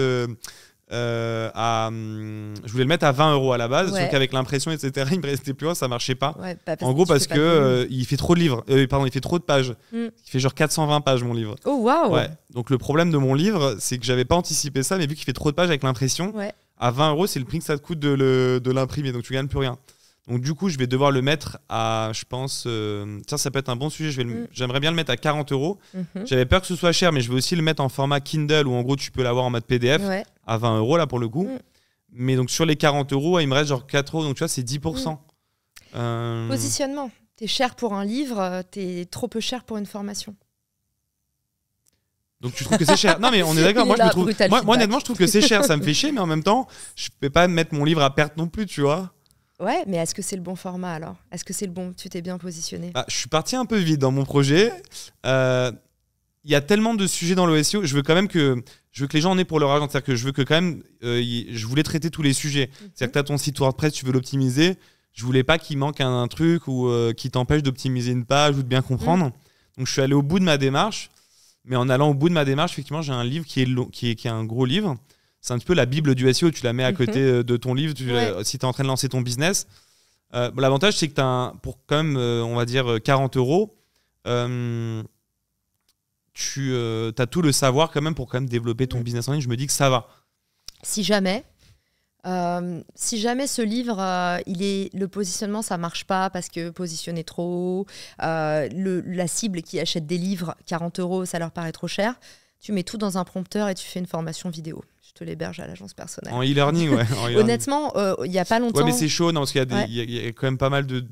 je voulais le mettre à 20 € à la base, sauf qu'avec l'impression, etc., il me restait plus loin, ça marchait pas. En gros, parce que il fait trop de livres, il fait trop de pages. Il fait genre 420 pages, mon livre. Oh, waouh! Ouais. Donc, le problème de mon livre, c'est que j'avais pas anticipé ça, mais vu qu'il fait trop de pages avec l'impression, à 20 € c'est le prix que ça te coûte de l'imprimer, donc tu gagnes plus rien. Donc du coup, je vais devoir le mettre à, je pense, tiens, ça peut être un bon sujet, j'aimerais bien le mettre à 40 €. J'avais peur que ce soit cher, mais je vais aussi le mettre en format Kindle, où en gros, tu peux l'avoir en mode PDF, à 20 € là pour le coup. Mais donc sur les 40 €, il me reste genre 4 €, donc tu vois, c'est 10%. Positionnement. T'es cher pour un livre, t'es trop peu cher pour une formation. Donc tu trouves que c'est cher? Non mais on est d'accord, moi honnêtement je trouve que c'est cher, ça me fait chier, mais en même temps, je peux pas mettre mon livre à perte non plus, tu vois. Ouais, mais est-ce que c'est le bon format alors? Est-ce que c'est le bon? Tu t'es bien positionné? Je suis parti un peu vite dans mon projet. Il y a tellement de sujets dans le SEO. Je veux que les gens en aient pour leur argent. C'est-à-dire que je veux que quand même, je voulais traiter tous les sujets. C'est-à-dire que tu as ton site WordPress, tu veux l'optimiser. Je voulais pas qu'il manque un truc ou qui t'empêche d'optimiser une page ou de bien comprendre. Donc je suis allé au bout de ma démarche. Mais en allant au bout de ma démarche, effectivement, j'ai un livre qui est un gros livre. C'est un petit peu la bible du SEO. Tu la mets à côté de ton livre si tu es en train de lancer ton business. L'avantage, c'est que pour quand même, on va dire, 40 €, tu as tout le savoir quand même pour quand même développer ton business en ligne. Je me dis que ça va. Si jamais ce livre, le positionnement, ça marche pas parce que positionné trop haut, la cible qui achète des livres, 40 €, ça leur paraît trop cher, tu mets tout dans un prompteur et tu fais une formation vidéo. Je te l'héberge à l'agence personnelle. En e-learning, ouais. Honnêtement, il n'y a pas longtemps... Ouais, mais c'est chaud, non, parce qu'il y a quand même pas mal de...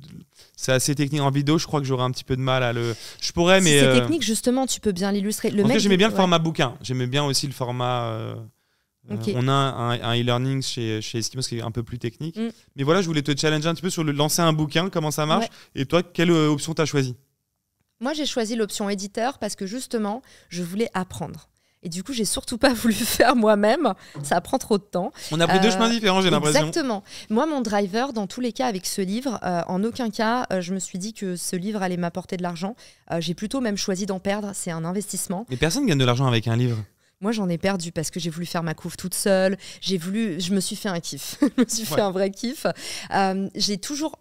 C'est assez technique en vidéo, je crois que j'aurais un petit peu de mal à le... Je pourrais, mais... Si c'est technique, justement, tu peux bien l'illustrer. En fait, j'aimais bien le format bouquin. J'aimais bien aussi le format... On a un e-learning chez Eskimos qui est un peu plus technique. Mais voilà, je voulais te challenger un petit peu sur lancer un bouquin, comment ça marche. Et toi, quelle option tu as choisi? Moi, j'ai choisi l'option éditeur parce que justement, je voulais apprendre. Et du coup, j'ai surtout pas voulu faire moi-même. Ça prend trop de temps. On a pris deux chemins différents, j'ai l'impression. Exactement. Moi, mon driver, dans tous les cas, avec ce livre, en aucun cas, je me suis dit que ce livre allait m'apporter de l'argent. J'ai plutôt même choisi d'en perdre. C'est un investissement. Mais personne gagne de l'argent avec un livre. Moi, j'en ai perdu parce que j'ai voulu faire ma couve toute seule. Je me suis fait un kiff. Je me suis fait un vrai kiff. J'ai toujours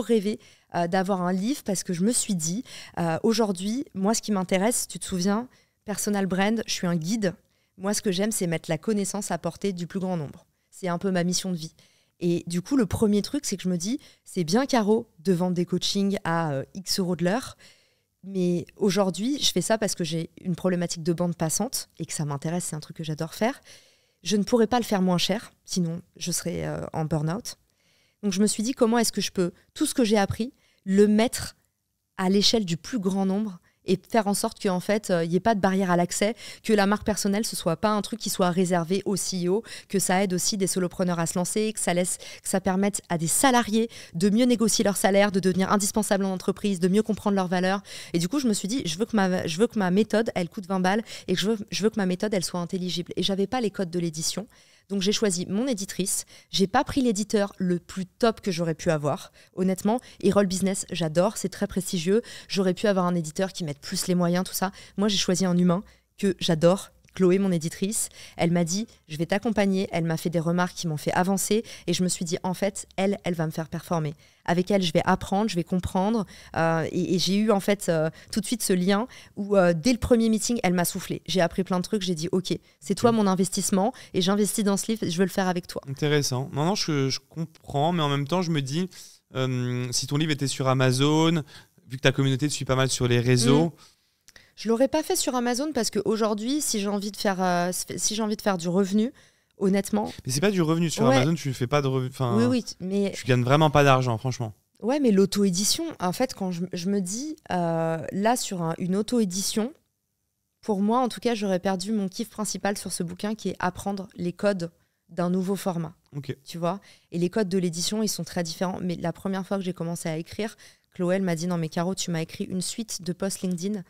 rêvé d'avoir un livre parce que je me suis dit, aujourd'hui, moi, ce qui m'intéresse, tu te souviens, personal brand, je suis un guide. Moi, ce que j'aime, c'est mettre la connaissance à portée du plus grand nombre. C'est un peu ma mission de vie. Et du coup, le premier truc, c'est que je me dis, c'est bien, Caro, de vendre des coachings à X € de l'heure. Mais aujourd'hui, je fais ça parce que j'ai une problématique de bande passante et que ça m'intéresse, c'est un truc que j'adore faire. Je ne pourrais pas le faire moins cher, sinon je serais en burn-out. Donc je me suis dit, comment est-ce que je peux, tout ce que j'ai appris, le mettre à l'échelle du plus grand nombre et faire en sorte qu'en fait, il n'y ait pas de barrière à l'accès, que la marque personnelle, ce ne soit pas un truc qui soit réservé aux CEO, que ça aide aussi des solopreneurs à se lancer, que ça permette à des salariés de mieux négocier leur salaire, de devenir indispensables en entreprise, de mieux comprendre leurs valeurs. Et du coup, je me suis dit, je veux que ma méthode, elle coûte 20 balles et que je veux que ma méthode, elle soit intelligible. Et je n'avais pas les codes de l'édition. Donc j'ai choisi mon éditrice. J'ai pas pris l'éditeur le plus top que j'aurais pu avoir. Honnêtement, Eroll Business, j'adore, c'est très prestigieux. J'aurais pu avoir un éditeur qui mette plus les moyens, tout ça. Moi, j'ai choisi un humain que j'adore. Chloé, mon éditrice, elle m'a dit, je vais t'accompagner. Elle m'a fait des remarques qui m'ont fait avancer. Et je me suis dit, en fait, elle va me faire performer. Avec elle, je vais apprendre, je vais comprendre. Et j'ai eu en fait tout de suite ce lien où dès le premier meeting, elle m'a soufflé. J'ai appris plein de trucs. J'ai dit, OK, c'est toi mon investissement et j'investis dans ce livre. Je veux le faire avec toi. Intéressant. Non, je comprends. Mais en même temps, je me dis, si ton livre était sur Amazon, vu que ta communauté te suit pas mal sur les réseaux... Je l'aurais pas fait sur Amazon parce qu'aujourd'hui, si j'ai envie de faire du revenu, honnêtement... Mais c'est pas du revenu sur Amazon, tu fais pas de revenu... Oui, mais... Tu gagnes vraiment pas d'argent, franchement. Ouais, mais l'auto-édition, en fait, quand je me dis, là, sur une auto-édition, pour moi, en tout cas, j'aurais perdu mon kiff principal sur ce bouquin qui est apprendre les codes d'un nouveau format. Okay. Tu vois ? Et les codes de l'édition, ils sont très différents. Mais la première fois que j'ai commencé à écrire, Chloé, elle m'a dit, non mais Caro, tu m'as écrit une suite de posts LinkedIn.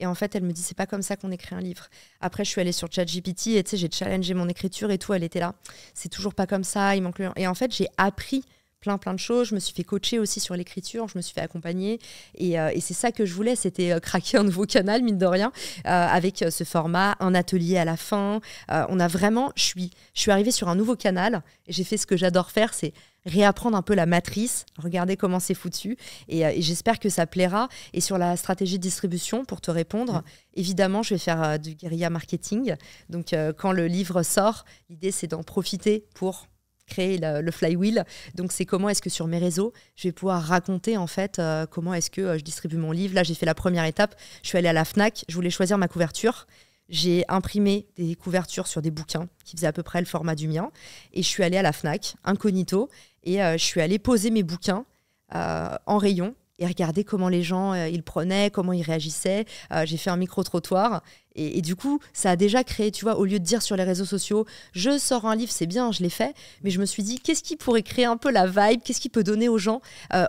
Et en fait, elle me dit, c'est pas comme ça qu'on écrit un livre. Après, je suis allée sur ChatGPT et j'ai challengé mon écriture et tout. Elle était là. C'est toujours pas comme ça, il manque le... Et en fait, j'ai appris plein de choses. Je me suis fait coacher aussi sur l'écriture, je me suis fait accompagner. Et c'est ça que je voulais, c'était craquer un nouveau canal, mine de rien, avec ce format, un atelier à la fin. On a vraiment, je suis arrivée sur un nouveau canal et j'ai fait ce que j'adore faire, c'est réapprendre un peu la matrice, regarder comment c'est foutu. Et j'espère que ça plaira. Et sur la stratégie de distribution, pour te répondre, évidemment, je vais faire du guérilla marketing. Donc, quand le livre sort, l'idée, c'est d'en profiter pour créer le flywheel. Donc, c'est comment est-ce que sur mes réseaux, je vais pouvoir raconter en fait comment est-ce que je distribue mon livre. Là, j'ai fait la première étape. Je suis allée à la Fnac. Je voulais choisir ma couverture. J'ai imprimé des couvertures sur des bouquins qui faisaient à peu près le format du mien. Et je suis allée à la Fnac, incognito, et je suis allée poser mes bouquins en rayon et regarder comment les gens ils prenaient, comment ils réagissaient. J'ai fait un micro-trottoir. Et du coup, ça a déjà créé, tu vois, au lieu de dire sur les réseaux sociaux, je sors un livre, c'est bien, je l'ai fait. Mais je me suis dit, qu'est-ce qui pourrait créer un peu la vibe? Qu'est-ce qui peut donner aux gens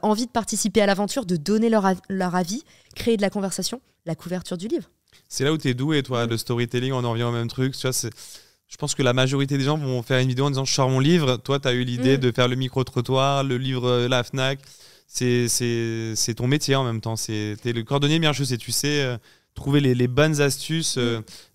envie de participer à l'aventure, de donner leur avis, créer de la conversation? La couverture du livre. C'est là où tu es doué, toi, le storytelling, on en revient au même truc. Tu vois, je pense que la majorité des gens vont faire une vidéo en disant je sors mon livre. Toi, tu as eu l'idée de faire le micro-trottoir, le livre La Fnac. C'est ton métier en même temps. Tu es le cordonnier bien chaussé. Tu sais trouver les bonnes astuces,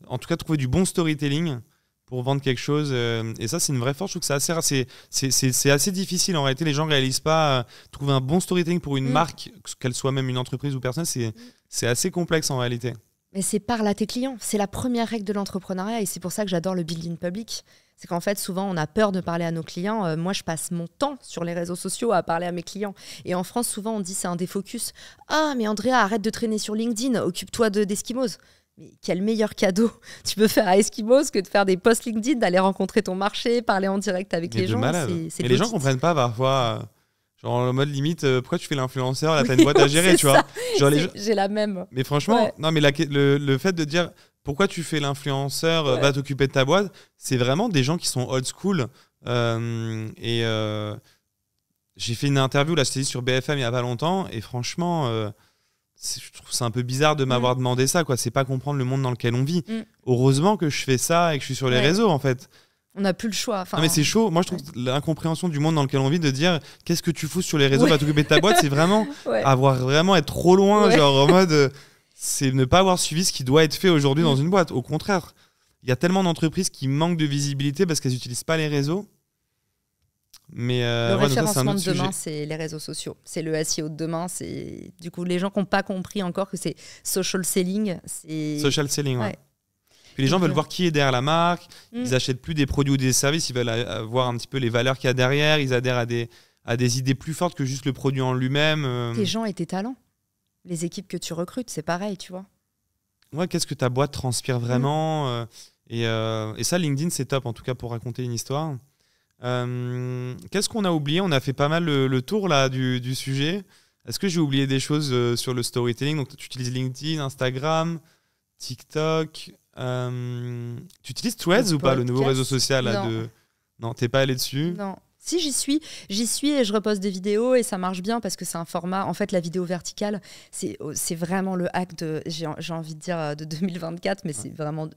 en tout cas trouver du bon storytelling pour vendre quelque chose. Et ça, c'est une vraie force. Je trouve que c'est assez difficile. En réalité, les gens ne réalisent pas. Trouver un bon storytelling pour une marque, qu'elle soit même une entreprise ou personne, c'est assez complexe en réalité. Mais c'est parle à tes clients. C'est la première règle de l'entrepreneuriat et c'est pour ça que j'adore le building public. C'est qu'en fait, souvent, on a peur de parler à nos clients. Moi, je passe mon temps sur les réseaux sociaux à parler à mes clients. Et en France, souvent, on dit c'est un défocus. Ah, mais Andrea, arrête de traîner sur LinkedIn. Occupe-toi d'Eskimos. Mais quel meilleur cadeau tu peux faire à Eskimos que de faire des posts LinkedIn, d'aller rencontrer ton marché, parler en direct avec les gens. Et les gens ne comprennent pas parfois... Genre en mode limite, pourquoi tu fais l'influenceur? Là, t'as une boîte à gérer, tu vois. J'ai la même. Mais franchement, non, mais le fait de dire pourquoi tu fais l'influenceur, va t'occuper de ta boîte, c'est vraiment des gens qui sont old school. J'ai fait une interview, là, je t'ai dit, sur BFM il n'y a pas longtemps, et franchement, je trouve c'est un peu bizarre de m'avoir demandé ça, quoi. C'est pas comprendre le monde dans lequel on vit. Heureusement que je fais ça et que je suis sur les réseaux, en fait. On n'a plus le choix. Non mais c'est chaud. Moi, je trouve l'incompréhension du monde dans lequel on vit de dire qu'est-ce que tu fous sur les réseaux, va t'occuper de ta boîte, c'est vraiment être trop loin, genre en mode c'est ne pas avoir suivi ce qui doit être fait aujourd'hui dans une boîte. Au contraire, il y a tellement d'entreprises qui manquent de visibilité parce qu'elles n'utilisent pas les réseaux. Mais le référencement de demain, c'est les réseaux sociaux. C'est le SEO de demain. C'est du coup les gens qui n'ont pas compris encore que c'est social selling. Social selling, ouais. Puis les gens veulent voir qui est derrière la marque, ils achètent plus des produits ou des services, ils veulent voir un petit peu les valeurs qu'il y a derrière, ils adhèrent à des idées plus fortes que juste le produit en lui-même. Tes gens et tes talents, les équipes que tu recrutes, c'est pareil, tu vois. Ouais, qu'est-ce que ta boîte transpire vraiment et ça, LinkedIn, c'est top, en tout cas pour raconter une histoire. Qu'est-ce qu'on a oublié? On a fait pas mal le tour là, du sujet. Est-ce que j'ai oublié des choses sur le storytelling? Donc, tu utilises LinkedIn, Instagram, TikTok... tu utilises Threads ou pas, le nouveau réseau social là, Non, t'es pas allé dessus? Non. Si, j'y suis et je reposte des vidéos et ça marche bien parce que c'est un format, en fait la vidéo verticale, c'est vraiment le hack j'ai envie de dire de 2024, mais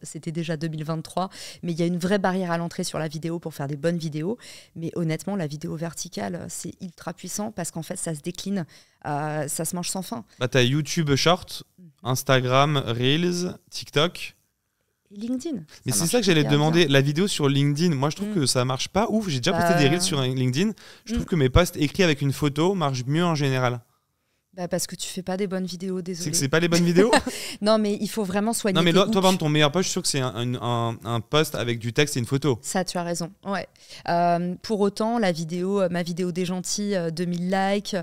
c'était déjà 2023, mais il y a une vraie barrière à l'entrée sur la vidéo pour faire des bonnes vidéos, mais honnêtement la vidéo verticale c'est ultra puissant parce qu'en fait ça se décline, ça se mange sans fin. Bah, t'as YouTube Short, Instagram Reels, TikTok... LinkedIn. Mais c'est ça que j'allais te demander. La vidéo sur LinkedIn, moi je trouve que ça marche pas ouf. J'ai déjà posté des reels sur LinkedIn. Je trouve que mes posts écrits avec une photo marchent mieux en général. Parce que tu fais pas des bonnes vidéos, désolé. C'est que c'est pas les bonnes vidéos? Non, mais il faut vraiment soigner. Non, mais toi, par exemple, ton meilleur post, je suis sûr que c'est un post avec du texte et une photo. Ça, tu as raison. Ouais. Pour autant, ma vidéo des gentils, 2000 likes.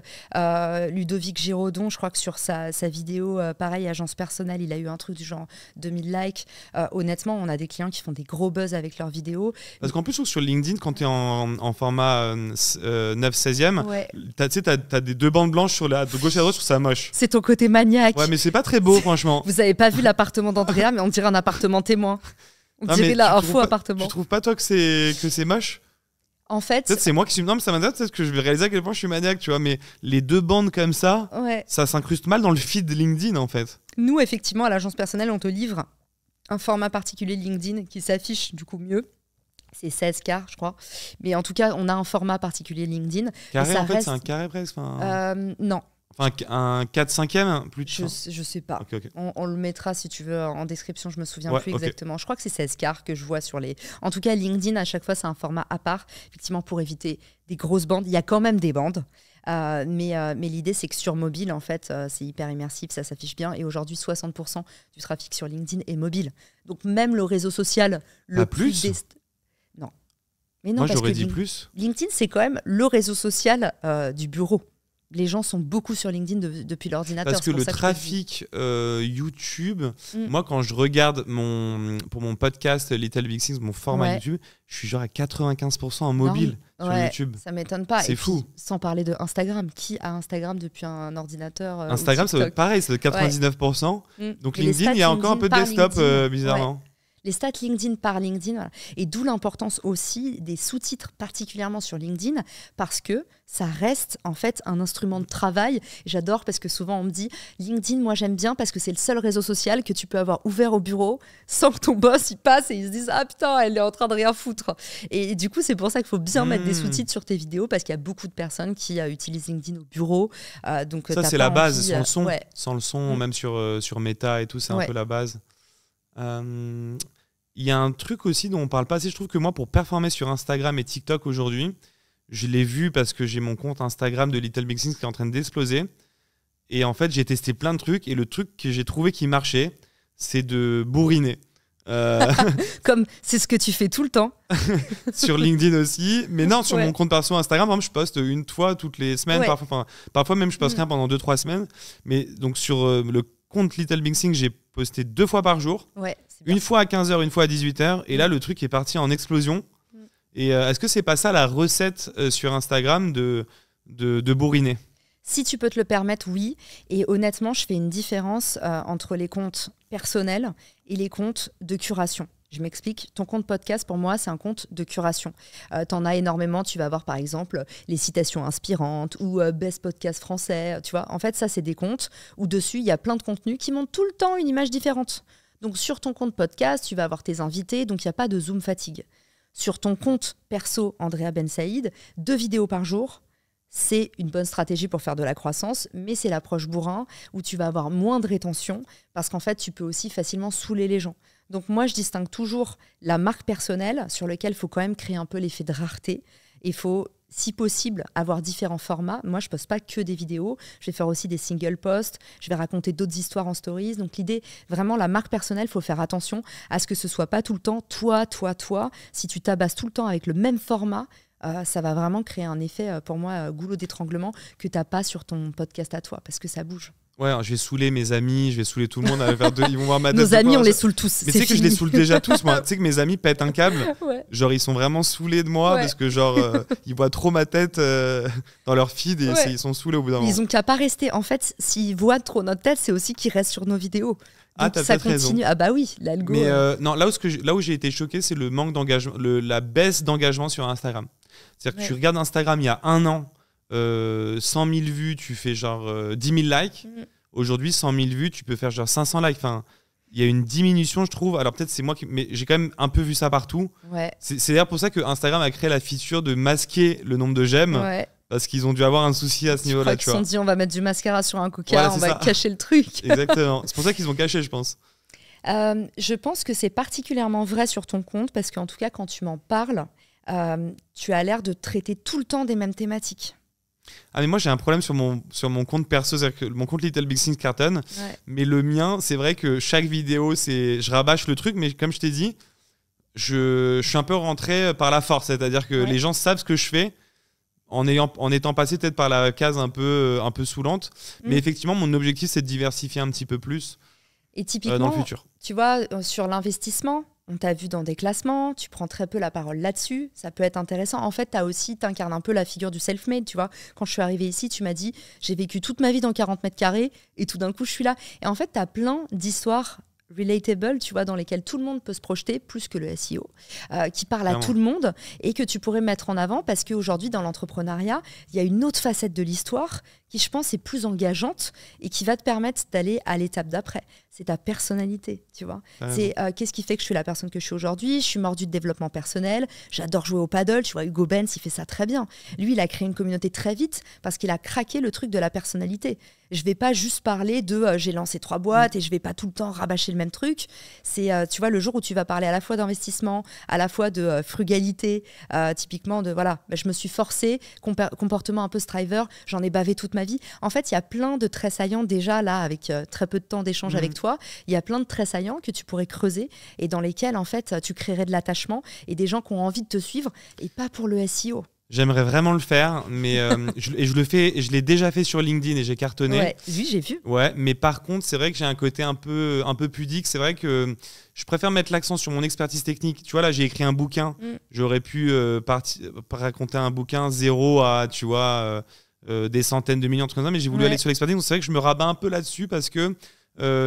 Ludovic Giraudon, je crois que sur sa vidéo, pareil, agence personnelle, il a eu un truc du genre 2000 likes. Honnêtement, on a des clients qui font des gros buzz avec leurs vidéos. Parce qu'en plus, je trouve sur LinkedIn, quand tu es en format 9/16e, tu sais, t'as des deux bandes blanches sur de gauche à droite, je trouve ça moche. C'est ton côté maniaque. Ouais, mais c'est pas très beau, franchement. Vous avez pas vu l'appartement d'Andrea, mais on dirait un appartement témoin. On dirait là un faux appartement. Tu trouves pas, toi, que c'est moche? En fait, peut-être c'est moi qui suis... Non, mais ça m'intéresse, peut-être que je vais réaliser à quel point je suis maniaque, tu vois. Mais les deux bandes comme ça, ça s'incruste mal dans le feed LinkedIn, en fait. Nous, effectivement, à l'agence personnelle, on te livre un format particulier LinkedIn qui s'affiche du coup mieux. C'est 16K, je crois. Mais en tout cas, on a un format particulier LinkedIn. Carré, en fait, c'est un carré presque. Non. Enfin, un 4/5e plus de Je sais pas. Okay. On le mettra si tu veux en description, je me souviens plus exactement. Je crois que c'est 16K que je vois sur les. En tout cas, LinkedIn, à chaque fois, c'est un format à part, effectivement, pour éviter des grosses bandes. Il y a quand même des bandes. Mais l'idée, c'est que sur mobile, en fait, c'est hyper immersif, ça s'affiche bien. Et aujourd'hui, 60% du trafic sur LinkedIn est mobile. Donc, même le réseau social le plus. Non. Mais non, moi, j'aurais dit plus. LinkedIn, c'est quand même le réseau social du bureau. Les gens sont beaucoup sur LinkedIn depuis l'ordinateur. Parce que le trafic YouTube, moi quand je regarde pour mon podcast Little Big Things, mon format YouTube, je suis genre à 95% en mobile sur YouTube. Ça m'étonne pas. C'est fou. Sans parler de Instagram. Qui a Instagram depuis un ordinateur Instagram, ça doit être pareil, ça doit être 99%. Donc LinkedIn, il y a encore un peu de desktop, bizarrement. Ouais. Les stats LinkedIn par LinkedIn. Voilà. Et d'où l'importance aussi des sous-titres, particulièrement sur LinkedIn, parce que ça reste en fait un instrument de travail. J'adore parce que souvent on me dit LinkedIn, moi j'aime bien parce que c'est le seul réseau social que tu peux avoir ouvert au bureau sans que ton boss y passe et ils se disent ah putain, elle est en train de rien foutre. Et du coup, c'est pour ça qu'il faut bien mettre des sous-titres sur tes vidéos parce qu'il y a beaucoup de personnes qui utilisent LinkedIn au bureau. Donc, ça, c'est la base, sans le son. Sans le son, même sur Meta et tout, c'est un peu la base. Il y a un truc aussi dont on parle pas assez. Je trouve que moi, pour performer sur Instagram et TikTok aujourd'hui, je l'ai vu parce que j'ai mon compte Instagram de Little Big Things qui est en train d'exploser. Et en fait, j'ai testé plein de trucs. Et le truc que j'ai trouvé qui marchait, c'est de bourriner. Comme c'est ce que tu fais tout le temps. Sur LinkedIn aussi. Mais non, sur mon compte perso Instagram, par exemple, je poste une fois toutes les semaines. Parfois même, je poste rien pendant 2-3 semaines. Mais donc, sur le compte Little Big Things, j'ai posté 2 fois par jour. Une fois à 15h, une fois à 18h. Et là, le truc est parti en explosion. Et est-ce que c'est pas ça la recette sur Instagram de bourriner ? Si tu peux te le permettre, oui. Et honnêtement, je fais une différence entre les comptes personnels et les comptes de curation. Je m'explique. Ton compte podcast, pour moi, c'est un compte de curation. T'en as énormément. Tu vas avoir, par exemple, les citations inspirantes ou Best Podcast français. Tu vois, en fait, ça, c'est des comptes où dessus, il y a plein de contenus qui montrent tout le temps une image différente. Donc, sur ton compte podcast, tu vas avoir tes invités. Donc, il n'y a pas de Zoom fatigue. Sur ton compte perso, Andrea Ben Saïd, 2 vidéos par jour, c'est une bonne stratégie pour faire de la croissance, mais c'est l'approche bourrin où tu vas avoir moins de rétention parce qu'en fait, tu peux aussi facilement saouler les gens. Donc moi, je distingue toujours la marque personnelle sur laquelle il faut quand même créer un peu l'effet de rareté. Il faut, si possible, avoir différents formats. Moi, je ne poste pas que des vidéos. Je vais faire aussi des single posts. Je vais raconter d'autres histoires en stories. Donc l'idée, vraiment, la marque personnelle, il faut faire attention à ce que ce ne soit pas tout le temps toi. Si tu tabasses tout le temps avec le même format, ça va vraiment créer un effet, pour moi, goulot d'étranglement que tu n'as pas sur ton podcast à toi, parce que ça bouge. Ouais, je vais saouler mes amis, je vais saouler tout le monde. Ils vont voir ma tête. Nos amis, on les saoule tous. Mais tu sais que je les saoule déjà tous, moi. Tu sais que mes amis pètent un câble. Genre, ils sont vraiment saoulés de moi parce que, genre, ils voient trop ma tête dans leur feed et ils sont saoulés au bout d'un moment. Ils ont qu'à pas rester. En fait, s'ils voient trop notre tête, c'est aussi qu'ils restent sur nos vidéos. Donc, t'as ça peut-être continue. raison. Ah bah oui, l'algo. Mais non, là où j'ai été choqué, c'est le manque d'engagement, la baisse d'engagement sur Instagram. C'est-à-dire que tu regardes Instagram il y a 1 an, 100 000 vues, tu fais genre 10 000 likes. Aujourd'hui, 100 000 vues, tu peux faire genre 500 likes. Enfin, il y a une diminution, je trouve. Alors peut-être c'est moi mais j'ai quand même un peu vu ça partout. C'est d'ailleurs pour ça que Instagram a créé la feature de masquer le nombre de j'aime. Parce qu'ils ont dû avoir un souci à ce niveau-là. Ils se sont dit, on va mettre du mascara sur un coca, on va cacher le truc. Exactement. C'est pour ça qu'ils ont caché, je pense. Je pense que c'est particulièrement vrai sur ton compte, parce qu'en tout cas, quand tu m'en parles, tu as l'air de traiter tout le temps des mêmes thématiques. Ah mais moi j'ai un problème sur mon compte perso, c'est-à-dire que mon compte Little Big Things cartonne, mais le mien, c'est vrai que chaque vidéo, je rabâche le truc, mais comme je t'ai dit, je suis un peu rentré par la force, c'est-à-dire que les gens savent ce que je fais, en étant passé peut-être par la case un peu saoulante, mais effectivement mon objectif c'est de diversifier un petit peu plus. Et typiquement, dans le futur. Tu vois, sur l'investissement, on t'a vu dans des classements, tu prends très peu la parole là-dessus, ça peut être intéressant. En fait, t'incarnes un peu la figure du self-made, tu vois. Quand je suis arrivée ici, tu m'as dit, j'ai vécu toute ma vie dans 40 mètres carrés et tout d'un coup, je suis là. Et en fait, t'as plein d'histoires relatable, tu vois, dans lesquelles tout le monde peut se projeter, plus que le SEO, qui parle à tout le monde et que tu pourrais mettre en avant parce qu'aujourd'hui, dans l'entrepreneuriat, il y a une autre facette de l'histoire qui, je pense, est plus engageante et qui va te permettre d'aller à l'étape d'après. C'est ta personnalité, tu vois. C'est qu'est-ce qui fait que je suis la personne que je suis aujourd'hui. Je suis mordue de développement personnel. J'adore jouer au paddle. Tu vois, Hugo Benz, il fait ça très bien. Lui, il a créé une communauté très vite parce qu'il a craqué le truc de la personnalité. Je vais pas juste parler de j'ai lancé 3 boîtes et je vais pas tout le temps rabâcher le même truc. C'est, tu vois, le jour où tu vas parler à la fois d'investissement, à la fois de frugalité, typiquement de voilà, je me suis forcée, comportement un peu striver, j'en ai bavé toute ma vie. En fait, il y a plein de traits saillants déjà là, avec très peu de temps d'échange avec toi. Il y a plein de traits saillants que tu pourrais creuser et dans lesquels en fait tu créerais de l'attachement et des gens qui ont envie de te suivre et pas pour le SEO. J'aimerais vraiment le faire, mais je l'ai déjà fait sur LinkedIn et j'ai cartonné. Ouais, oui, j'ai vu. Ouais, mais par contre, c'est vrai que j'ai un côté un peu pudique. C'est vrai que je préfère mettre l'accent sur mon expertise technique. Tu vois, là, j'ai écrit un bouquin. J'aurais pu raconter un bouquin 0 à, tu vois, des centaines de millions de trucs comme ça, mais j'ai voulu aller sur l'expertise. Donc c'est vrai que je me rabats un peu là-dessus parce que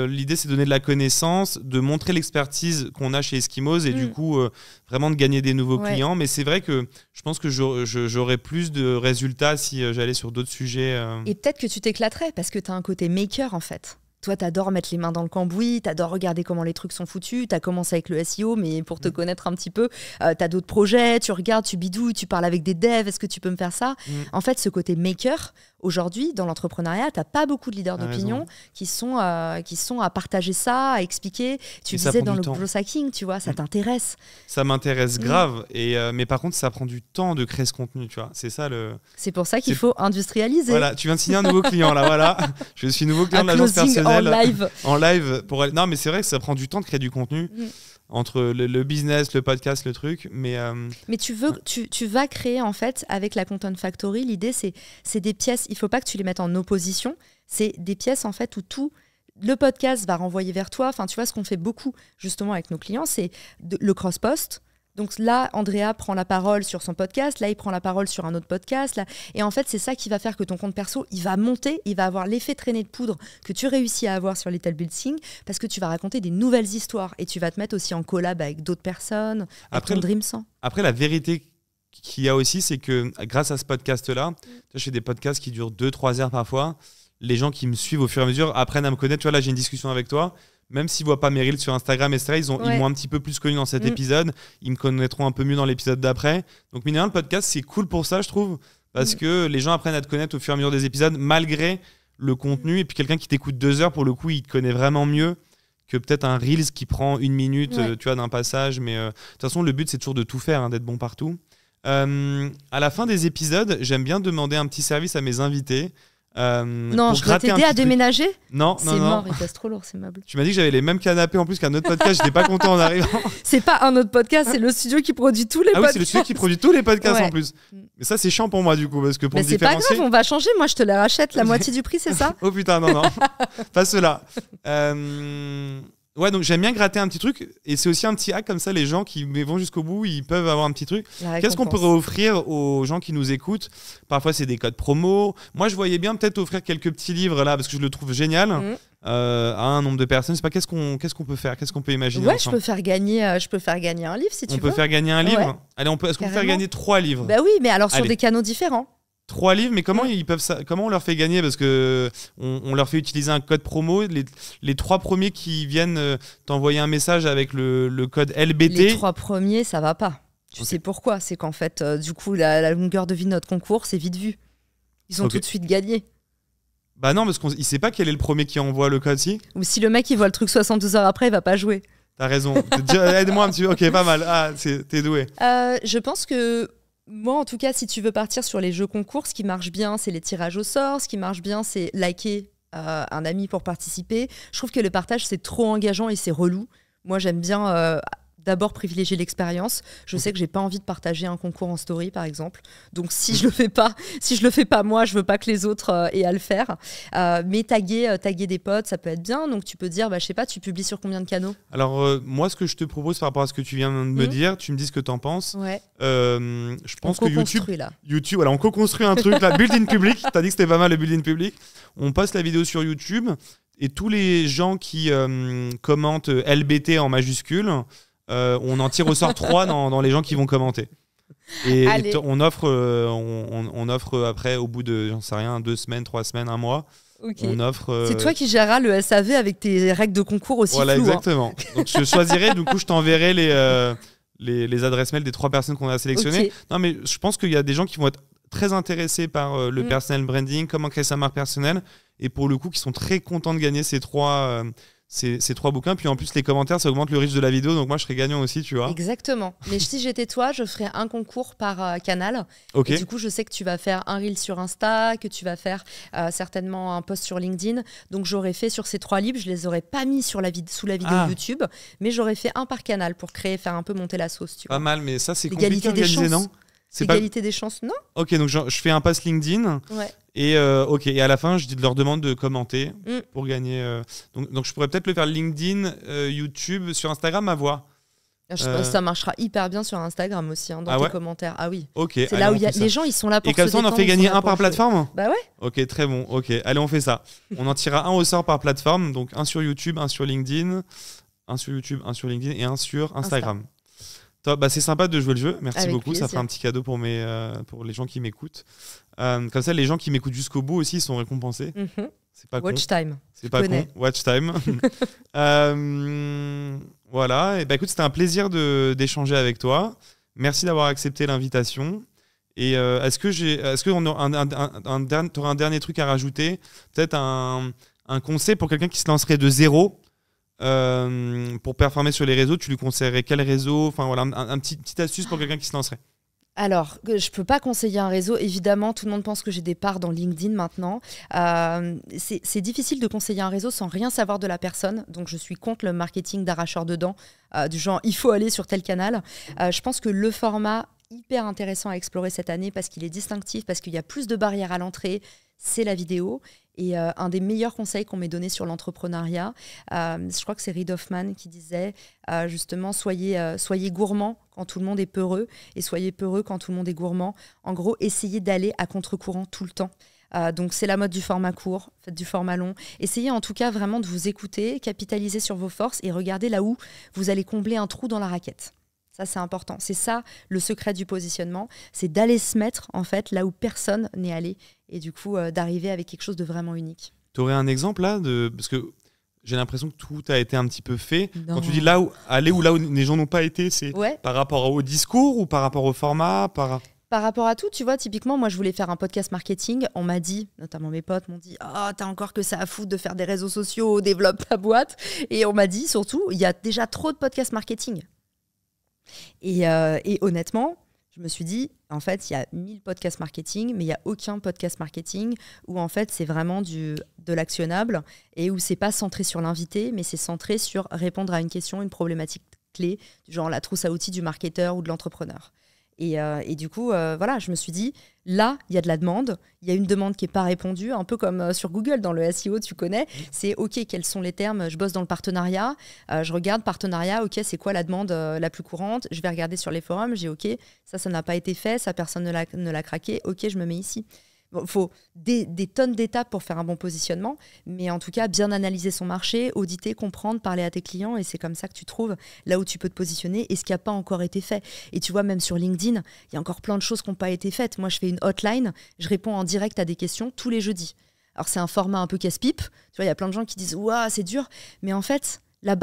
l'idée, c'est de donner de la connaissance, de montrer l'expertise qu'on a chez Eskimos et du coup, vraiment de gagner des nouveaux clients. Mais c'est vrai que je pense que j'aurais plus de résultats si j'allais sur d'autres sujets. Et peut-être que tu t'éclaterais parce que tu as un côté maker en fait. Toi, t'adores mettre les mains dans le cambouis, t'adores regarder comment les trucs sont foutus, t'as commencé avec le SEO, mais pour te connaître un petit peu, t'as d'autres projets, tu regardes, tu bidouilles, tu parles avec des devs, est-ce que tu peux me faire ça ? En fait, ce côté maker, aujourd'hui, dans l'entrepreneuriat, t'as pas beaucoup de leaders d'opinion qui sont à partager ça, à expliquer. Tu disais dans le growth hacking, tu vois, ça t'intéresse. Ça m'intéresse grave, mais par contre, ça prend du temps de créer ce contenu, tu vois. C'est ça le... C'est pour ça qu'il faut industrialiser. Voilà, tu viens de signer un nouveau client, là, voilà. Je suis nouveau client de l'agence personnelle. En live. Non, mais c'est vrai que ça prend du temps de créer du contenu entre le business, le podcast, le truc. Mais tu vas créer, en fait, avec la Content Factory, l'idée, c'est des pièces, il ne faut pas que tu les mettes en opposition. C'est des pièces, en fait, où tout... Le podcast va renvoyer vers toi. Enfin, tu vois, ce qu'on fait beaucoup, justement, avec nos clients, c'est le cross-post. Donc là, Andrea prend la parole sur son podcast, là, il prend la parole sur un autre podcast. Là. Et en fait, c'est ça qui va faire que ton compte perso, il va monter, il va avoir l'effet traînée de poudre que tu réussis à avoir sur Little Building parce que tu vas raconter des nouvelles histoires et tu vas te mettre aussi en collab avec d'autres personnes, avec ton Dream 100. Après, la vérité qu'il y a aussi, c'est que grâce à ce podcast-là, je fais des podcasts qui durent 2-3 heures parfois. Les gens qui me suivent au fur et à mesure apprennent à me connaître. Tu vois, là, j'ai une discussion avec toi. Même s'ils ne voient pas Meryl sur Instagram, etc., ils m'ont un petit peu plus connu dans cet épisode. Ils me connaîtront un peu mieux dans l'épisode d'après. Donc, mine de rien, le podcast, c'est cool pour ça, je trouve. Parce que les gens apprennent à te connaître au fur et à mesure des épisodes, malgré le contenu. Et puis, quelqu'un qui t'écoute 2 heures, pour le coup, il te connaît vraiment mieux que peut-être un Reels qui prend 1 minute tu vois, d'un passage. Mais de toute façon, le but, c'est toujours de tout faire, d'être bon partout. À la fin des épisodes, j'aime bien demander un petit service à mes invités. Non, je dois t'aider à déménager. Non, c'est mort, il pèse trop lourd ces meubles. Tu m'as dit que j'avais les mêmes canapés en plus qu'un autre podcast, j'étais pas content en arrivant. C'est pas un autre podcast, c'est le studio qui produit tous les podcasts. Oui, c'est le studio qui produit tous les podcasts en plus. Mais ça, c'est chiant pour moi du coup, parce que pour me différencier... c'est pas grave, on va changer, moi je te les rachète la moitié du prix, c'est ça? Oh putain, non, pas ceux-là. Ouais, donc j'aime bien gratter un petit truc, et c'est aussi un petit hack comme ça, les gens qui vont jusqu'au bout, ils peuvent avoir un petit truc. Qu'est-ce qu'on pourrait offrir aux gens qui nous écoutent? Parfois c'est des codes promo. Moi je voyais bien peut-être offrir quelques petits livres là, parce que je le trouve génial, à un nombre de personnes. C'est pas qu'est-ce qu'on peut faire, qu'est-ce qu'on peut imaginer? Ouais, je peux faire gagner un livre si tu veux. On peut faire gagner un livre. Allez, est-ce qu'on peut faire gagner 3 livres? Bah oui, mais alors sur des canaux différents. 3 livres, mais comment comment on leur fait gagner? Parce que on leur fait utiliser un code promo. Les 3 premiers qui viennent t'envoyer un message avec le code LBT. Les 3 premiers, ça va pas. Tu sais pourquoi? C'est qu'en fait, du coup, la longueur de vie de notre concours, c'est vite vu. Ils ont tout de suite gagné. Bah non, parce qu'il sait pas quel est le premier qui envoie le code, si. Ou si le mec il voit le truc 72 heures après, il va pas jouer. T'as raison. Aide-moi un petit peu. Ok, pas mal. Ah, t'es doué. Je pense que moi, en tout cas, si tu veux partir sur les jeux concours, ce qui marche bien, c'est les tirages au sort. Ce qui marche bien, c'est liker un ami pour participer. Je trouve que le partage, c'est trop engageant et c'est relou. Moi, j'aime bien d'abord privilégier l'expérience. Je sais que j'ai pas envie de partager un concours en story, par exemple. Donc, si je le fais pas moi, je veux pas que les autres aient à le faire. Mais taguer des potes, ça peut être bien. Donc, tu peux dire, je sais pas, tu publies sur combien de canaux? Alors, moi, ce que je te propose par rapport à ce que tu viens de me dire, tu me dis ce que t'en penses. Ouais. Je pense que YouTube, là. On co-construit un truc là, build-in public. T'as dit que c'était pas mal le build-in public. On poste la vidéo sur YouTube et tous les gens qui commentent LBT en majuscule, on en tire au sort 3 dans les gens qui vont commenter. Et Allez. on offre après, au bout de, j'en sais rien, 2 semaines, 3 semaines, un mois, Ok. on offre... C'est toi qui géreras le SAV avec tes règles de concours aussi Voilà, floues. exactement. Donc je choisirai, du coup, je t'enverrai les adresses mail des 3 personnes qu'on a sélectionnées. Ok. Non, mais je pense qu'il y a des gens qui vont être très intéressés par le personal branding, comment créer sa marque personnelle, et pour le coup, qui sont très contents de gagner ces 3 bouquins. Puis en plus, les commentaires, ça augmente le reach de la vidéo, donc moi, je serais gagnant aussi, tu vois. Exactement. Mais si j'étais toi, je ferais un concours par canal. Ok. Et du coup, je sais que tu vas faire un reel sur Insta, que tu vas faire certainement un post sur LinkedIn. Donc, j'aurais fait sur ces 3 livres, je les aurais pas mis sous la vidéo YouTube, mais j'aurais fait un par canal pour faire un peu monter la sauce. Tu Pas vois. mal, mais ça, c'est compliqué L'égalité à des organiser, chances. non? C'est L'égalité des chances, non? Ok, donc je fais un post LinkedIn. Ouais. Et et à la fin, je leur demande de commenter Mm. pour gagner. Donc je pourrais peut-être le faire LinkedIn, YouTube, sur Instagram, ma voix. Je pense que ça marchera hyper bien sur Instagram aussi, dans Ah tes ouais commentaires. Ah oui. Ok. C'est allez, là où on fait ça. les gens, ils sont là pour Et comme se ça, on en détendre, fait ils sont gagner là un pour par jouer. plateforme. Bah ouais. Ok, très bon. Ok, allez, on fait ça. On en tirera un au sort par plateforme. Donc un sur YouTube, un sur LinkedIn, un sur YouTube, un sur LinkedIn et un sur Instagram. Top. Bah, c'est sympa de jouer le jeu. Merci Avec beaucoup. Ça plaisir. fera un petit cadeau pour les gens qui m'écoutent. Comme ça, les gens qui m'écoutent jusqu'au bout aussi sont récompensés. Mhm. C'est pas con. Watch time. C'est pas connais. con. Watch time. Voilà. Et bah, écoute, c'était un plaisir d'échanger avec toi. Merci d'avoir accepté l'invitation. Et est-ce qu'on auras un dernier truc à rajouter? Peut-être un conseil pour quelqu'un qui se lancerait de zéro pour performer sur les réseaux. Tu lui conseillerais quel réseau? Enfin voilà, un petite astuce pour quelqu'un qui se lancerait. Alors, je peux pas conseiller un réseau. Évidemment, tout le monde pense que j'ai des parts dans LinkedIn maintenant. C'est difficile de conseiller un réseau sans rien savoir de la personne. Donc, je suis contre le marketing d'arracheur de dents, du genre il faut aller sur tel canal. Je pense que le format hyper intéressant à explorer cette année parce qu'il est distinctif, parce qu'il y a plus de barrières à l'entrée, c'est la vidéo. Et un des meilleurs conseils qu'on m'ait donné sur l'entrepreneuriat, je crois que c'est Reid Hoffman qui disait justement soyez gourmand quand tout le monde est peureux et soyez peureux quand tout le monde est gourmand. En gros, essayez d'aller à contre-courant tout le temps. Donc c'est la mode du format court, faites du format long. Essayez en tout cas vraiment de vous écouter, capitaliser sur vos forces et regardez là où vous allez combler un trou dans la raquette. Ça, c'est important. C'est ça le secret du positionnement, c'est d'aller se mettre en fait là où personne n'est allé et du coup d'arriver avec quelque chose de vraiment unique. Tu aurais un exemple là parce que j'ai l'impression que tout a été un petit peu fait. Non. Quand tu dis là où aller ou là où les gens n'ont pas été, c'est par rapport au discours ou par rapport au format Par rapport à tout, tu vois, typiquement, moi, je voulais faire un podcast marketing. On m'a dit, notamment mes potes m'ont dit « Oh, t'as encore que ça à foutre de faire des réseaux sociaux, développe ta boîte. » Et on m'a dit, surtout, il y a déjà trop de podcasts marketing. Et honnêtement, je me suis dit, en fait, il y a 1000 podcasts marketing, mais il n'y a aucun podcast marketing où, en fait, c'est vraiment de l'actionnable et où c'est pas centré sur l'invité, mais c'est centré sur répondre à une question, une problématique clé, genre la trousse à outils du marketeur ou de l'entrepreneur. Et du coup, voilà, je me suis dit, là, il y a de la demande. Il y a une demande qui n'est pas répondue, un peu comme sur Google, dans le SEO, tu connais. C'est OK, quels sont les termes? Je bosse dans le partenariat. Je regarde partenariat. OK, c'est quoi la demande la plus courante? Je vais regarder sur les forums. J'ai OK, ça n'a pas été fait. Ça, personne ne l'a craqué. OK, je me mets ici. Bon, faut des tonnes d'étapes pour faire un bon positionnement, mais en tout cas, bien analyser son marché, auditer, comprendre, parler à tes clients, et c'est comme ça que tu trouves là où tu peux te positionner et ce qui n'a pas encore été fait. Et tu vois, même sur LinkedIn, il y a encore plein de choses qui n'ont pas été faites. Moi, je fais une hotline, je réponds en direct à des questions tous les jeudis. Alors, c'est un format un peu casse-pipe. Tu vois, il y a plein de gens qui disent « Ouah, c'est dur !» Mais en fait, là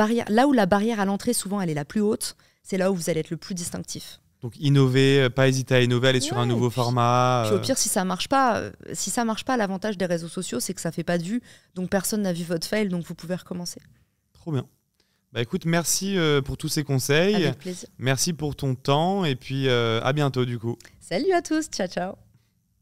où la barrière à l'entrée, souvent, elle est la plus haute, c'est là où vous allez être le plus distinctif. Donc innover, pas hésiter à innover, aller sur un nouveau format. Puis au pire, si ça marche pas, l'avantage des réseaux sociaux, c'est que ça fait pas de vues. Donc personne n'a vu votre fail, donc vous pouvez recommencer. Trop bien. Bah écoute, merci pour tous ces conseils. Avec plaisir. Merci pour ton temps et puis à bientôt du coup. Salut à tous, ciao ciao.